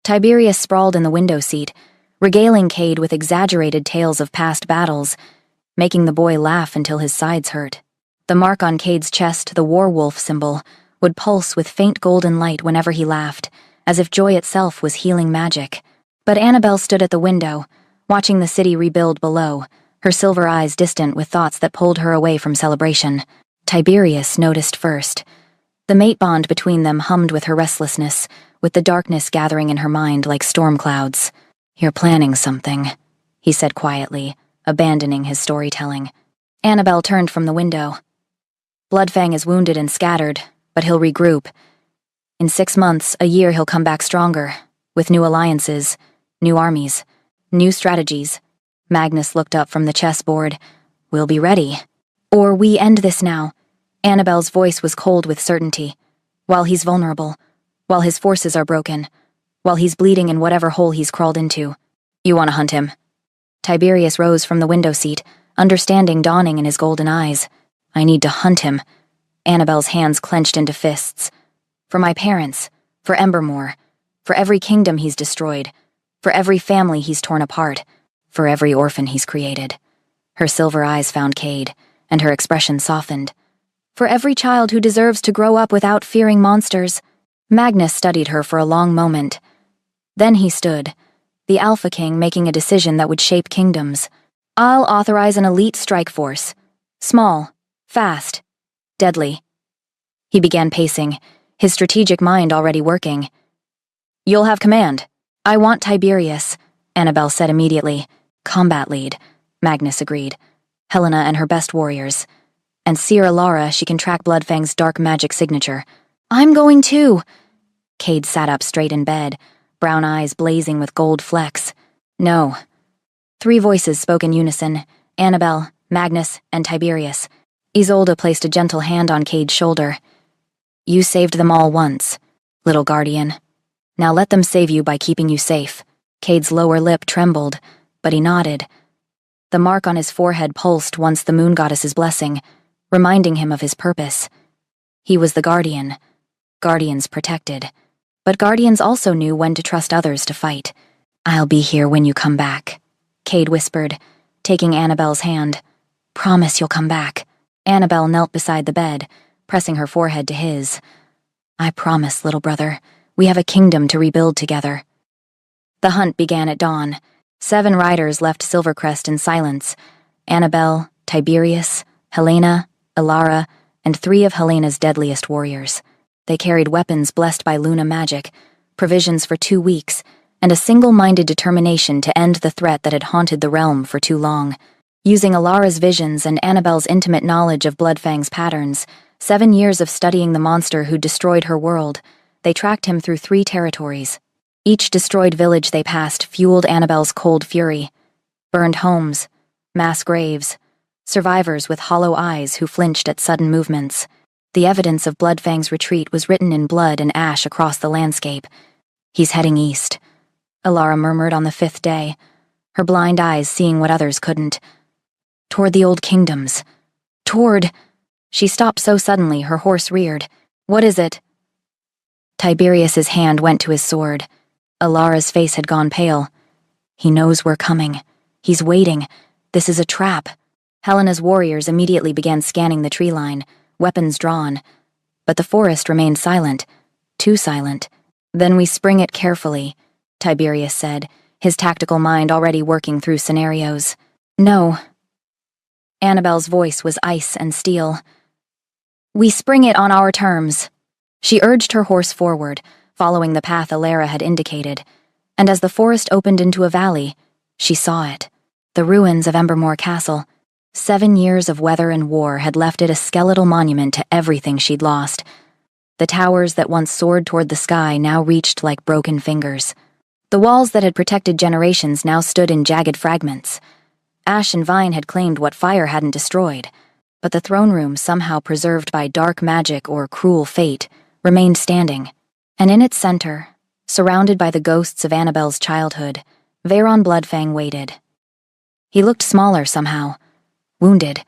Speaker 1: Tiberius sprawled in the window seat, regaling Cade with exaggerated tales of past battles, making the boy laugh until his sides hurt. The mark on Cade's chest, the war-wolf symbol, would pulse with faint golden light whenever he laughed, as if joy itself was healing magic. But Annabelle stood at the window, watching the city rebuild below, her silver eyes distant with thoughts that pulled her away from celebration. Tiberius noticed first. The mate bond between them hummed with her restlessness, with the darkness gathering in her mind like storm clouds. "You're planning something," he said quietly, abandoning his storytelling. Annabelle turned from the window. "Bloodfang is wounded and scattered, but he'll regroup. In 6 months, a year, he'll come back stronger, with new alliances, new armies, new strategies." Magnus looked up from the chessboard. "We'll be ready. Or we end this now." Annabelle's voice was cold with certainty. "While he's vulnerable, while his forces are broken, while he's bleeding in whatever hole he's crawled into. You want to hunt him?" Tiberius rose from the window seat, understanding dawning in his golden eyes. "I need to hunt him." Annabelle's hands clenched into fists. "For my parents, for Embermore, for every kingdom he's destroyed, for every family he's torn apart, for every orphan he's created." Her silver eyes found Cade, and her expression softened. "For every child who deserves to grow up without fearing monsters." Magnus studied her for a long moment. Then he stood, the Alpha King making a decision that would shape kingdoms. "I'll authorize an elite strike force. Small, fast, deadly." He began pacing, his strategic mind already working. "You'll have command." "I want Tiberius," Annabelle said immediately. "Combat lead," Magnus agreed. "Helena and her best warriors. And Seer Alara, she can track Bloodfang's dark magic signature." "I'm going too." Cade sat up straight in bed, brown eyes blazing with gold flecks. "No." 3 voices spoke in unison, Annabelle, Magnus, and Tiberius. Isolde placed a gentle hand on Cade's shoulder. "You saved them all once, little guardian. Now let them save you by keeping you safe." Cade's lower lip trembled, but he nodded. The mark on his forehead pulsed once the moon goddess's blessing, reminding him of his purpose. He was the guardian. Guardians protected. But guardians also knew when to trust others to fight. "I'll be here when you come back," Cade whispered, taking Annabelle's hand. "Promise you'll come back." Annabelle knelt beside the bed, pressing her forehead to his. "I promise, little brother. We have a kingdom to rebuild together." The hunt began at dawn. 7 riders left Silvercrest in silence. Annabelle, Tiberius, Helena, Alara, and 3 of Helena's deadliest warriors. They carried weapons blessed by Luna magic, provisions for 2 weeks, and a single-minded determination to end the threat that had haunted the realm for too long. Using Alara's visions and Annabelle's intimate knowledge of Bloodfang's patterns, 7 years of studying the monster who destroyed her world, they tracked him through 3 territories. Each destroyed village they passed fueled Annabelle's cold fury. Burned homes, mass graves, survivors with hollow eyes who flinched at sudden movements. The evidence of Bloodfang's retreat was written in blood and ash across the landscape. "He's heading east," Alara murmured on the 5th day, her blind eyes seeing what others couldn't. "Toward the old kingdoms. Toward—" She stopped so suddenly her horse reared. "What is it?" Tiberius's hand went to his sword. Alara's face had gone pale. "He knows we're coming. He's waiting. This is a trap. Helena's warriors immediately began scanning the tree line, weapons drawn. But the forest remained silent. Too silent. Then we spring it carefully, Tiberius said, his tactical mind already working through scenarios. No. Annabelle's voice was ice and steel. We spring it on our terms. She urged her horse forward, following the path Alara had indicated, and as the forest opened into a valley, she saw it. The ruins of Embermore Castle. 7 years of weather and war had left it a skeletal monument to everything she'd lost. The towers that once soared toward the sky now reached like broken fingers. The walls that had protected generations now stood in jagged fragments. Ash and vine had claimed what fire hadn't destroyed, but the throne room, somehow preserved by dark magic or cruel fate, remained standing. And in its center, surrounded by the ghosts of Annabelle's childhood, Veyron Bloodfang waited. He looked smaller somehow, wounded,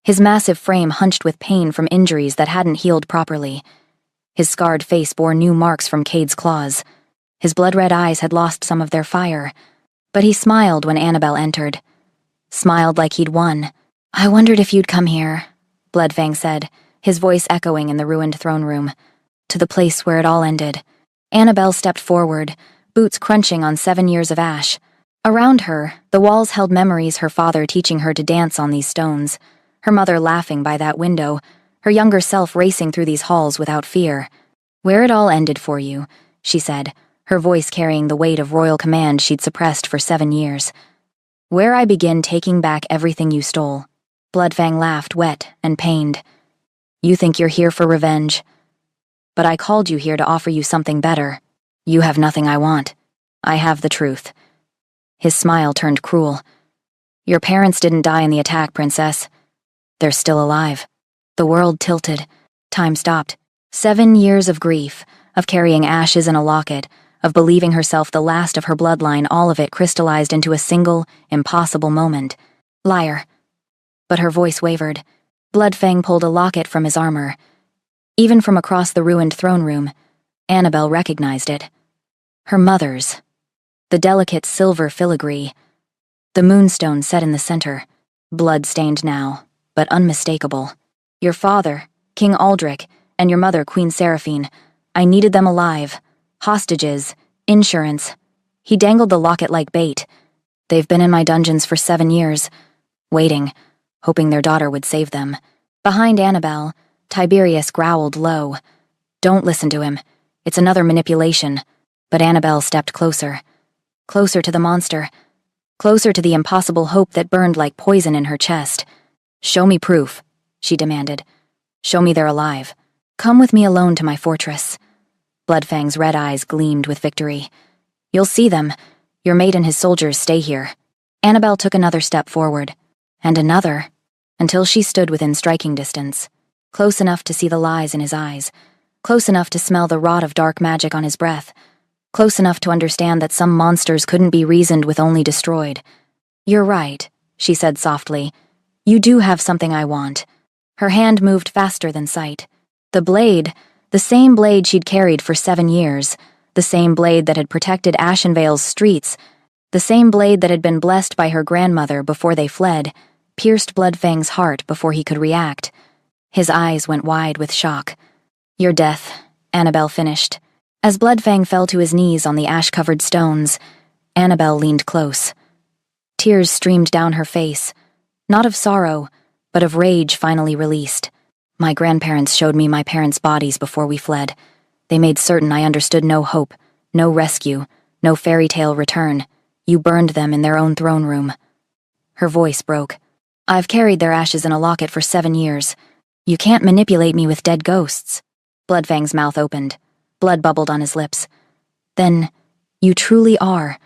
Speaker 1: his massive frame hunched with pain from injuries that hadn't healed properly. His scarred face bore new marks from Cade's claws. His blood-red eyes had lost some of their fire, but he smiled when Annabelle entered. Smiled like he'd won. I wondered if you'd come here, Bloodfang said, his voice echoing in the ruined throne room, to the place where it all ended. Annabelle stepped forward, boots crunching on 7 years of ash. Around her, the walls held memories her father teaching her to dance on these stones, her mother laughing by that window, her younger self racing through these halls without fear. Where it all ended for you, she said, her voice carrying the weight of royal command she'd suppressed for 7 years. Where I begin taking back everything you stole. Bloodfang laughed, wet and pained. You think you're here for revenge. But I called you here to offer you something better. You have nothing I want. I have the truth. His smile turned cruel. Your parents didn't die in the attack, Princess. They're still alive. The world tilted. Time stopped. 7 years of grief, of carrying ashes in a locket, of believing herself the last of her bloodline, all of it crystallized into a single, impossible moment. Liar. But her voice wavered. Bloodfang pulled a locket from his armor. Even from across the ruined throne room, Annabelle recognized it. Her mother's. The delicate silver filigree. The moonstone set in the center, blood-stained now, but unmistakable. Your father, King Aldrich, and your mother, Queen Seraphine. I needed them alive. Hostages, insurance. He dangled the locket like bait. They've been in my dungeons for 7 years, waiting, hoping their daughter would save them. Behind Annabelle, Tiberius growled low. Don't listen to him. It's another manipulation. But Annabelle stepped closer. Closer to the monster. Closer to the impossible hope that burned like poison in her chest. Show me proof, she demanded. Show me they're alive. Come with me alone to my fortress. Bloodfang's red eyes gleamed with victory. You'll see them. Your mate and his soldiers stay here. Annabelle took another step forward. And another. Until she stood within striking distance. Close enough to see the lies in his eyes. Close enough to smell the rot of dark magic on his breath. Close enough to understand that some monsters couldn't be reasoned with, only destroyed. You're right, she said softly. You do have something I want. Her hand moved faster than sight. The blade, the same blade she'd carried for 7 years, the same blade that had protected Ashenvale's streets, the same blade that had been blessed by her grandmother before they fled, pierced Bloodfang's heart before he could react. His eyes went wide with shock. Your death, Annabelle finished. As Bloodfang fell to his knees on the ash-covered stones, Annabelle leaned close. Tears streamed down her face, not of sorrow, but of rage finally released. My grandparents showed me my parents' bodies before we fled. They made certain I understood no hope, no rescue, no fairy tale return. You burned them in their own throne room. Her voice broke. I've carried their ashes in a locket for 7 years. You can't manipulate me with dead ghosts. Bloodfang's mouth opened. Blood bubbled on his lips. Then, you truly are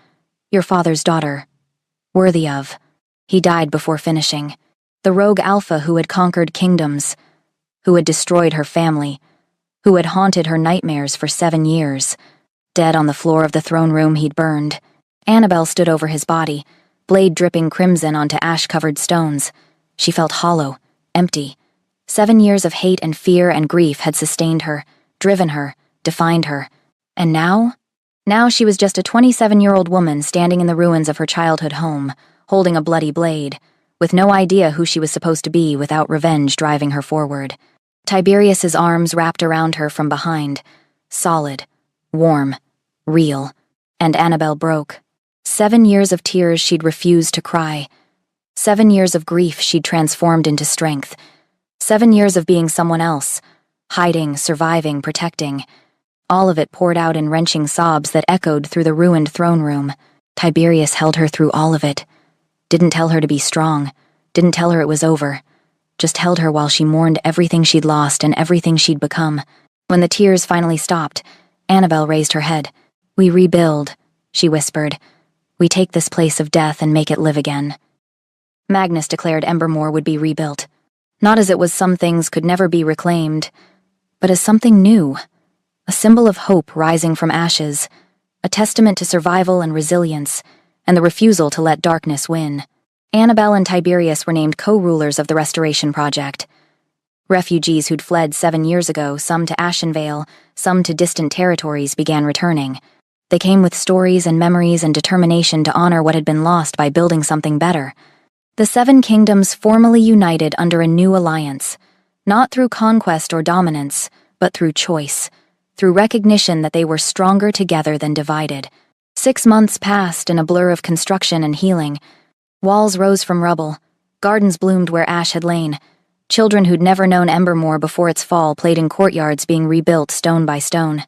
Speaker 1: your father's daughter. Worthy of. He died before finishing. The rogue alpha who had conquered kingdoms, who had destroyed her family, who had haunted her nightmares for 7 years. Dead on the floor of the throne room he'd burned. Annabelle stood over his body, blade dripping crimson onto ash-covered stones. She felt hollow, empty. 7 years of hate and fear and grief had sustained her, driven her, defined her. And now? Now she was just a 27-year-old woman standing in the ruins of her childhood home, holding a bloody blade, with no idea who she was supposed to be without revenge driving her forward. Tiberius's arms wrapped around her from behind, solid, warm, real, and Annabelle broke. 7 years of tears she'd refused to cry. 7 years of grief she'd transformed into strength. 7 years of being someone else, hiding, surviving, protecting. All of it poured out in wrenching sobs that echoed through the ruined throne room. Tiberius held her through all of it. Didn't tell her to be strong. Didn't tell her it was over. Just held her while she mourned everything she'd lost and everything she'd become. When the tears finally stopped, Annabelle raised her head. "We rebuild," she whispered. "We take this place of death and make it live again." Magnus declared Embermore would be rebuilt. Not as it was some things could never be reclaimed, but as something new. A symbol of hope rising from ashes, a testament to survival and resilience, and the refusal to let darkness win. Annabelle and Tiberius were named co-rulers of the restoration project. Refugees who'd fled 7 years ago, some to Ashenvale, some to distant territories, began returning. They came with stories and memories and determination to honor what had been lost by building something better. The 7 kingdoms formally united under a new alliance, not through conquest or dominance, but through choice, through recognition that they were stronger together than divided. 6 months passed in a blur of construction and healing. Walls rose from rubble, gardens bloomed where ash had lain. Children who'd never known Embermore before its fall played in courtyards being rebuilt stone by stone.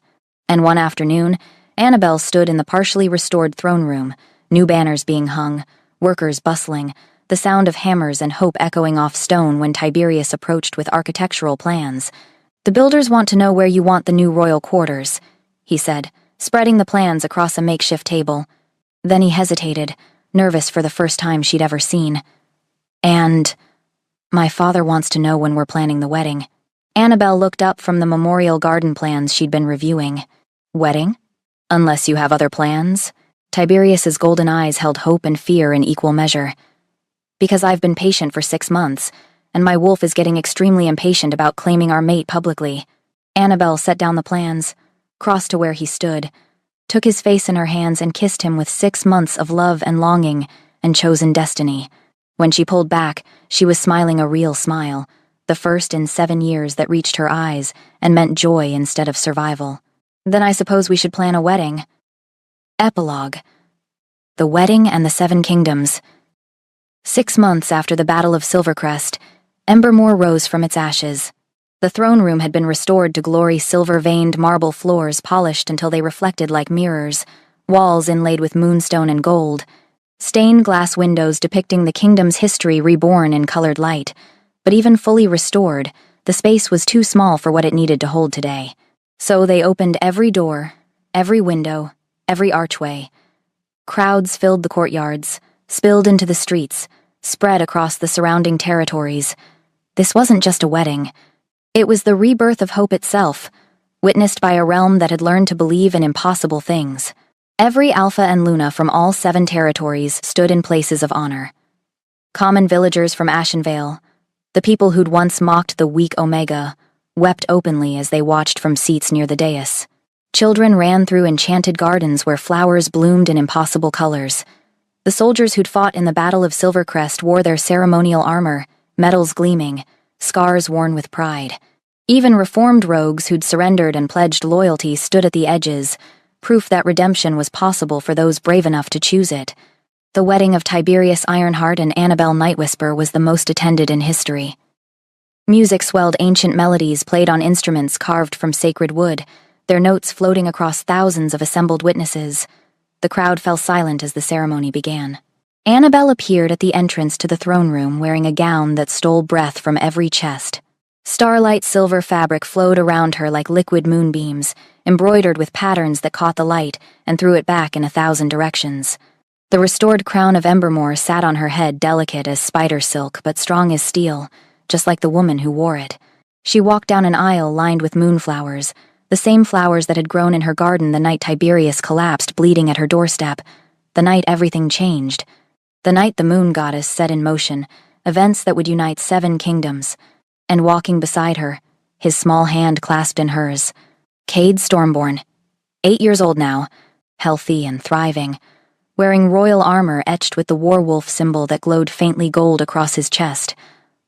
Speaker 1: And one afternoon, Annabelle stood in the partially restored throne room, new banners being hung, workers bustling, the sound of hammers and hope echoing off stone when Tiberius approached with architectural plans. "The builders want to know where you want the new royal quarters," he said, spreading the plans across a makeshift table. Then he hesitated, nervous for the first time she'd ever seen. "And my father wants to know when we're planning the wedding." Annabelle looked up from the memorial garden plans she'd been reviewing. "Wedding? Unless you have other plans?" Tiberius's golden eyes held hope and fear in equal measure. "Because I've been patient for 6 months, and my wolf is getting extremely impatient about claiming our mate publicly." Annabelle set down the plans, crossed to where he stood, took his face in her hands and kissed him with 6 months of love and longing and chosen destiny. When she pulled back, she was smiling a real smile, the first in 7 years that reached her eyes and meant joy instead of survival. "Then I suppose we should plan a wedding." Epilogue. The Wedding and the 7 Kingdoms. 6 months after the Battle of Silvercrest, Embermore rose from its ashes. The throne room had been restored to glory, silver-veined marble floors polished until they reflected like mirrors, walls inlaid with moonstone and gold, stained glass windows depicting the kingdom's history reborn in colored light. But even fully restored, the space was too small for what it needed to hold today. So they opened every door, every window, every archway. Crowds filled the courtyards, spilled into the streets, spread across the surrounding territories. This wasn't just a wedding. It was the rebirth of hope itself, witnessed by a realm that had learned to believe in impossible things. Every Alpha and Luna from all 7 territories stood in places of honor. Common villagers from Ashenvale, the people who'd once mocked the weak Omega, wept openly as they watched from seats near the dais. Children ran through enchanted gardens where flowers bloomed in impossible colors. The soldiers who'd fought in the Battle of Silvercrest wore their ceremonial armor, medals gleaming, scars worn with pride. Even reformed rogues who'd surrendered and pledged loyalty stood at the edges, proof that redemption was possible for those brave enough to choose it. The wedding of Tiberius Ironheart and Annabelle Nightwhisper was the most attended in history. Music swelled ancient melodies played on instruments carved from sacred wood, their notes floating across thousands of assembled witnesses. The crowd fell silent as the ceremony began. Annabelle appeared at the entrance to the throne room wearing a gown that stole breath from every chest. Starlight silver fabric flowed around her like liquid moonbeams, embroidered with patterns that caught the light and threw it back in 1,000 directions. The restored crown of Embermore sat on her head, delicate as spider silk but strong as steel, just like the woman who wore it. She walked down an aisle lined with moonflowers, the same flowers that had grown in her garden the night Tiberius collapsed bleeding at her doorstep, the night everything changed, the night the moon goddess set in motion events that would unite 7 kingdoms. And walking beside her, his small hand clasped in hers, Cade Stormborn, 8 years old now, healthy and thriving, wearing royal armor etched with the war-wolf symbol that glowed faintly gold across his chest.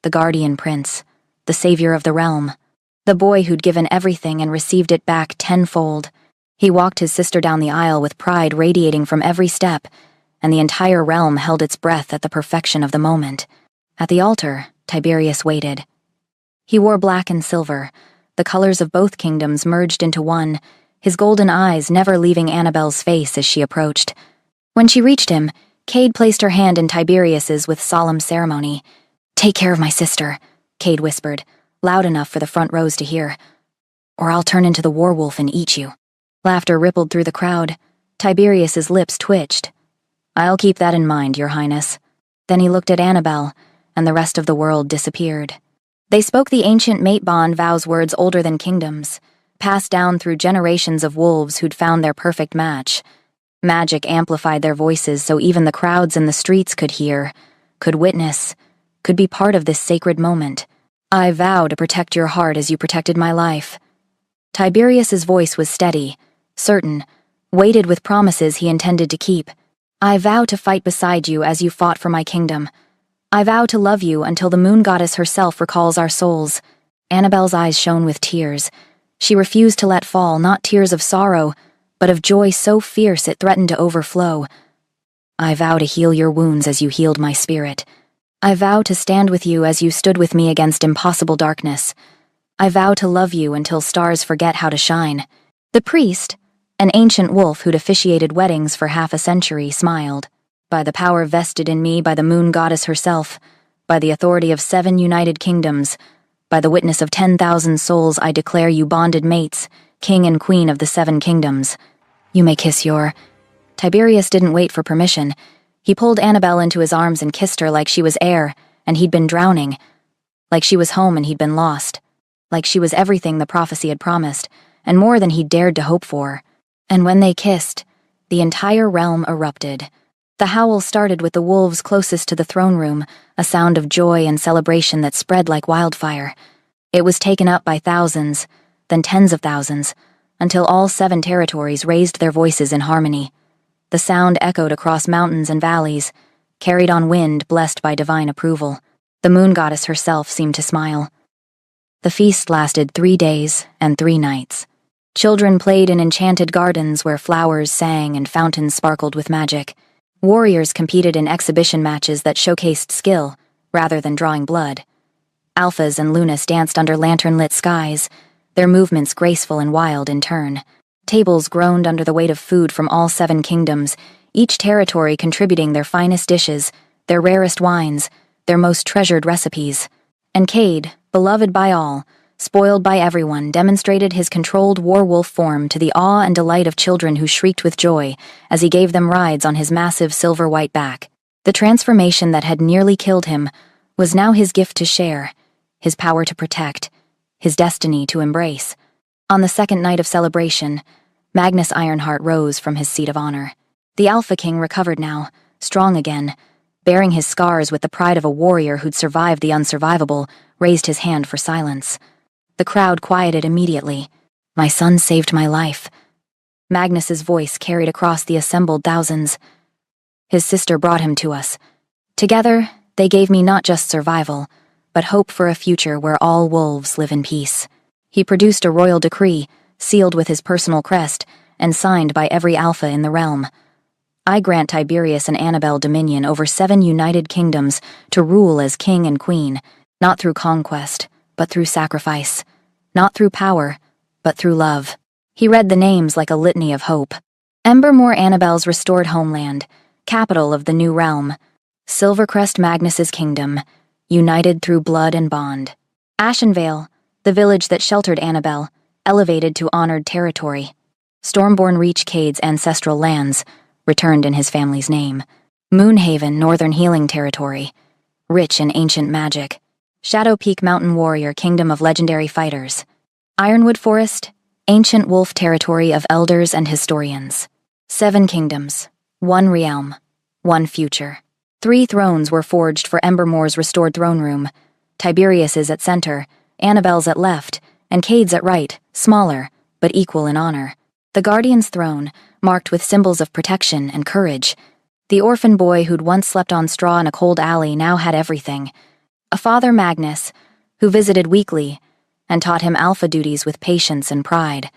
Speaker 1: The guardian prince, the savior of the realm, the boy who'd given everything and received it back tenfold. He walked his sister down the aisle with pride radiating from every step, and the entire realm held its breath at the perfection of the moment. At the altar, Tiberius waited. He wore black and silver, the colors of both kingdoms merged into one, his golden eyes never leaving Annabelle's face as she approached. When she reached him, Cade placed her hand in Tiberius's with solemn ceremony. "Take care of my sister," Cade whispered, loud enough for the front rows to hear. "Or I'll turn into the werewolf and eat you." Laughter rippled through the crowd. Tiberius's lips twitched. "I'll keep that in mind, Your Highness." Then he looked at Annabelle, and the rest of the world disappeared. They spoke the ancient mate bond vows words older than kingdoms, passed down through generations of wolves who'd found their perfect match. Magic amplified their voices so even the crowds in the streets could hear, could witness, could be part of this sacred moment. "I vow to protect your heart as you protected my life." Tiberius's voice was steady, certain, weighted with promises he intended to keep. "I vow to fight beside you as you fought for my kingdom. I vow to love you until the moon goddess herself recalls our souls." Annabelle's eyes shone with tears. She refused to let fall not tears of sorrow, but of joy so fierce it threatened to overflow. "I vow to heal your wounds as you healed my spirit. I vow to stand with you as you stood with me against impossible darkness. I vow to love you until stars forget how to shine." The priest, an ancient wolf who'd officiated weddings for half a century, smiled. "By the power vested in me by the moon goddess herself, by the authority of 7 united kingdoms, by the witness of 10,000 souls, I declare you bonded mates, king and queen of the 7 kingdoms. You may kiss your—" Tiberius didn't wait for permission. He pulled Annabelle into his arms and kissed her like she was air, and he'd been drowning. Like she was home and he'd been lost. Like she was everything the prophecy had promised, and more than he'd dared to hope for. And when they kissed, the entire realm erupted. The howl started with the wolves closest to the throne room, a sound of joy and celebration that spread like wildfire. It was taken up by thousands, then tens of thousands, until all 7 territories raised their voices in harmony. The sound echoed across mountains and valleys, carried on wind blessed by divine approval. The moon goddess herself seemed to smile. The feast lasted 3 days and 3 nights. Children played in enchanted gardens where flowers sang and fountains sparkled with magic. Warriors competed in exhibition matches that showcased skill, rather than drawing blood. Alphas and Lunas danced under lantern-lit skies, their movements graceful and wild in turn. Tables groaned under the weight of food from all 7 kingdoms, each territory contributing their finest dishes, their rarest wines, their most treasured recipes. And Cade, beloved by all, spoiled by everyone, demonstrated his controlled werewolf form to the awe and delight of children who shrieked with joy as he gave them rides on his massive silver-white back. The transformation that had nearly killed him was now his gift to share, his power to protect, his destiny to embrace. On the second night of celebration, Magnus Ironheart rose from his seat of honor. The Alpha King recovered now, strong again, bearing his scars with the pride of a warrior who'd survived the unsurvivable, raised his hand for silence. The crowd quieted immediately. "My son saved my life." Magnus's voice carried across the assembled thousands. "His sister brought him to us. Together, they gave me not just survival, but hope for a future where all wolves live in peace." He produced a royal decree, sealed with his personal crest, and signed by every alpha in the realm. "I grant Tiberius and Annabelle dominion over 7 united kingdoms to rule as king and queen, not through conquest, but through sacrifice. Not through power, but through love." He read the names like a litany of hope. Embermore, Annabelle's restored homeland, capital of the new realm. Silvercrest, Magnus's kingdom, united through blood and bond. Ashenvale, the village that sheltered Annabelle, elevated to honored territory. Stormborn Reach, Cade's ancestral lands, returned in his family's name. Moonhaven, Northern Healing Territory, rich in ancient magic. Shadow Peak Mountain Warrior, kingdom of legendary fighters. Ironwood Forest, ancient wolf territory of elders and historians. 7 kingdoms, 1 realm, 1 future. 3 thrones were forged for Embermore's restored throne room. Tiberius's at center, Annabelle's at left, and Cade's at right, smaller, but equal in honor. The Guardian's throne, marked with symbols of protection and courage, The orphan boy who'd once slept on straw in a cold alley now had everything. A father, Magnus, who visited weekly and taught him alpha duties with patience and pride.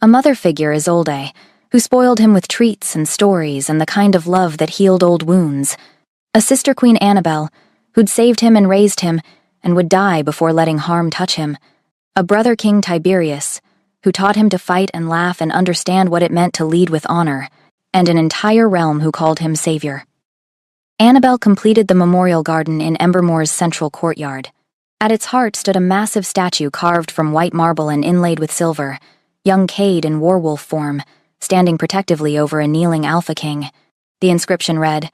Speaker 1: A mother figure, Isolde, who spoiled him with treats and stories and the kind of love that healed old wounds. A sister queen, Annabelle, who'd saved him and raised him and would die before letting harm touch him. A brother, King Tiberius, who taught him to fight and laugh and understand what it meant to lead with honor, and an entire realm who called him savior. Annabelle completed the memorial garden in Embermore's central courtyard. At its heart stood a massive statue carved from white marble and inlaid with silver, young Cade in werewolf form, standing protectively over a kneeling Alpha King. The inscription read,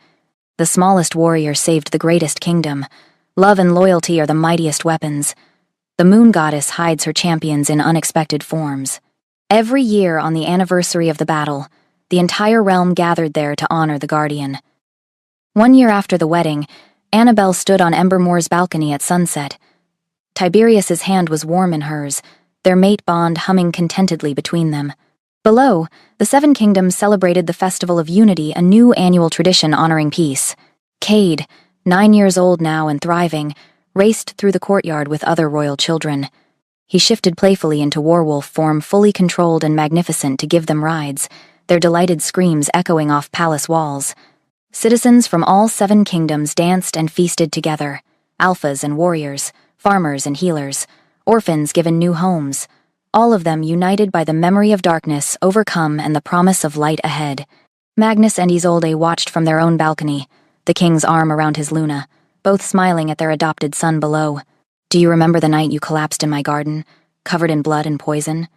Speaker 1: "The smallest warrior saved the greatest kingdom. Love and loyalty are the mightiest weapons. The moon goddess hides her champions in unexpected forms." Every year on the anniversary of the battle, the entire realm gathered there to honor the guardian. One year after the wedding, Annabelle stood on Embermore's balcony at sunset. Tiberius's hand was warm in hers, their mate bond humming contentedly between them. Below, the Seven Kingdoms celebrated the Festival of Unity, a new annual tradition honoring peace. Cade, 9 years old now and thriving, raced through the courtyard with other royal children. He shifted playfully into werewolf form, fully controlled and magnificent, to give them rides, their delighted screams echoing off palace walls. Citizens from all 7 kingdoms danced and feasted together, alphas and warriors, farmers and healers, orphans given new homes, all of them united by the memory of darkness overcome and the promise of light ahead. Magnus and Isolde watched from their own balcony, the king's arm around his Luna, both smiling at their adopted son below. "Do you remember the night you collapsed in my garden, covered in blood and poison?"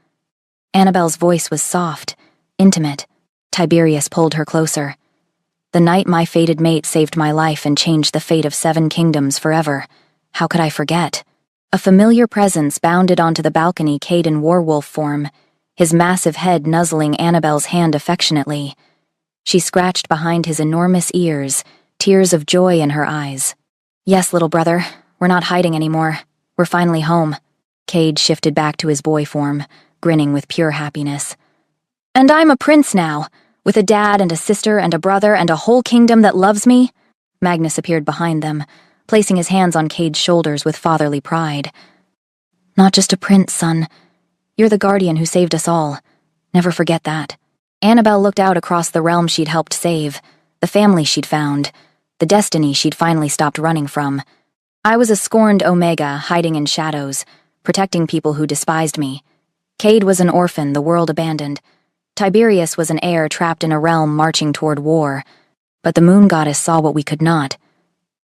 Speaker 1: Annabelle's voice was soft, intimate. Tiberius pulled her closer. "The night my fated mate saved my life and changed the fate of 7 kingdoms forever. How could I forget?" A familiar presence bounded onto the balcony, Cade in werewolf form, his massive head nuzzling Annabelle's hand affectionately. She scratched behind his enormous ears, tears of joy in her eyes. "Yes, little brother, we're not hiding anymore. We're finally home." Cade shifted back to his boy form, grinning with pure happiness. "And I'm a prince now, with a dad and a sister and a brother and a whole kingdom that loves me." Magnus appeared behind them, placing his hands on Cade's shoulders with fatherly pride. "Not just a prince, son. You're the guardian who saved us all. Never forget that." Annabelle looked out across the realm she'd helped save, the family she'd found, the destiny she'd finally stopped running from. "I was a scorned Omega, hiding in shadows, protecting people who despised me. Cade was an orphan the world abandoned. Tiberius was an heir trapped in a realm marching toward war. But the moon goddess saw what we could not.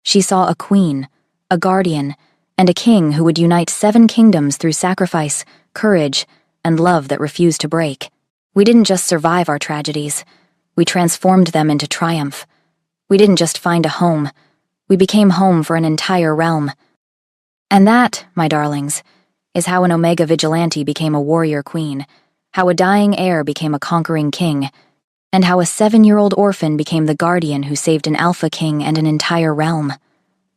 Speaker 1: She saw a queen, a guardian, and a king who would unite 7 kingdoms through sacrifice, courage, and love that refused to break. We didn't just survive our tragedies. We transformed them into triumph. We didn't just find a home. We became home for an entire realm. And that, my darlings, is how an Omega vigilante became a warrior queen, how a dying heir became a conquering king, and how a 7-year-old orphan became the guardian who saved an alpha king and an entire realm.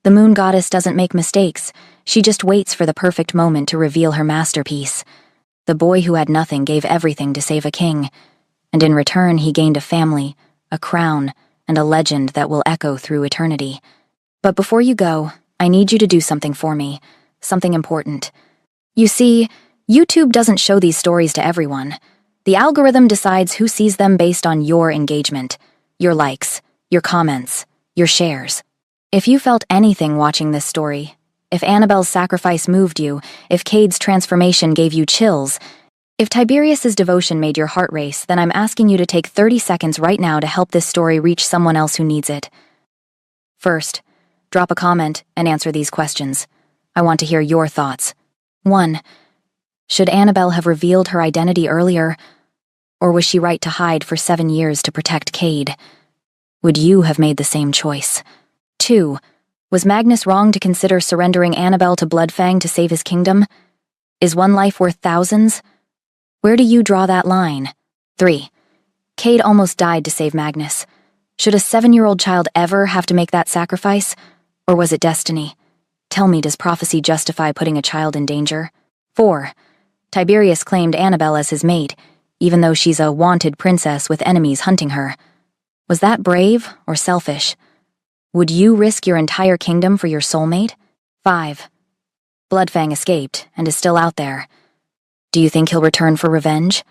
Speaker 1: The moon goddess doesn't make mistakes. She just waits for the perfect moment to reveal her masterpiece. The boy who had nothing gave everything to save a king, and in return he gained a family, a crown, and a legend that will echo through eternity. But before you go, I need you to do something for me, something important. You see, YouTube doesn't show these stories to everyone. The algorithm decides who sees them based on your engagement, your likes, your comments, your shares. If you felt anything watching this story, if Annabelle's sacrifice moved you, if Cade's transformation gave you chills, if Tiberius's devotion made your heart race, then I'm asking you to take 30 seconds right now to help this story reach someone else who needs it. First, drop a comment and answer these questions. I want to hear your thoughts. 1. Should Annabelle have revealed her identity earlier, or was she right to hide for 7 years to protect Cade? Would you have made the same choice? 2. Was Magnus wrong to consider surrendering Annabelle to Bloodfang to save his kingdom? Is one life worth thousands? Where do you draw that line? 3. Cade almost died to save Magnus. Should a 7-year-old child ever have to make that sacrifice? Or was it destiny? Tell me, does prophecy justify putting a child in danger? 4. Tiberius claimed Annabelle as his mate, even though she's a wanted princess with enemies hunting her. Was that brave or selfish? Would you risk your entire kingdom for your soulmate? 5. Bloodfang escaped and is still out there. Do you think he'll return for revenge?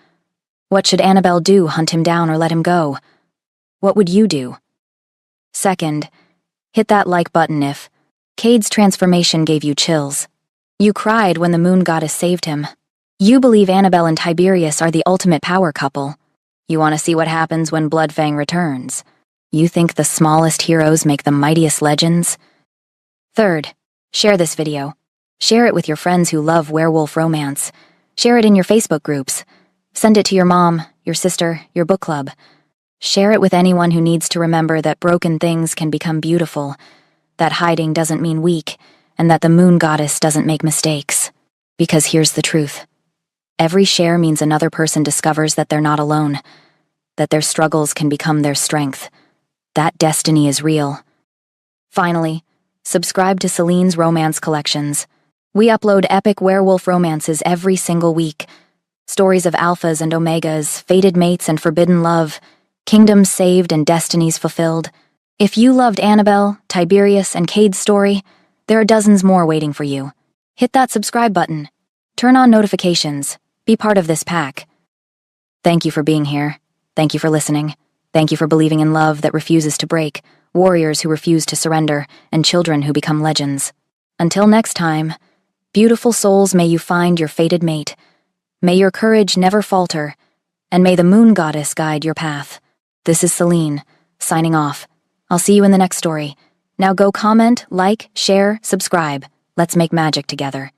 Speaker 1: What should Annabelle do, hunt him down or let him go? What would you do? Second, hit that like button if Cade's transformation gave you chills. You cried when the moon goddess saved him. You believe Annabelle and Tiberius are the ultimate power couple. You want to see what happens when Bloodfang returns. You think the smallest heroes make the mightiest legends? Third, share this video. Share it with your friends who love werewolf romance. Share it in your Facebook groups. Send it to your mom, your sister, your book club. Share it with anyone who needs to remember that broken things can become beautiful, that hiding doesn't mean weak, and that the moon goddess doesn't make mistakes. Because here's the truth. Every share means another person discovers that they're not alone, that their struggles can become their strength. That destiny is real. Finally, subscribe to Celine's Romance Collections. We upload epic werewolf romances every single week. Stories of alphas and omegas, fated mates and forbidden love, kingdoms saved and destinies fulfilled. If you loved Annabelle, Tiberius, and Cade's story, there are dozens more waiting for you. Hit that subscribe button. Turn on notifications. Be part of this pack. Thank you for being here. Thank you for listening. Thank you for believing in love that refuses to break, warriors who refuse to surrender, and children who become legends. Until next time, beautiful souls, may you find your fated mate. May your courage never falter, and may the moon goddess guide your path. This is Celine, signing off. I'll see you in the next story. Now go comment, like, share, subscribe. Let's make magic together.